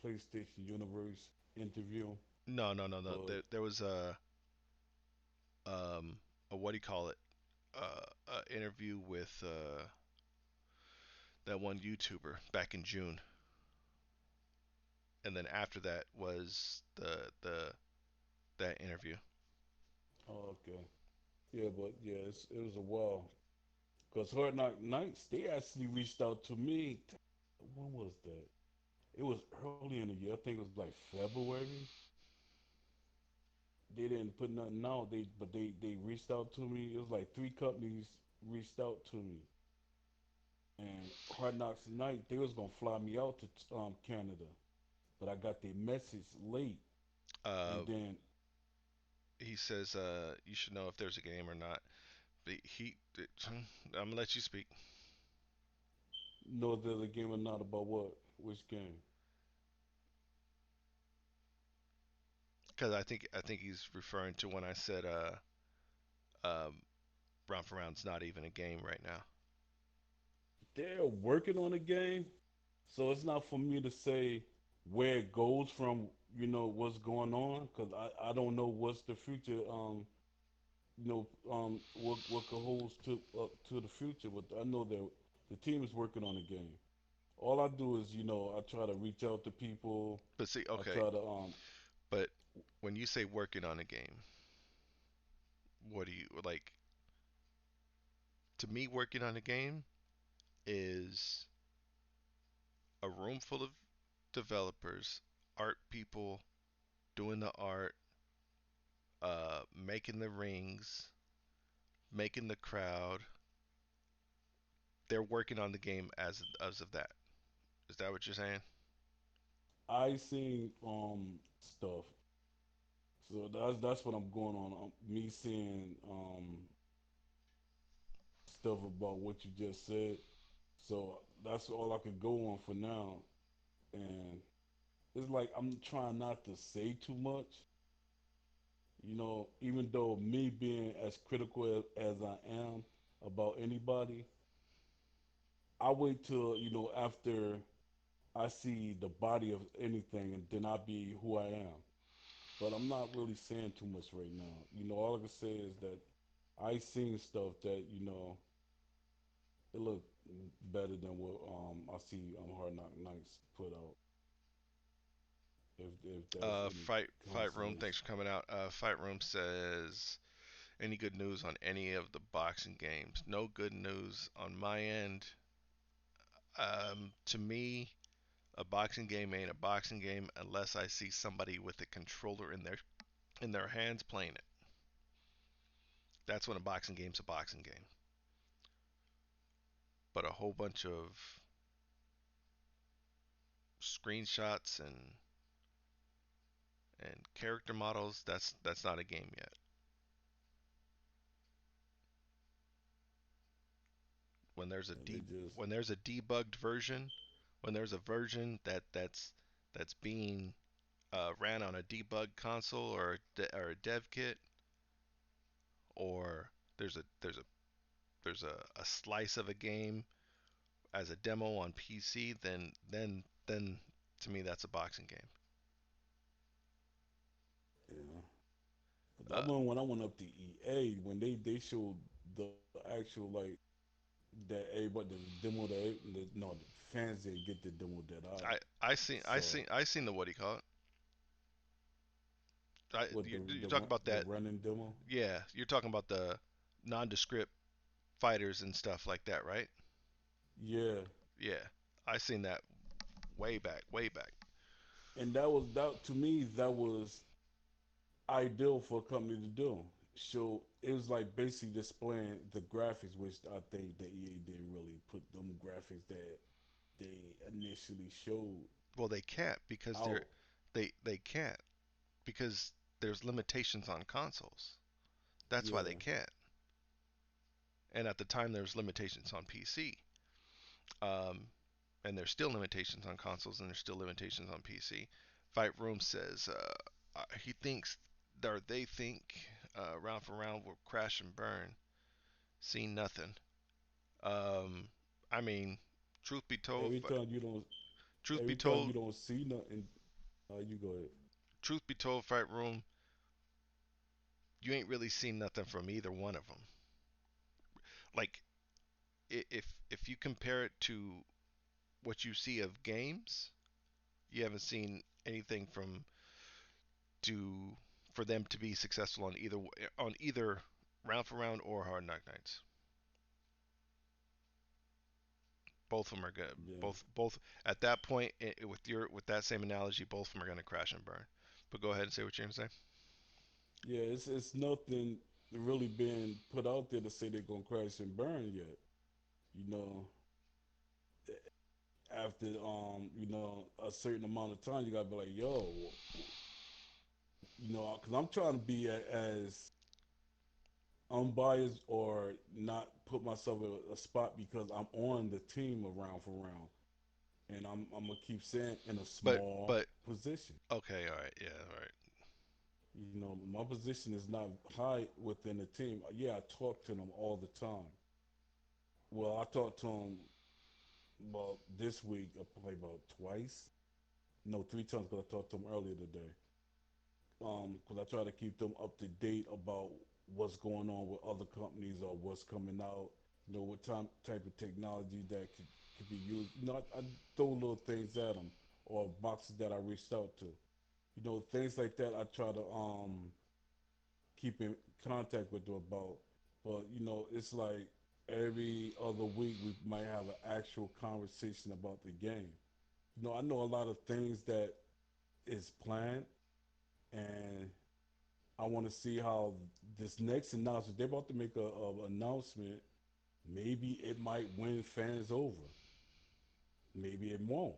PlayStation Universe interview, No, no, no, no. but There was a what do you call it? Interview with that one YouTuber back in June, and then after that was the that interview. oh, okay. Yeah, but yeah, it was a while. Because Hard Knock Nights, they actually reached out to me. When was that? It was early in the year. I think it was like February. They didn't put nothing out. But they reached out to me. It was like three companies reached out to me. And Hard Knocks Night, they was gonna fly me out to Canada, but I got their message late, Uh, and then he says you should know if there's a game or not. But I'm gonna let you speak know if there's a game or not about what, which game. because I think he's referring to when I said um, round for round's not even a game right now. They're working on a game, so it's not for me to say where it goes from, what's going on, because I don't know what's the future, what could hold to the future. But I know that the team is working on a game. All I do is, I try to reach out to people. But see, I okay, try to, but when you say working on a game, what do you like? To me, working on a game is a room full of developers, art people doing the art, making the rings, making the crowd. They're working on the game as of that. Is that what you're saying? I seen stuff. So that's what I'm going on. Me seeing stuff about what you just said. So that's all I could go on for now. And it's like I'm trying not to say too much Even though me being as critical as I am about anybody, I wait till, after I see the body of anything and then I be who I am. But I'm not really saying too much right now. All I can say is that I seen stuff that, it looked better than what I see Hard Knock Nights put out. If that's any Fight Room, consolation. thanks for coming out. Fight Room says, any good news on any of the boxing games? No good news on my end. To me, a boxing game ain't a boxing game unless I see somebody with a controller in their hands playing it. That's when a boxing game's a boxing game. But a whole bunch of screenshots and character models, that's not a game yet. When there's a And they just when there's a debugged version, when there's a version that's being ran on a debug console or a dev kit, or there's a slice of a game as a demo on PC, then to me that's a boxing game. yeah. But I Uh, remember when I went up to EA when they showed the actual that everybody the demo that no the fans didn't get the demo that I saw. I seen the what do you call it? What You're talking about the that? running demo? Yeah, you're talking about the nondescript fighters and stuff like that, right? Yeah, Yeah, I seen that way back, way back. and that to me that was ideal for a company to do. So it was like basically displaying the graphics, which I think the EA didn't really put them graphics that they initially showed Well, they can't because out. they can't because there's limitations on consoles. That's why they Yeah, can't. And at the time, there was limitations on PC. Um, and there's still limitations on consoles, and there's still limitations on PC. Fight Room says he thinks, or they think, round for round will crash and burn. Seen nothing. Um, I mean, truth be told, every time you don't, truth be every time you told, don't see nothing, you go ahead. truth be told, Fight Room, you ain't really seen nothing from either one of them. Like, if you compare it to what you see of games, you haven't seen anything from to for them to be successful on either round for round or hard knock nights. Both of them are good. Yeah, Both at that point with that same analogy, both of them are going to crash and burn. But go ahead and say what you're going to say. yeah. It's nothing really being put out there to say they're gonna crash and burn yet. You know, after a certain amount of time, you gotta be like, yo, because I'm trying to be as unbiased or not put myself in a spot because I'm on the team around for round, and I'm gonna keep saying in a small But position. okay, all right, yeah, all right. My position is not high within the team. Yeah, I talk to them all the time. Well, I talked to them this week probably about twice. No, 3 times because I talked to them earlier today. Because I try to keep them up to date about what's going on with other companies or what's coming out. What type of technology that could be used. I throw little things at them or boxes that I reached out to. Things like that. I try to keep in contact with them about. But it's like every other week we might have an actual conversation about the game. I know a lot of things that is planned, and I want to see how this next announcement. They're about to make a announcement. Maybe it might win fans over. Maybe it won't.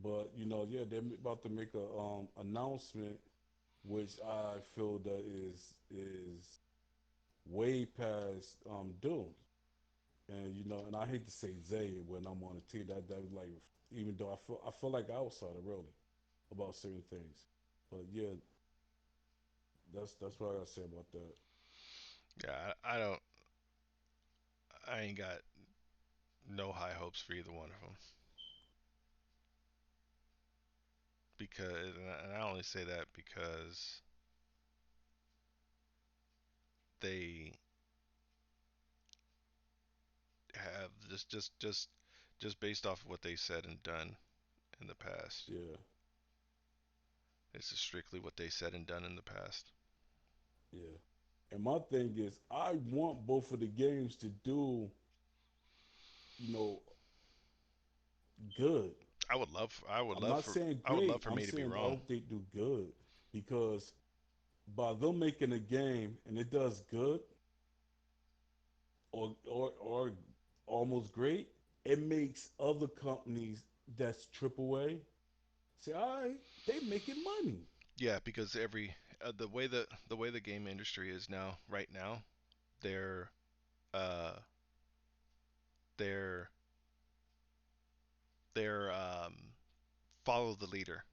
But yeah, they're about to make a announcement, which I feel that is way past due. And and I hate to say Zay when I'm on the team. That like, even though I feel like an outsider really about certain things. But yeah, That's what I gotta say about that. Yeah, I don't. I ain't got no high hopes for either one of them because, and I only say that because they have just based off of what they said and done in the past. Yeah, It's just strictly what they said and done in the past. yeah. And my thing is, I want both of the games to do, you know, good. I'm not saying I would love great. for I'm me to be saying I wrong. hope they do good because by them making a game and it does good or almost great, it makes other companies that's AAA say, all right, they making money. Yeah, because the way the game industry is now, right now, they're uh they're they're follow the leader.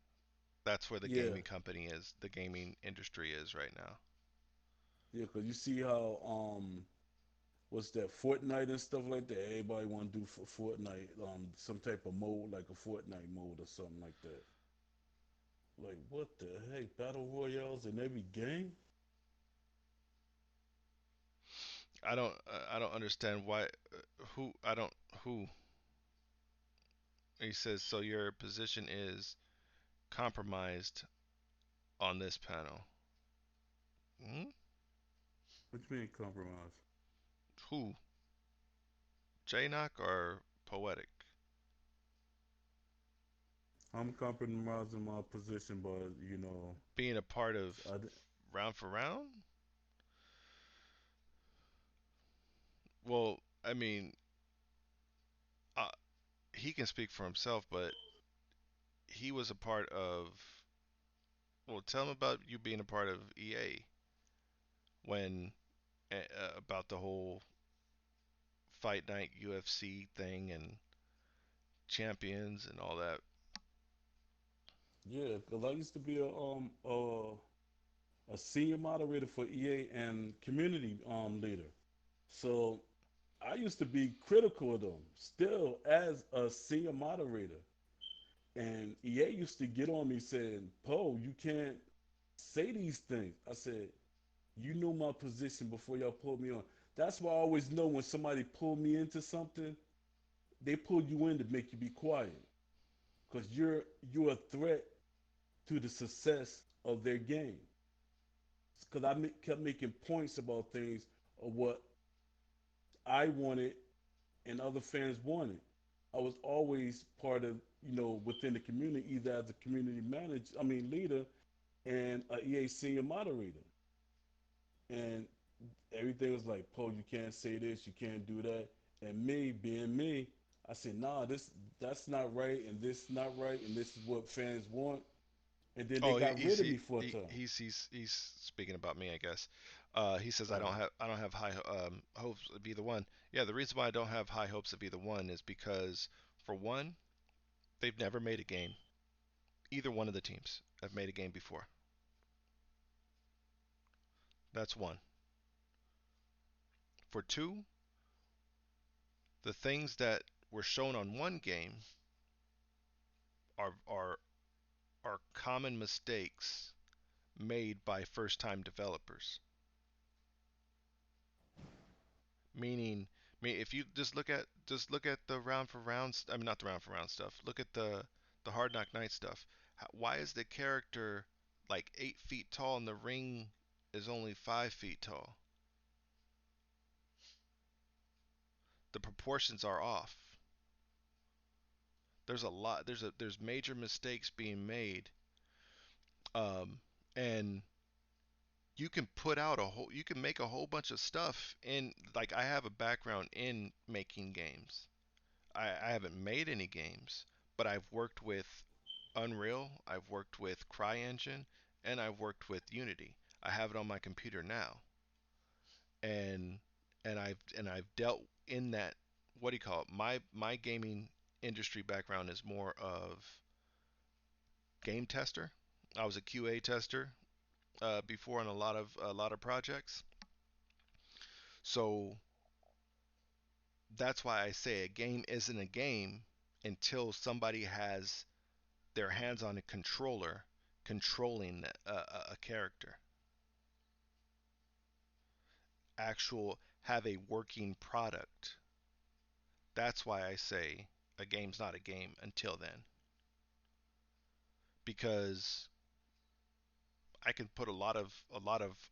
That's where the Yeah, gaming company is. The gaming industry is right now. yeah, because you see how what's that Fortnite and stuff like that. Everybody want to do for Fortnite some type of mode like a Fortnite mode or something like that. Like what the heck? Battle royales in every game? I don't understand why. Who I don't who he says so. Your position is compromised on this panel. Hmm? Which mean compromise? Who? Jknoc or Poetic? I'm compromising my position, but Being a part of I, round for round? Well, I mean, uh, he can speak for himself, but he was a part of. Well, tell him about you being a part of EA when about the whole Fight Night UFC thing and champions and all that. yeah, because I used to be a senior moderator for EA and community leader. So I used to be critical of them still as a senior moderator. And EA used to get on me saying, Poe, you can't say these things. I said, you know my position before y'all pulled me on. That's why I always know when somebody pulled me into something, they pull you in to make you be quiet. Because you're a threat to the success of their game. Because kept making points about things of what I wanted and other fans wanted. I was always part of, within the community, either as a community manager, I mean leader, and a EA senior moderator. And everything was like, Poe, you can't say this, you can't do that. And me being me, I said, nah, that's not right, and this not right, and this is what fans want. And then they Oh, got rid of me for a time. he's speaking about me, I guess. He says Uh, I don't have high hopes of either one. Yeah, the reason why I don't have high hopes of either one is because for one, they've never made a game. Either one of the teams have made a game before. That's one. For two, the things that were shown on one game are are are common mistakes made by first-time developers. Meaning, if you just look at the round for round, I mean not the round for round stuff. Look at the Hard Knock Night stuff. Why is the character like 8 feet tall and the ring is only 5 feet tall? The proportions are off. There's a lot. There's major mistakes being made, um, and you can put out a whole. You can make a whole bunch of stuff in. Like I have a background in making games. I haven't made any games, but I've worked with Unreal, I've worked with CryEngine, and I've worked with Unity. I have it on my computer now, and I've dealt in that. What do you call it? My gaming industry background is more of game tester. I was a QA tester before on a lot of projects. So that's why I say a game isn't a game until somebody has their hands on a controller controlling a character, actual have a working product. That's why I say a game's not a game until then, because I can put a lot of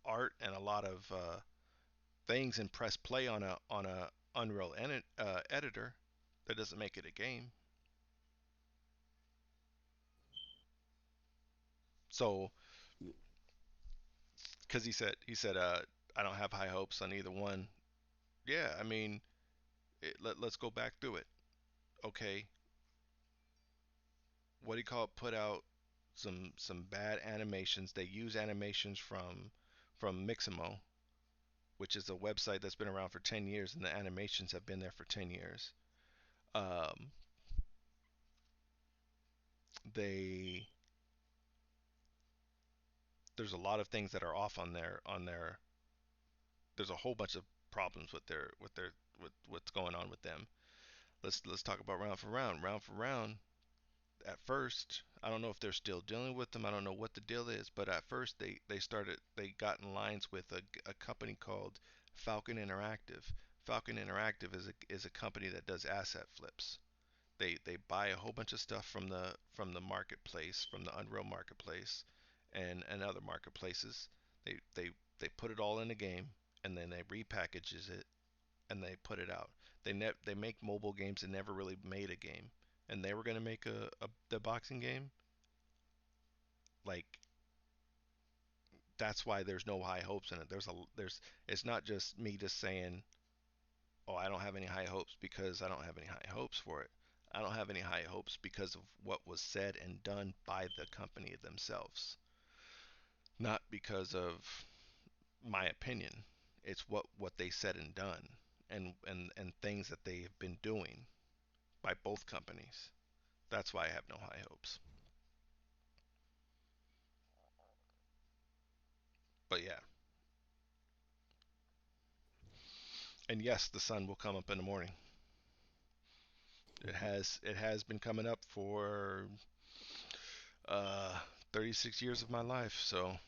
art and a lot of things and press play on a Unreal editor. That doesn't make it a game. So, because he said I don't have high hopes on either one. Yeah, I mean, let's go back through it. Okay, what do you call it? Put out some bad animations. They use animations from Mixamo, which is a website that's been around for 10 years, and the animations have been there for 10 years. Um, they there's a lot of things that are off on their. There's a whole bunch of problems with what's going on with them. Let's talk about round for round. Round for round. At first, I don't know if they're still dealing with them. I don't know what the deal is, but at first they got in lines with a company called Falcon Interactive. Falcon Interactive is a company that does asset flips. They buy a whole bunch of stuff from the marketplace, from the Unreal marketplace, and other marketplaces. They put it all in a game, and then they repackages it and they put it out. They make mobile games and never really made a game, and they were gonna make the boxing game. Like, that's why there's no high hopes in it. There's It's not just me just saying, oh, I don't have any high hopes because I don't have any high hopes for it. I don't have any high hopes because of what was said and done by the company themselves, not because of my opinion. It's what they said and done, and things that they have been doing by both companies. That's why I have no high hopes. But yeah, and yes, the sun will come up in the morning. It has been coming up for uh 36 years of my life. So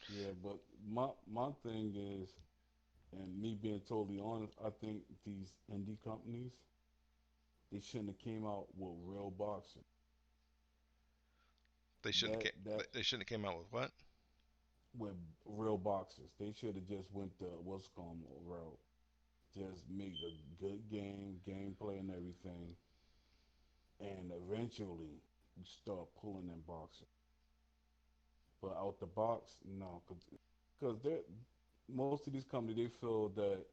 Yeah, but my thing is, and me being totally honest, I think these indie companies they shouldn't have came out with real boxing. they shouldn't That have that they shouldn't have came out with what? with real boxers, they should have just went the what's called route. Just make a good gameplay and everything, and eventually you start pulling in boxing. But out the box, no, because they're most of these companies they feel that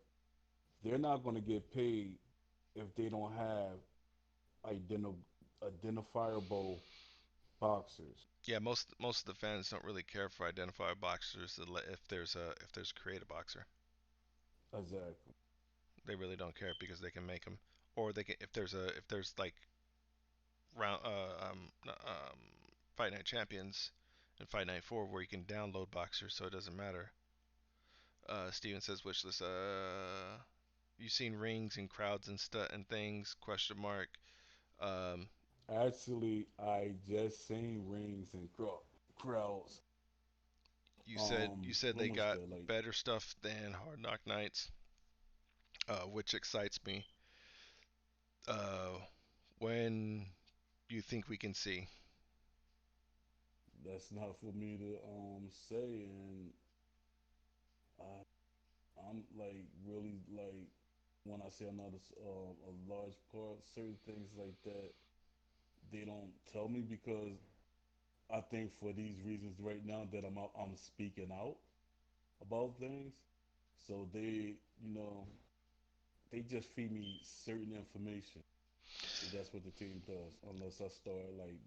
they're not going to get paid if they don't have identifiable boxers. Yeah, most of the fans don't really care for identified boxers if there's a creative boxer. Exactly. They really don't care because they can make them, or they can if there's like round Fight Night Champions and Fight Night 4 where you can download boxers, so it doesn't matter. Steven says wishlist. You seen rings and crowds and stuff and things? Question mark. Um, Actually, I just seen rings and crowds. you said they When was got that? Like better stuff than Hard Knock Nights, which excites me. Uh, when do you think we can see? that's not for me to say, and I I'm like really like when I say another a large part, certain things like that they don't tell me because I think for these reasons right now that I'm speaking out about things, so they they just feed me certain information. And that's what the team does, unless I start like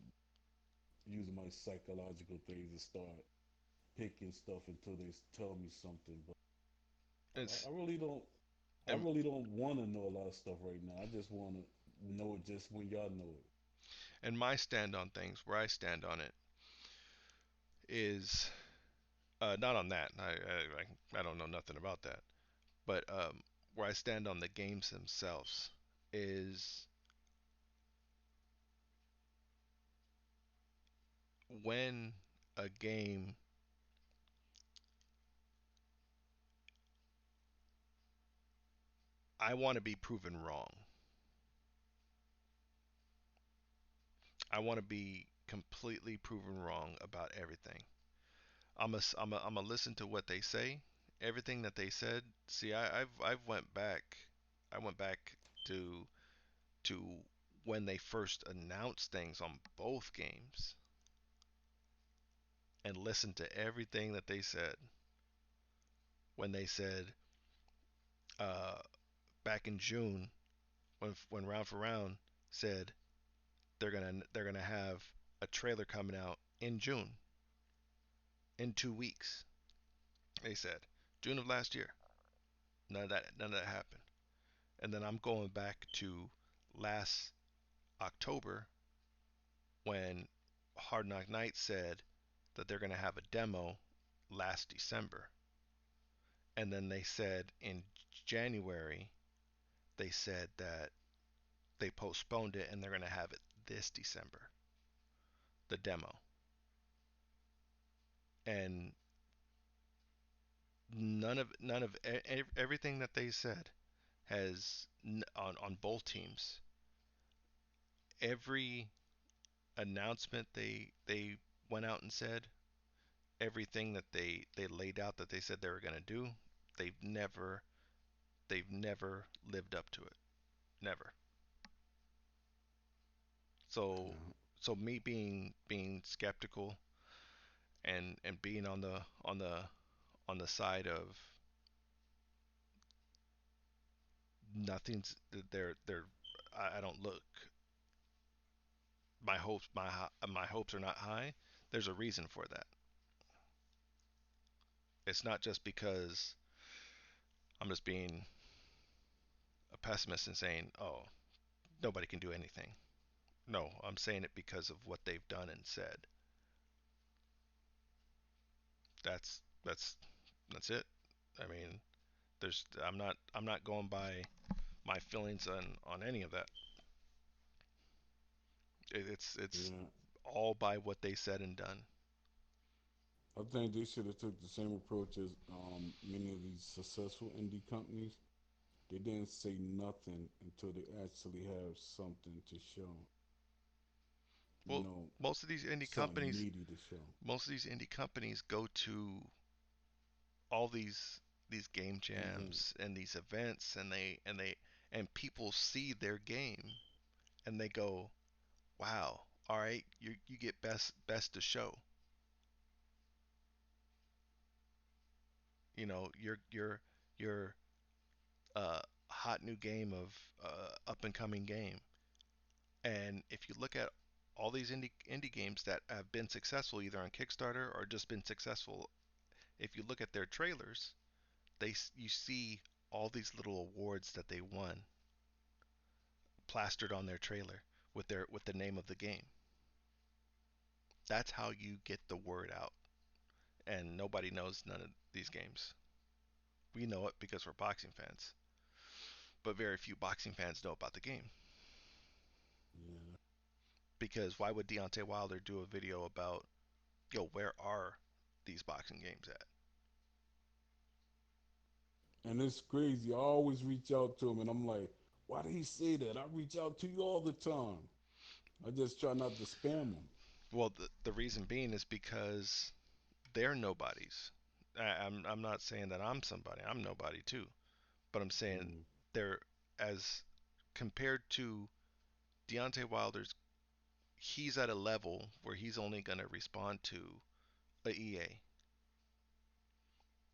using my psychological things and start picking stuff until they tell me something. But It's I really don't. I and really don't want to know a lot of stuff right now. I just want to. know it just when y'all know it. And my stand on things, where I stand on it, is not on that. I don't know nothing about that. But where I stand on the games themselves is when a game, I want to be proven wrong. I want to be completely proven wrong about everything. I'm a listen to what they say, everything that they said. See, I've I went back to to when they first announced things on both games and listened to everything that they said when they said uh, back in June when Round for Round said they're gonna have a trailer coming out in June in 2 weeks. They said June of last year. None of that happened. And then I'm going back to last October when Hard Knock Night said that they're gonna have a demo last December. And then they said in January they said that they postponed it and they're gonna have it this December, the demo. And everything that they said has on both teams. Every announcement they went out and said, everything that they laid out that they said they were going to do, they've never they've never lived up to it. Never. So Yeah. me being skeptical and being on the side of nothing's they're I don't look, my hopes are not high. There's a reason for that. It's not just because I'm just being a pessimist and saying, "Oh, nobody can do anything." No, I'm saying it because of what they've done and said. That's that's it. I mean, I'm not going by my feelings on any of that. It's Yeah. all by what they said and done. I think they should have took the same approach as many of these successful indie companies. They didn't say nothing until they actually have something to show. You Well, know, most of these indie something companies, meaty to show. most of these indie companies go to all these game jams Events. and these events and people see their game and they go, "Wow, all right, you get best to show." Your hot new game of up and coming game. And if you look at all these indie games that have been successful either on Kickstarter or just been successful, if you look at their trailers, you see all these little awards that they won plastered on their trailer with the name of the game. That's how you get the word out. And nobody knows none of these games. We know it because we're boxing fans, but very few boxing fans know about the game. Yeah. Because why would Deontay Wilder do a video about, yo, where are these boxing games at? And it's crazy. I always reach out to him and I'm like, why did he say that? I reach out to you all the time. I just try not to spam him. Well, the reason being is because they're nobodies. I'm not saying that I'm somebody. I'm nobody too. But I'm saying Mm. they're, as compared to Deontay Wilder's, he's at a level where he's only going to respond to a EA,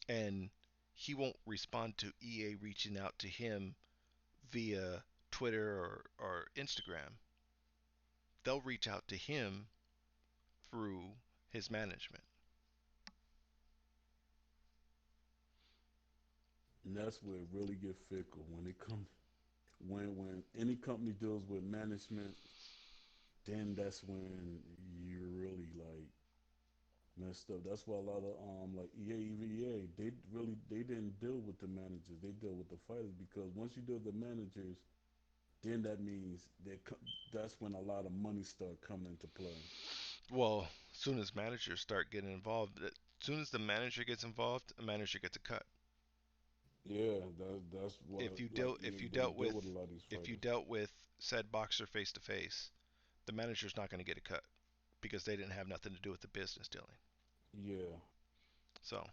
and he won't respond to EA reaching out to him via Twitter or Instagram. They'll reach out to him through his management. And that's where it really get fickle when it comes when any company deals with management, then that's when you're really like messed up. That's why a lot of like EA, even EA, they didn't deal with the managers. They deal with the fighters because once you deal with the managers, then that means that's when a lot of money start coming into play. Well, as soon as managers start getting involved, as soon as the manager gets involved, a manager gets a cut. Yeah, that's why If you like dealt if EA you don't dealt deal with with a lot of these if you fighters. dealt with said boxer face to face, the manager's not going to get a cut because they didn't have nothing to do with the business dealing. Yeah. So,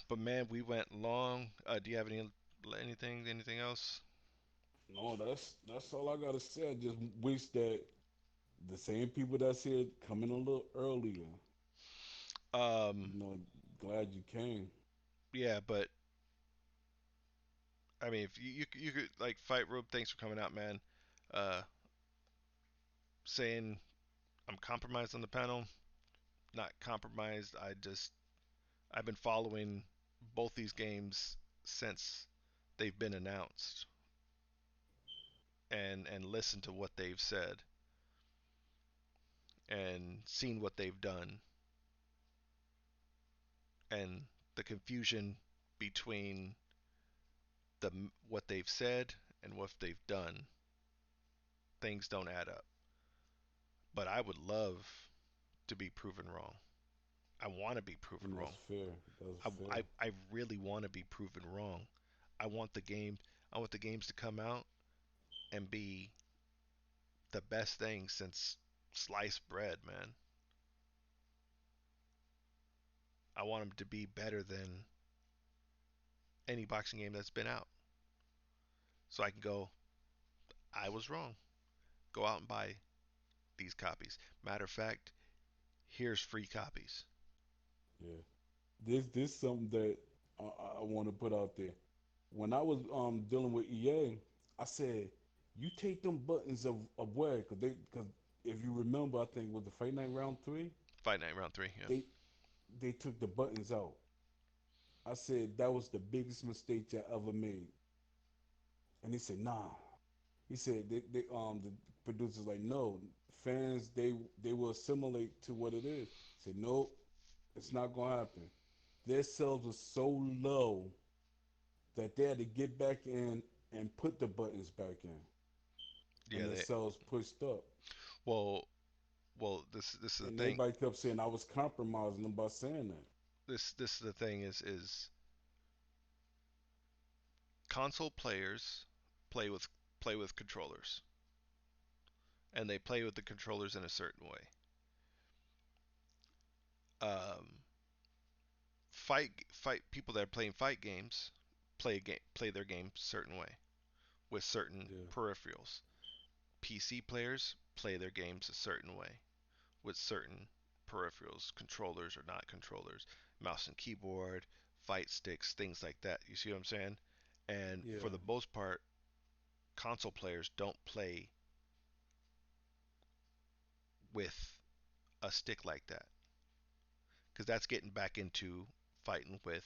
but man, we went long. Do you have anything else? No, that's all I gotta say. I just wish that the same people that's here coming a little earlier. Um, You know, glad you came. yeah, but I mean, if you could like fight Rube, thanks for coming out, man. Uh, saying I'm compromised on the panel, not compromised. I've been following both these games since they've been announced and listened to what they've said and seen what they've done and the confusion between the what they've said and what they've done. Things don't add up. But I would love to be proven wrong. I want to be proven And that's wrong. fair. That's fair. I really want to be proven wrong. I want the game. I want the games to come out and be the best thing since sliced bread, man. I want them to be better than any boxing game that's been out. So I can go, I was wrong. Go out and buy these copies. Matter of fact, here's free copies. Yeah. This something that I want to put out there. When I was dealing with EA, I said, you take them buttons of where, because if you remember, I think it was the Fight Night Round 3, Fight night round three. Yeah. they they took the buttons out. I said that was the biggest mistake I ever made. And he said, nah. He said they the producers like, no, fans they will assimilate to what it is. I said, nope, it's not gonna happen. Their sales were so low that they had to get back in and put the buttons back in, and Yeah. their They. sales pushed up. Well. Well. This is the And thing. everybody kept saying I was compromising them by saying that. This is the thing is console players play with play with controllers and they play with the controllers in a certain way. Um, fight people that are playing fight games play their game a certain way with certain Yeah, peripherals. PC players play their games a certain way with certain peripherals, controllers or not controllers, mouse and keyboard, fight sticks, things like that. You see what I'm saying? And for yeah, the most part, console players don't play with a stick like that because that's getting back into fighting with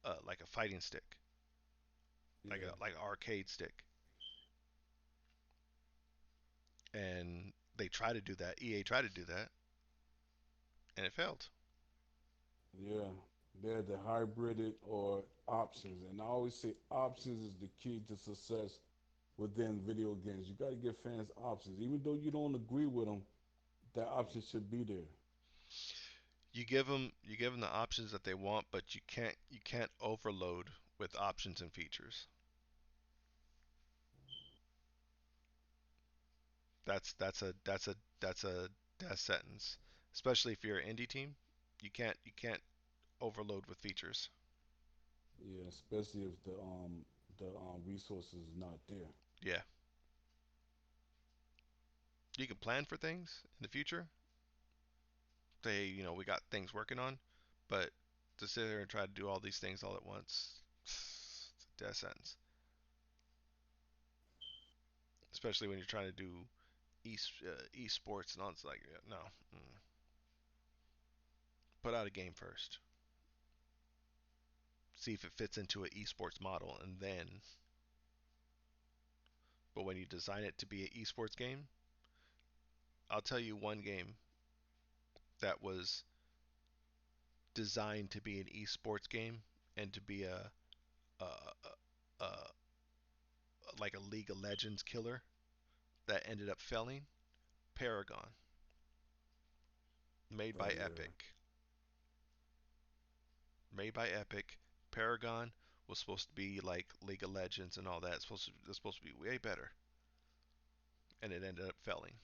uh, like a fighting stick, yeah, like an arcade stick, and they try to do that. EA tried to do that, and it failed. yeah. They're the hybrided or options, and I always say options is the key to success within video games. You got to give fans options, even though you don't agree with them. That option should be there. You give them the options that they want, but you can't overload with options and features. That's a death sentence, especially if you're an indie team. You can't overload with features. Yeah, especially if the resources is not there. Yeah, you can plan for things in the future. Say, we got things working on, but to sit there and try to do all these things all at once, it's a death sentence. Especially when you're trying to do esports and all. It's like, yeah, no, put out a game first. see if it fits into an esports model, and then, but when you design it to be an esports game, I'll tell you one game that was designed to be an esports game and to be a, a like a League of Legends killer that ended up failing. Paragon, made Oh by yeah. Epic, made by Epic. Paragon was supposed to be like League of Legends and all that. It's supposed to be way better, and it ended up failing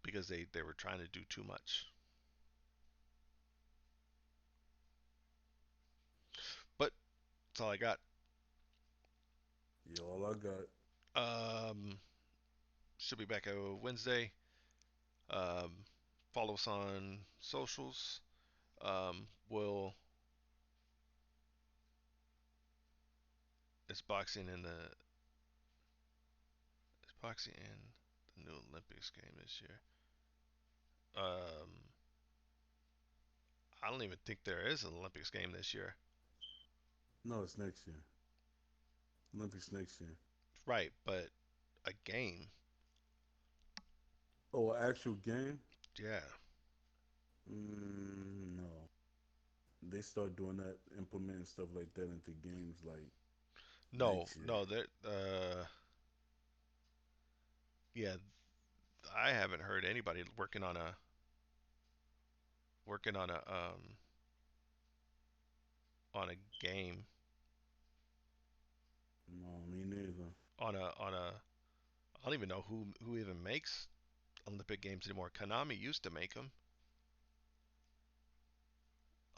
because they were trying to do too much. But that's all I got. Yeah, all I got. Um, should be back Wednesday. Um, follow us on socials. Will it's boxing in the it's boxing in the new Olympics game this year. Um, I don't even think there is an Olympics game this year. No, it's next year. Olympics next year. Right, but a game. Oh, an actual game? Yeah. No. They start doing that, implementing stuff like that into games like No, next year. no, there yeah, I haven't heard anybody working on a game No, me neither. on a I don't even know who even makes Olympic games anymore. Konami used to make them.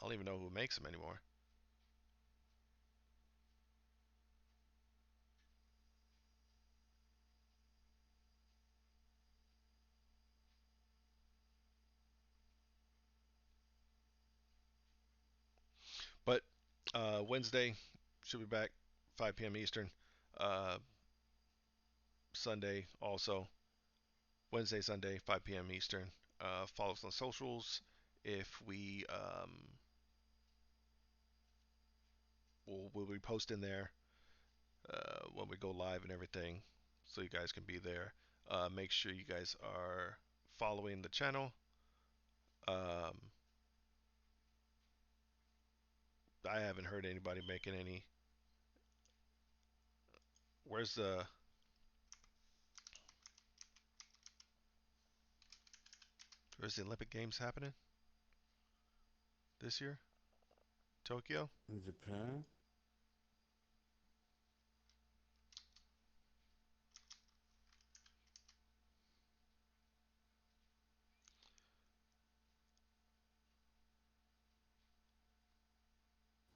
I don't even know who makes them anymore. But Wednesday should be back 5 p.m. Eastern. Uh, Sunday also. Wednesday, Sunday, 5 p.m. Eastern. Follow us on socials. If we we'll be posting there when we go live and everything, so you guys can be there. Make sure you guys are following the channel. Um, I haven't heard anybody making any. Where's the where's the Olympic Games happening this year? Tokyo. In Japan?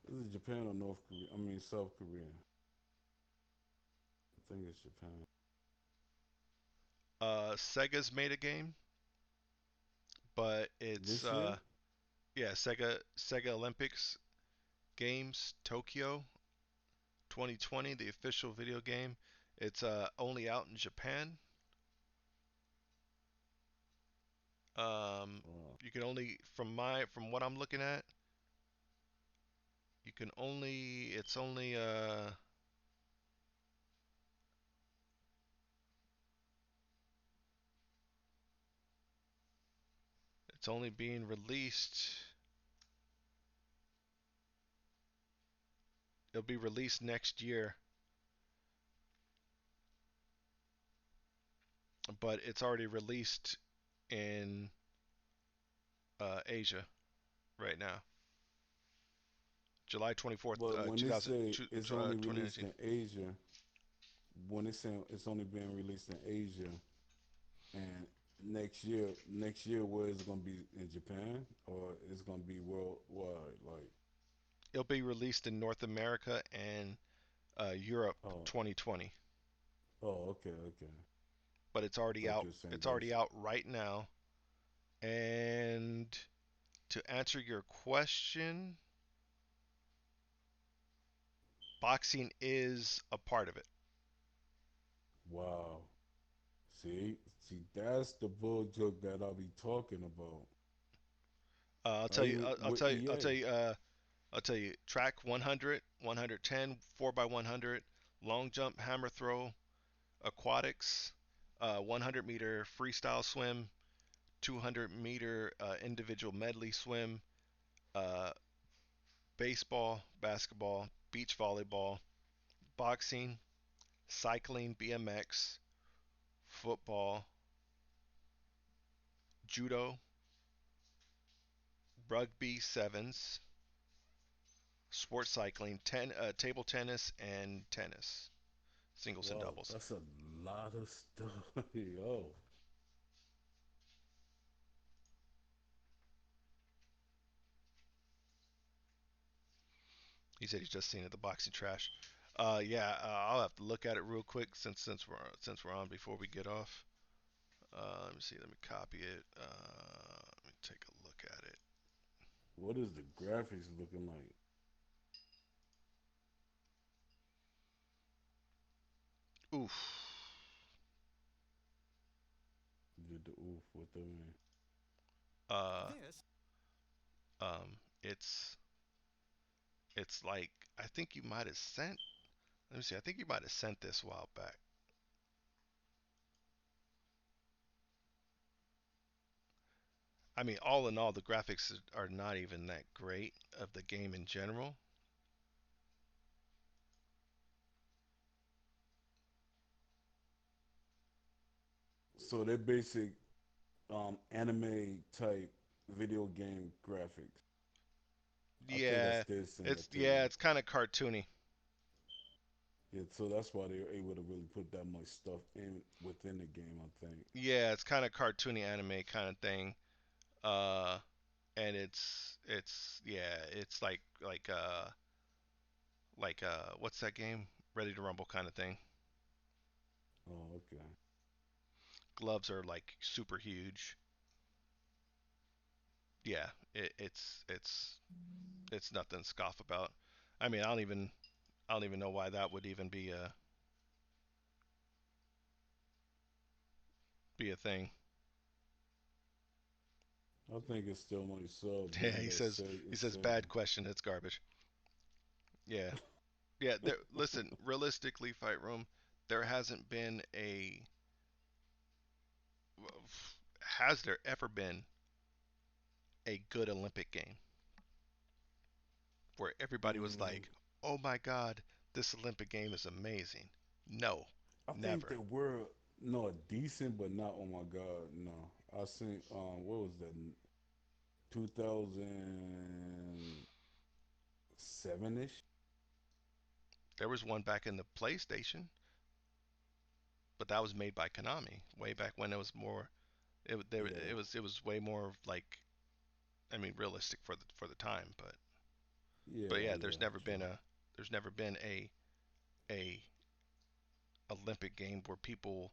Is it Japan or North Korea? I mean South Korea. I think it's Japan. Sega's made a game, but it's This year? yeah, Sega Olympics Games Tokyo 2020, the official video game. It's only out in Japan. Um, Oh. you can only from what I'm looking at, you can only it's only being released. It'll be released next year, but it's already released in Asia right now. July 24th, But when they 2000, say it's only released 2019. in Asia, when they say it's only being released in Asia, and next year, where is it gonna be in Japan or it's gonna be worldwide? Like, It'll be released in North America and Europe oh, 2020, oh, okay, okay. but it's I already thought out. you were saying It's already that's out right now. And to answer your question, boxing is a part of it. wow. See, See, that's the bull joke that I'll be talking about. I'll tell I you. even I'll with tell you. I'll EA. tell you. I'll tell you. Track 100, 110, 4x100, long jump, hammer throw, aquatics, 100-meter freestyle swim, 200-meter individual medley swim, uh, baseball, basketball, beach volleyball, boxing, cycling, BMX, football, judo, rugby sevens, sports cycling, table tennis, and tennis, singles and Wow, doubles. that's a lot of stuff. Yo, He said he's just seen it, the boxing trash. Yeah, I'll have to look at it real quick since we're on before we get off. Let me see. Let me copy it. Let me take a look at it. what is the graphics looking like? Oof. Did the oof with the man? Uh, it's like I think you might have sent. Let me see. I think you might have sent this a while back. I mean, all in all, the graphics are not even that great of the game in general. So they're basic anime type video game graphics. I think I Yeah, did send it's that to yeah, you. it's kind of cartoony. Yeah, so that's why they were able to really put that much stuff in within the game. I think. Yeah, it's kind of cartoony anime kind of thing. Uh, and it's yeah, it's like what's that game? Ready to Rumble kind of thing. Oh, okay. Gloves are like super huge. Yeah, it's nothing to scoff about. I mean, I don't even know why that would even be a thing. I think it's still money sub, Yeah, man. he That says say he it's says Sega. bad question. It's garbage. Yeah, yeah. Listen, realistically, Fight Room, there hasn't been a has there ever been a good Olympic game where everybody was Mm, like, "Oh my God, this Olympic game is amazing." No, I think never. there were no decent, but not. Oh my God, no. I seen what was that? 2007 ish. There was one back in the PlayStation, but that was made by Konami way back when it was more. Yeah, It was way more like, I mean, realistic for the time. But yeah, yeah, yeah. True. there's never been a Olympic game where people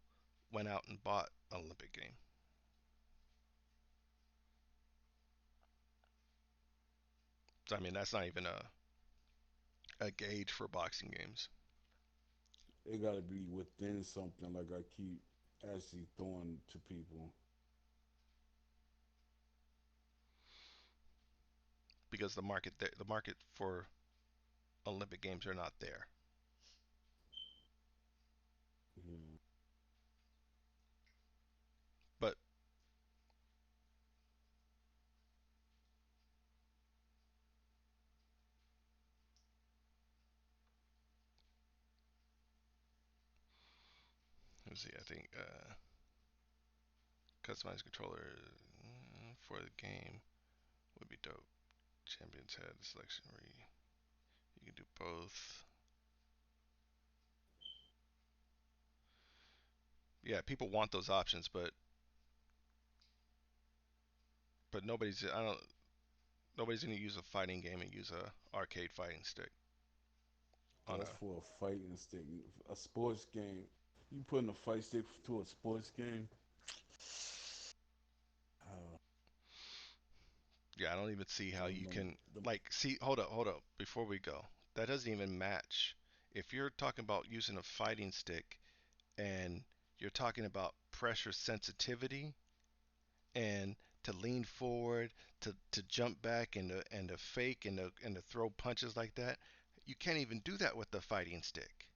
went out and bought an Olympic game. So I mean, that's not even a gauge for boxing games It got to be within something. Like I keep actually throwing to people. because the market for Olympic games are not there. Yeah, But let's see, I think customized controller for the game would be dope. Champions head selection where you can do both. Yeah, people want those options, but nobody's gonna use a fighting game and use a arcade fighting stick on that's a. for a fighting stick. A sports game. You putting a fight stick to a sports game? Uh, Yeah, I don't even see I how don't you know. can like see. Hold up before we go. That doesn't even match. If you're talking about using a fighting stick and You're talking about pressure sensitivity and to lean forward, to jump back and to fake and to throw punches like that. You can't even do that with the fighting stick.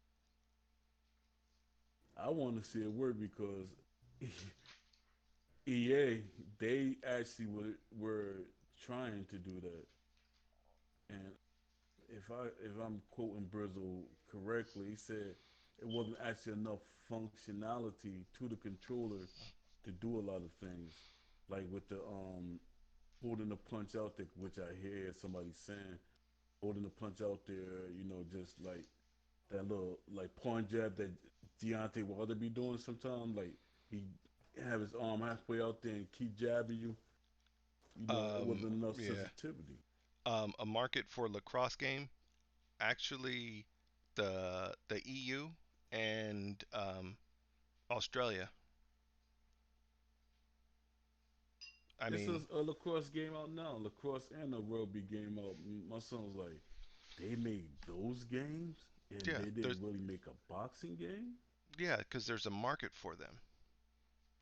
I want to see it work because EA they actually were trying to do that, and if I'm quoting Brizzle correctly, he said it wasn't actually enough functionality to the controller to do a lot of things, like with the holding the punch out there, which I hear somebody saying holding the punch out there, just like that little like point jab that Deontay Wilder be doing sometimes, like he have his arm halfway out there and keep jabbing you. It Um, wasn't enough yeah. sensitivity. A market for lacrosse game, actually, the EU and Australia. I It's mean, a lacrosse game out now, lacrosse and a rugby game out. My son was like, they made those games and yeah, they there's didn't really make a boxing game. yeah, because there's a market for them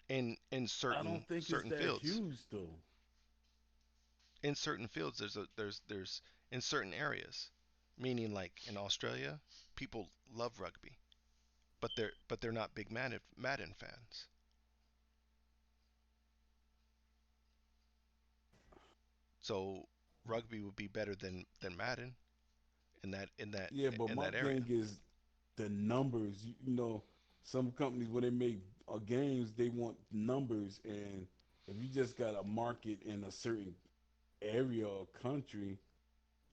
in I certain don't think it's certain that fields. huge though. In certain fields, there's in certain areas, meaning like in Australia, people love rugby, but they're not big Madden fans. So rugby would be better than Madden in that in that Yeah, but in my that area. thing is the numbers. Some companies when they make games, they want numbers, and if you just got a market in a certain area or country,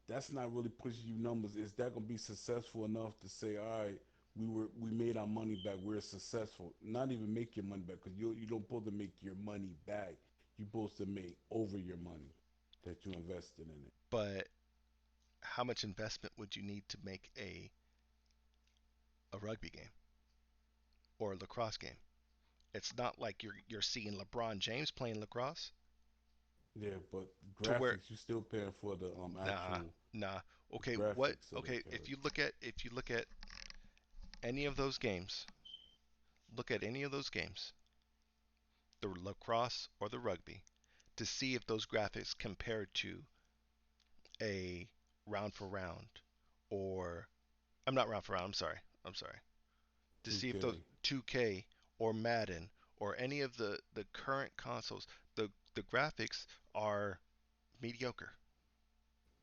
that's not really pushing you numbers. Is that gonna be successful enough to say, all right, we made our money back, we're successful? Not even make your money back because you don't supposed to make your money back. You're supposed to make over your money that you invested in it. But how much investment would you need to make a rugby game or a lacrosse game? It's not like you're seeing LeBron James playing lacrosse Yeah, but to where graphics, you still paying for the nah actual nah. Okay, what? graphics of the Okay, if character. you look at any of those games, look at any of those games, the lacrosse or the rugby, to see if those graphics compare to a round for round, or I'm not round for round. I'm sorry. To see if those 2K. 2K or Madden or any of the current consoles, the graphics are mediocre.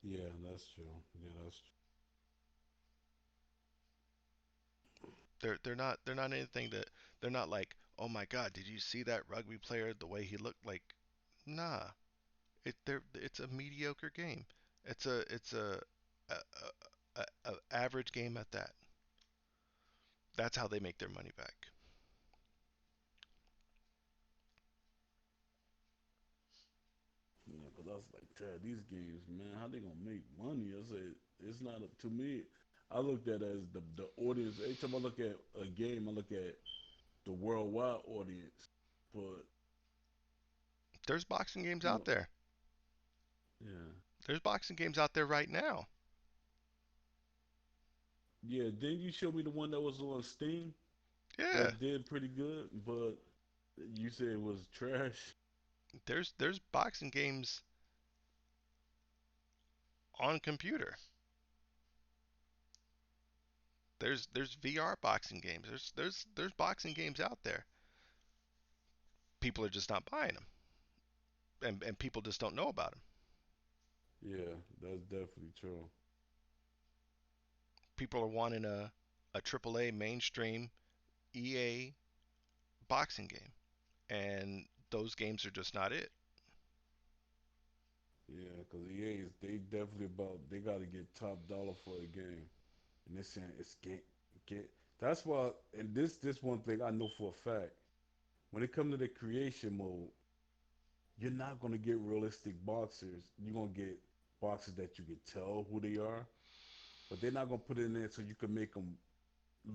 Yeah, that's true. Yeah, that's true. They're not anything that they're not like, oh my god, did you see that rugby player, the way he looked? Like, nah, it's a mediocre game. It's a average game at that. That's how they make their money back. Yeah, because I was like, Chad, these games, man, how they gonna make money? I said, it's not up to me. I looked at it as the audience. Every time I look at a game, I look at the worldwide audience. But There's boxing games you out know, there. yeah, There's boxing games out there right now. yeah. Then you showed me the one that was on Steam Yeah, that did pretty good, but you said it was trash. there's boxing games on computer. There's VR boxing games. There's boxing games out there. People are just not buying them, and people just don't know about them. Yeah, that's definitely true. People are wanting a AAA mainstream EA boxing game, and those games are just not it. Yeah, because EA is they definitely about they got to get top dollar for a game, and they're saying it's get. That's why, and this one thing I know for a fact. When it comes to the creation mode, you're not gonna get realistic boxers. You're gonna get boxers that you can tell who they are, but they're not gonna put it in there so you can make them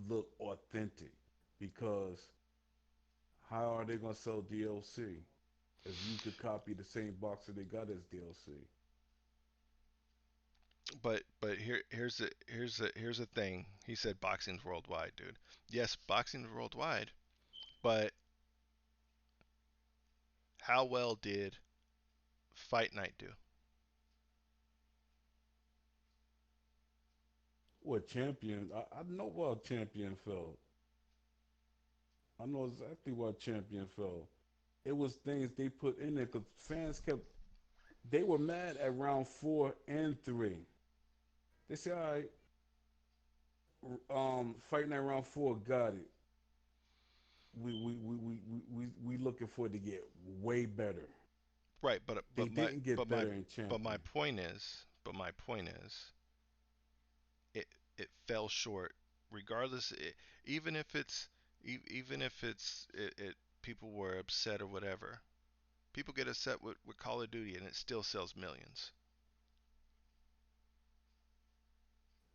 look authentic. Because how are they gonna sell DLC if you could copy the same boxer they got as DLC? But here's the thing. He said boxing's worldwide, dude. Yes, boxing's worldwide, But how well did Fight Night do? What champion? I know why champion fell. I know exactly why champion fell. It was things they put in there because fans kept. They were mad at round 4 and 3. They said, "All right, fighting at round 4, got it. We looking for it to get way better. Right, They didn't get better in but my champion. point is, it it fell short. Regardless, even if it's even if it people were upset or whatever. People get upset with Call of Duty and it still sells millions.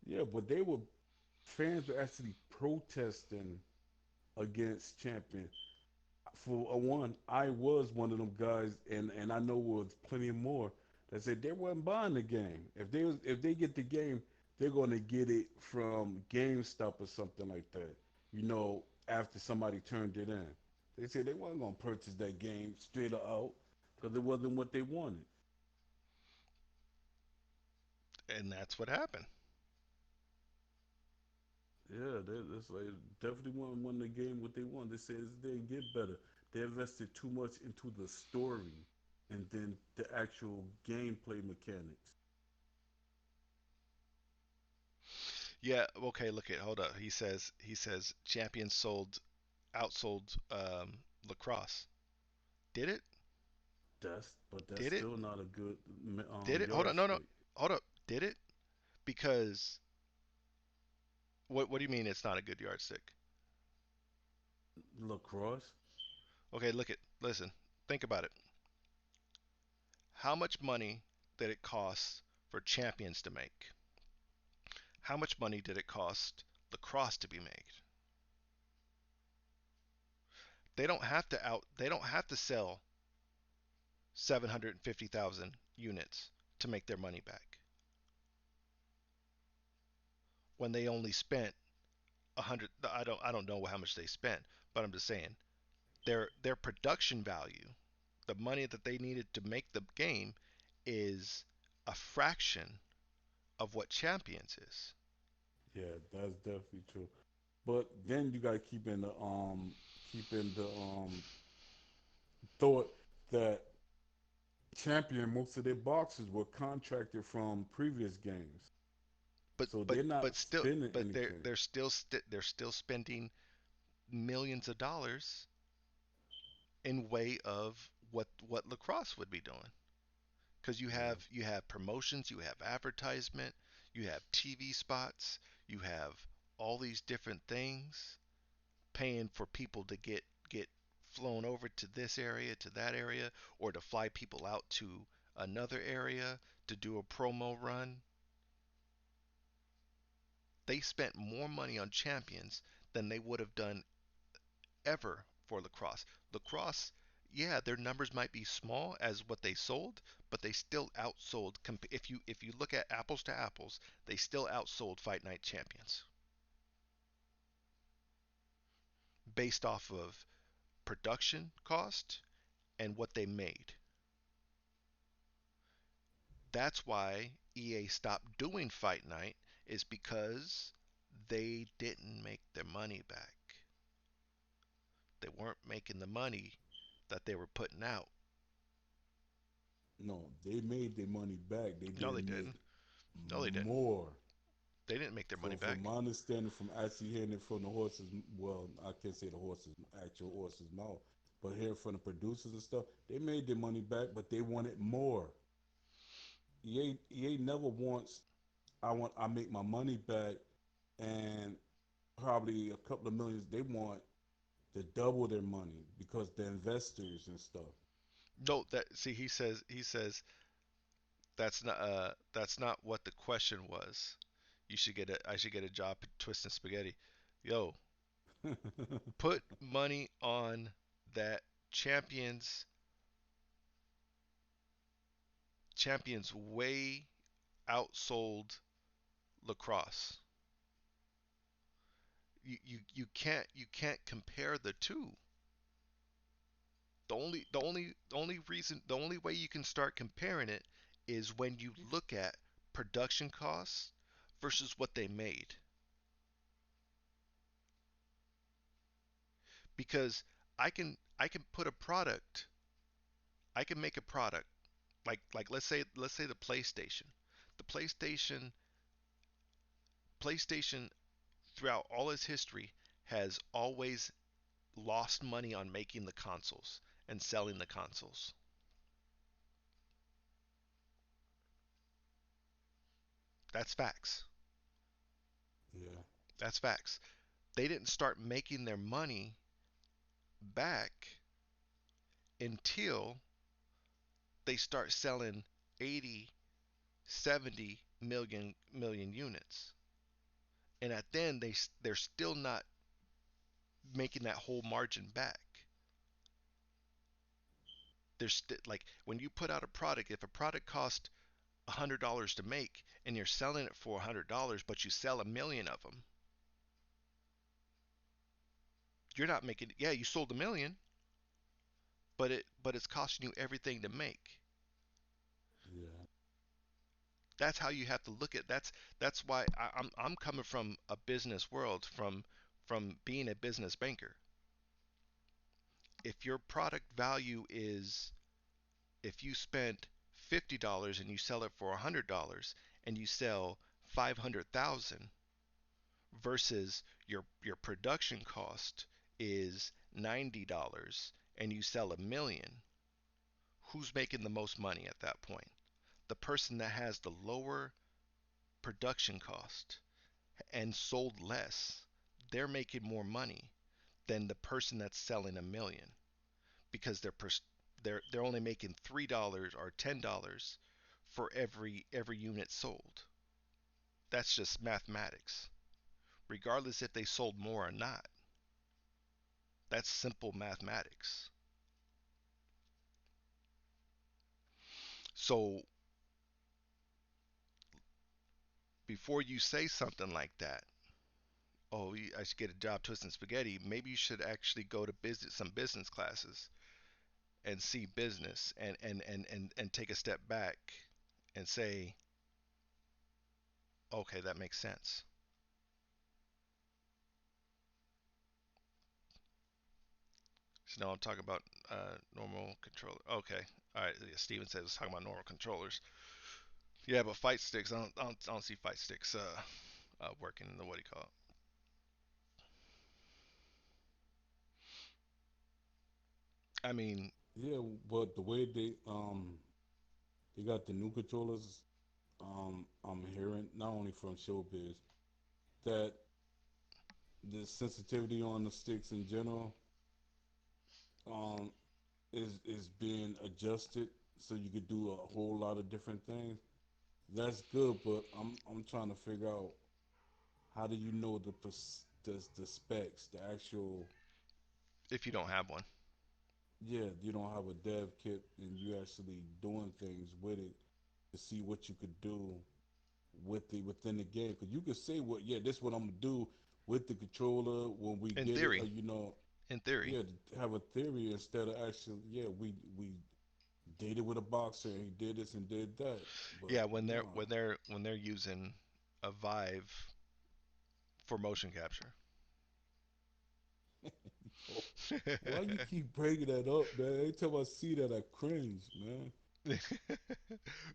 Yeah, but they were fans were actually protesting against champion. For a one, I was one of them guys, and I know there was plenty more that said they wasn't buying the game. If they get the game, they're gonna get it from GameStop or something like that. After somebody turned it in, they said they wasn't gonna purchase that game straight out because it wasn't what they wanted. And that's what happened. Yeah, that's like definitely won the game what they want. They said it didn't get better. They invested too much into the story and then the actual gameplay mechanics. Yeah, okay, look at hold up. He says Champions sold outsold lacrosse. Did it? But that's Did it? still not a good Did it? Hold on, no, no. yardstick. Hold up. Did it? Because what do you mean it's not a good yardstick? Lacrosse, Okay, look at listen. Think about it. How much money did it cost for Champions to make? How much money did it cost lacrosse to be made? They don't have to sell 750,000 units to make their money back when they only spent 100. I don't know how much they spent, but I'm just saying their production value, the money that they needed to make the game, is a fraction of what Champions is. yeah, that's definitely true. But then you got to keep in the thought that champion most of their boxes were contracted from previous games, But so but they're not but still spending but anything. they're still spending millions of dollars in way of what lacrosse would be doing. Because Yeah, you have promotions, you have advertisement, you have TV spots, you have all these different things, paying for people to get flown over to this area, to that area, or to fly people out to another area to do a promo run. They spent more money on champions than they would have done ever for lacrosse. Lacrosse, yeah, their numbers might be small as what they sold, but they still outsold. If you look at apples to apples, they still outsold Fight Night Champions based off of production cost and what they made. That's why EA stopped doing Fight Night, is because they didn't make their money back. They weren't making the money that they were putting out. no, they made their money back. They No, they didn't make didn't. No, they didn't. more. They didn't make their money From back. my understanding, from actually hearing it from the horses, well, I can't say the horses, actual horses' mouth, but hearing from the producers and stuff, they made their money back, but they wanted more. EA never wants. I make my money back, and probably a couple of millions. They want to double their money because the investors and stuff. No, that see, he says that's not what the question was. You should get a I should get a job twisting spaghetti. Yo, put money on that champions champions way outsold lacrosse. You can't compare the two. The only way you can start comparing it is when you look at production costs versus what they made. Because I can put a product, I can make a product like let's say the PlayStation. The PlayStation throughout all its history has always lost money on making the consoles and selling the consoles. That's facts. Yeah. That's facts. They didn't start making their money back until they start selling 80, 70 million units. And at then they're still not making that whole margin back. Like when you put out a product, if a product costs $100 to make and you're selling it for $100, but you sell a million of them, you're not making. Yeah, you sold a million, but it's costing you everything to make. Yeah. That's how you have to look at. That's why I'm coming from a business world, from being a business banker. If your product value is, if you spent $50 and you sell it for $100 and you sell 500,000 versus your production cost is $90 and you sell a million, who's making the most money at that point? The person that has the lower production cost and sold less, they're making more money than the person that's selling a million, because they're only making $3 or $10 for every unit sold. That's just mathematics. Regardless if they sold more or not. That's simple mathematics. So before you say something like that, oh, I should get a job twisting spaghetti, maybe you should actually go to some business classes and see business and take a step back and say, okay, that makes sense. So now I'm talking about normal controller. Okay, all right. Yeah, Steven says it's talking about normal controllers. Yeah, but fight sticks. I don't see fight sticks working in the what do you call it? I mean, Yeah, but the way they got the new controllers, I'm hearing not only from Showbiz that the sensitivity on the sticks in general, um, is being adjusted so you could do a whole lot of different things. That's good, but I'm trying to figure out how do you know the specs, the actual. if you don't have one, Yeah, you don't have a dev kit and you actually doing things with it to see what you could do with the within the game. Because you could say, "What? Yeah, this is what I'm gonna do with the controller when we in get it," or theory, in theory, yeah, to have a theory instead of actually, yeah, we dated with a boxer and he did this and did that. But yeah, no, when they're using a Vive for motion capture. yo, why you keep bringing that up, man? Every time I see that, I cringe, man.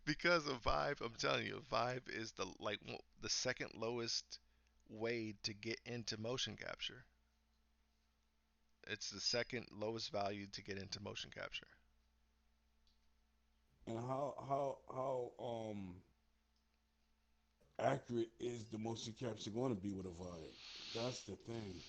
Because of Vive, I'm telling you, Vive is the second lowest way to get into motion capture. It's the second lowest value to get into motion capture. And how accurate is the motion capture going to be with a vibe? That's the thing.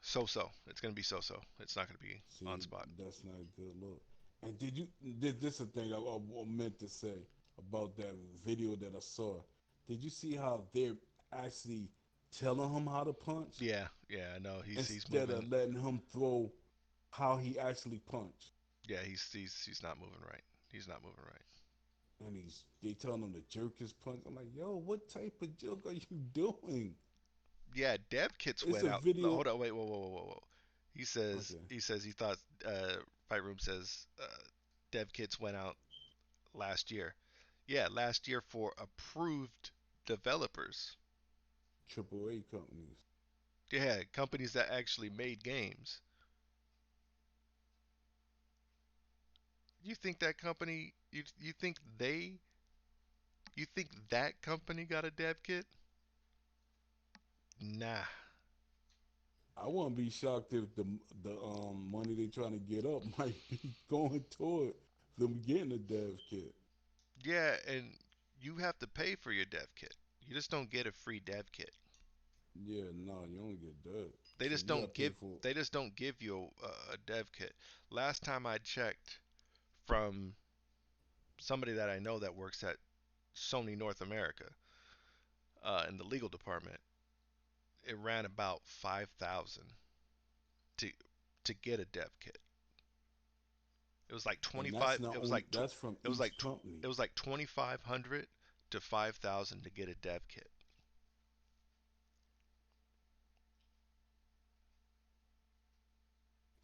So so. It's gonna be so so. It's not gonna be on See, spot. that's not a good look. And did this a thing I meant to say about that video that I saw? Did you see how they're actually telling him how to punch Yeah, yeah, I know. He's instead moving. of letting him throw how he actually punched? Yeah, he's not moving right. He's not moving right. And they telling him to jerk his punch. I'm like, yo, what type of joke are you doing? Yeah, dev kits It's went a out. video. Hold on, wait, whoa. He says Okay. he thought Fight Room says dev kits went out last year. Yeah, last year for approved developers. Triple A companies. Yeah, companies that actually made games. You think that company? You think that company got a dev kit? Nah. I wouldn't be shocked if the money they trying to get up might be going toward them getting a dev kit. Yeah, and you have to pay for your dev kit. You just don't get a free dev kit. Yeah, no, you don't get that. They So just you got to don't pay give for. they just don't give you a dev kit. Last time I checked from somebody that I know that works at Sony North America in the legal department, it ran about 5,000 to to get a dev kit. It was like And that's 25. not It was only like that's from it was each like company. it was like 2,500 to 5,000 to get a dev kit.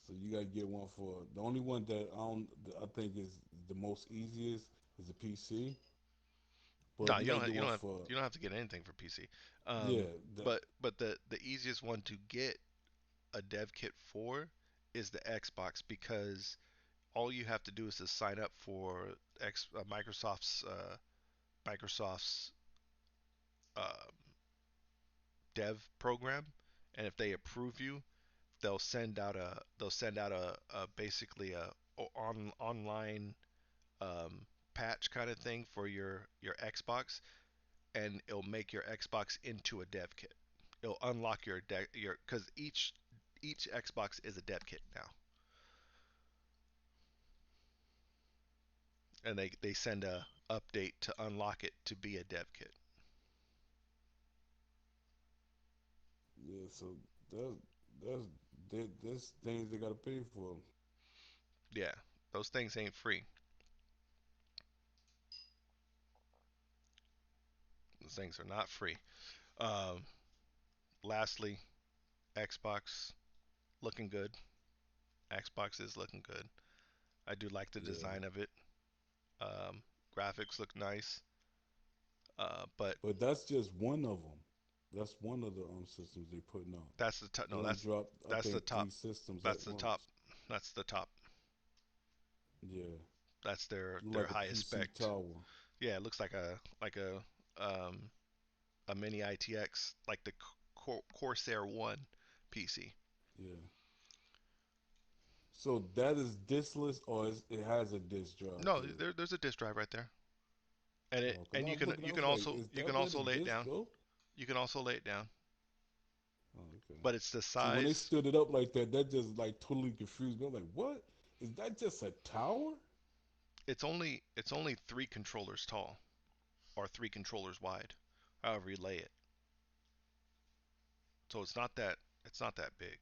So you got to get one for the only one that I think is the most easiest is the PC. No, But you got to get you one don't have for you don't have to get anything for PC. yeah. But the easiest one to get a dev kit for is the Xbox because all you have to do is to sign up for Microsoft's um, dev program, and if they approve you, they'll send out a basically online um, patch kind of thing for your Xbox, and it'll make your Xbox into a dev kit. It'll unlock your because each Xbox is a dev kit now, and they send a update to unlock it to be a dev kit. Yeah, so that that's that's things they gotta pay for. Yeah, those things ain't free. Those things are not free. Um, Lastly, Xbox looking good. Xbox is looking good. I do like the Yeah, design of it. Um, Graphics look nice, but but that's just one of them. That's one of the systems they putting out. that's the top. They No, don't drop, I that's the think, top. three systems at That's the top. once. That's the top. Yeah, That's look their like a highest PC spec. tower. Yeah, it looks um a mini ITX like the Corsair One PC. Yeah. So that is diskless, or it has a disk drive No, through it. there's a disk drive right there, and Oh, cause I was looking, I you was can like, is you that can where the also lay it disk down. go? You can also lay it down, Oh, okay. but it's the So when they size. stood it up like that, that just like totally confused me. I'm like, what? Is that just a tower? It's only three controllers tall or three controllers wide, however you lay it. So it's not that big.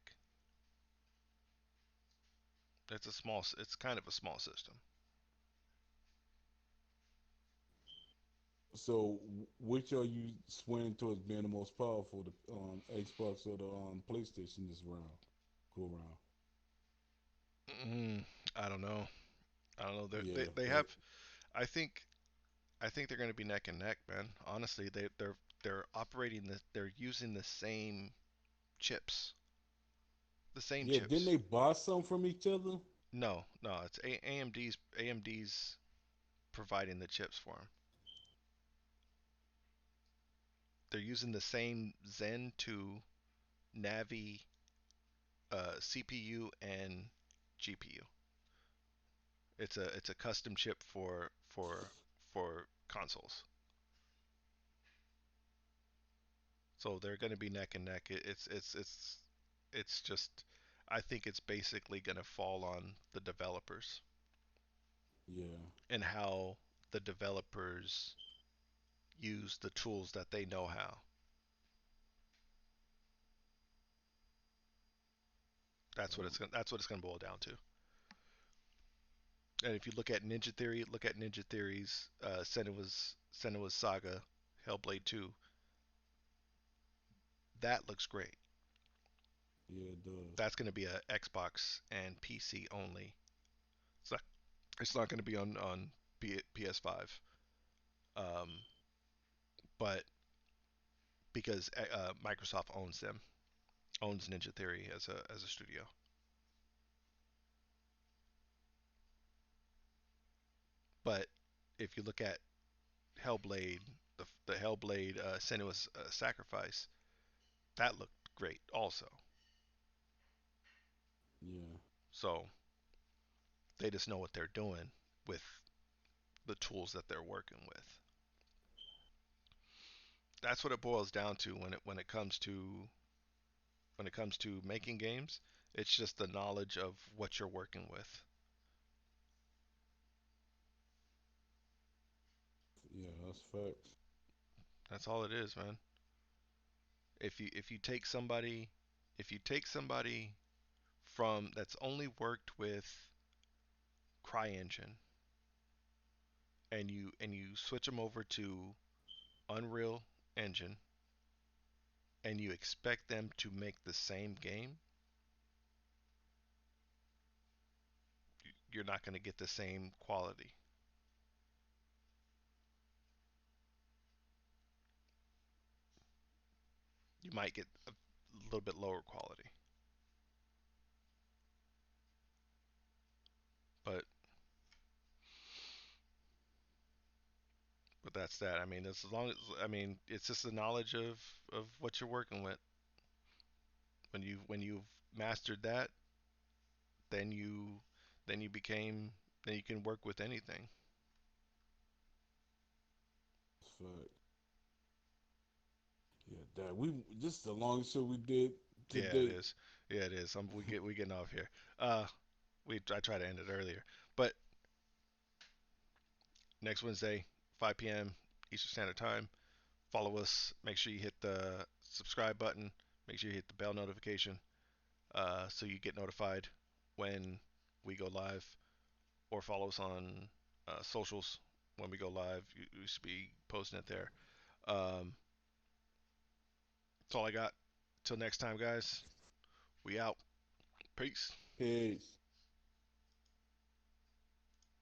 It's kind of a small system. So which are you swaying towards being the most powerful, the Xbox or the PlayStation this round? Go around. Mm, I don't know. I don't know. Yeah, They but have. I think I think they're going to be neck and neck, man. Honestly, they're operating they're using the same chips. The same yeah, didn't chips. they buy some from each other? No, no, it's AMD's providing the chips for them. They're using the same Zen 2 Navi CPU and GPU. It's a custom chip for consoles. So they're going to be neck and neck. It's just I think it's basically going to fall on the developers Yeah, and how the developers use the tools that they know how. uh, That's what it's going to boil down to. And if you look at Ninja Theory's Senua's Saga, Hellblade 2, that looks great. yeah, it does. That's going to be a Xbox and PC only. It's not going to be on PS5, um, but because Microsoft owns them, owns Ninja Theory as a studio. But if you look at Hellblade, the Hellblade Senua's Sacrifice, that looked great also. Yeah, So they just know what they're doing with the tools that they're working with. That's what it boils down to when it comes to making games. It's just the knowledge of what you're working with. yeah, that's facts. That's all it is, man. If you take somebody if you take somebody from that's only worked with CryEngine and you switch them over to Unreal Engine and you expect them to make the same game, you're not going to get the same quality. You might get a little bit lower quality, but that's that. I mean, as long as I mean, it's just the knowledge of what you're working with. When you've mastered that, then you became then you can work with anything. That's fact. Yeah, that we this is the longest show we did to Yeah, it date. is. Yeah, it is. We getting off here. Uh, we I try to end it earlier, but next Wednesday, 5 p.m. Eastern Standard Time. Follow us. Make sure you hit the subscribe button. Make sure you hit the bell notification so you get notified when we go live, or follow us on socials when we go live. You should be posting it there. That's all I got. Till next time, guys. We out. Peace. Peace.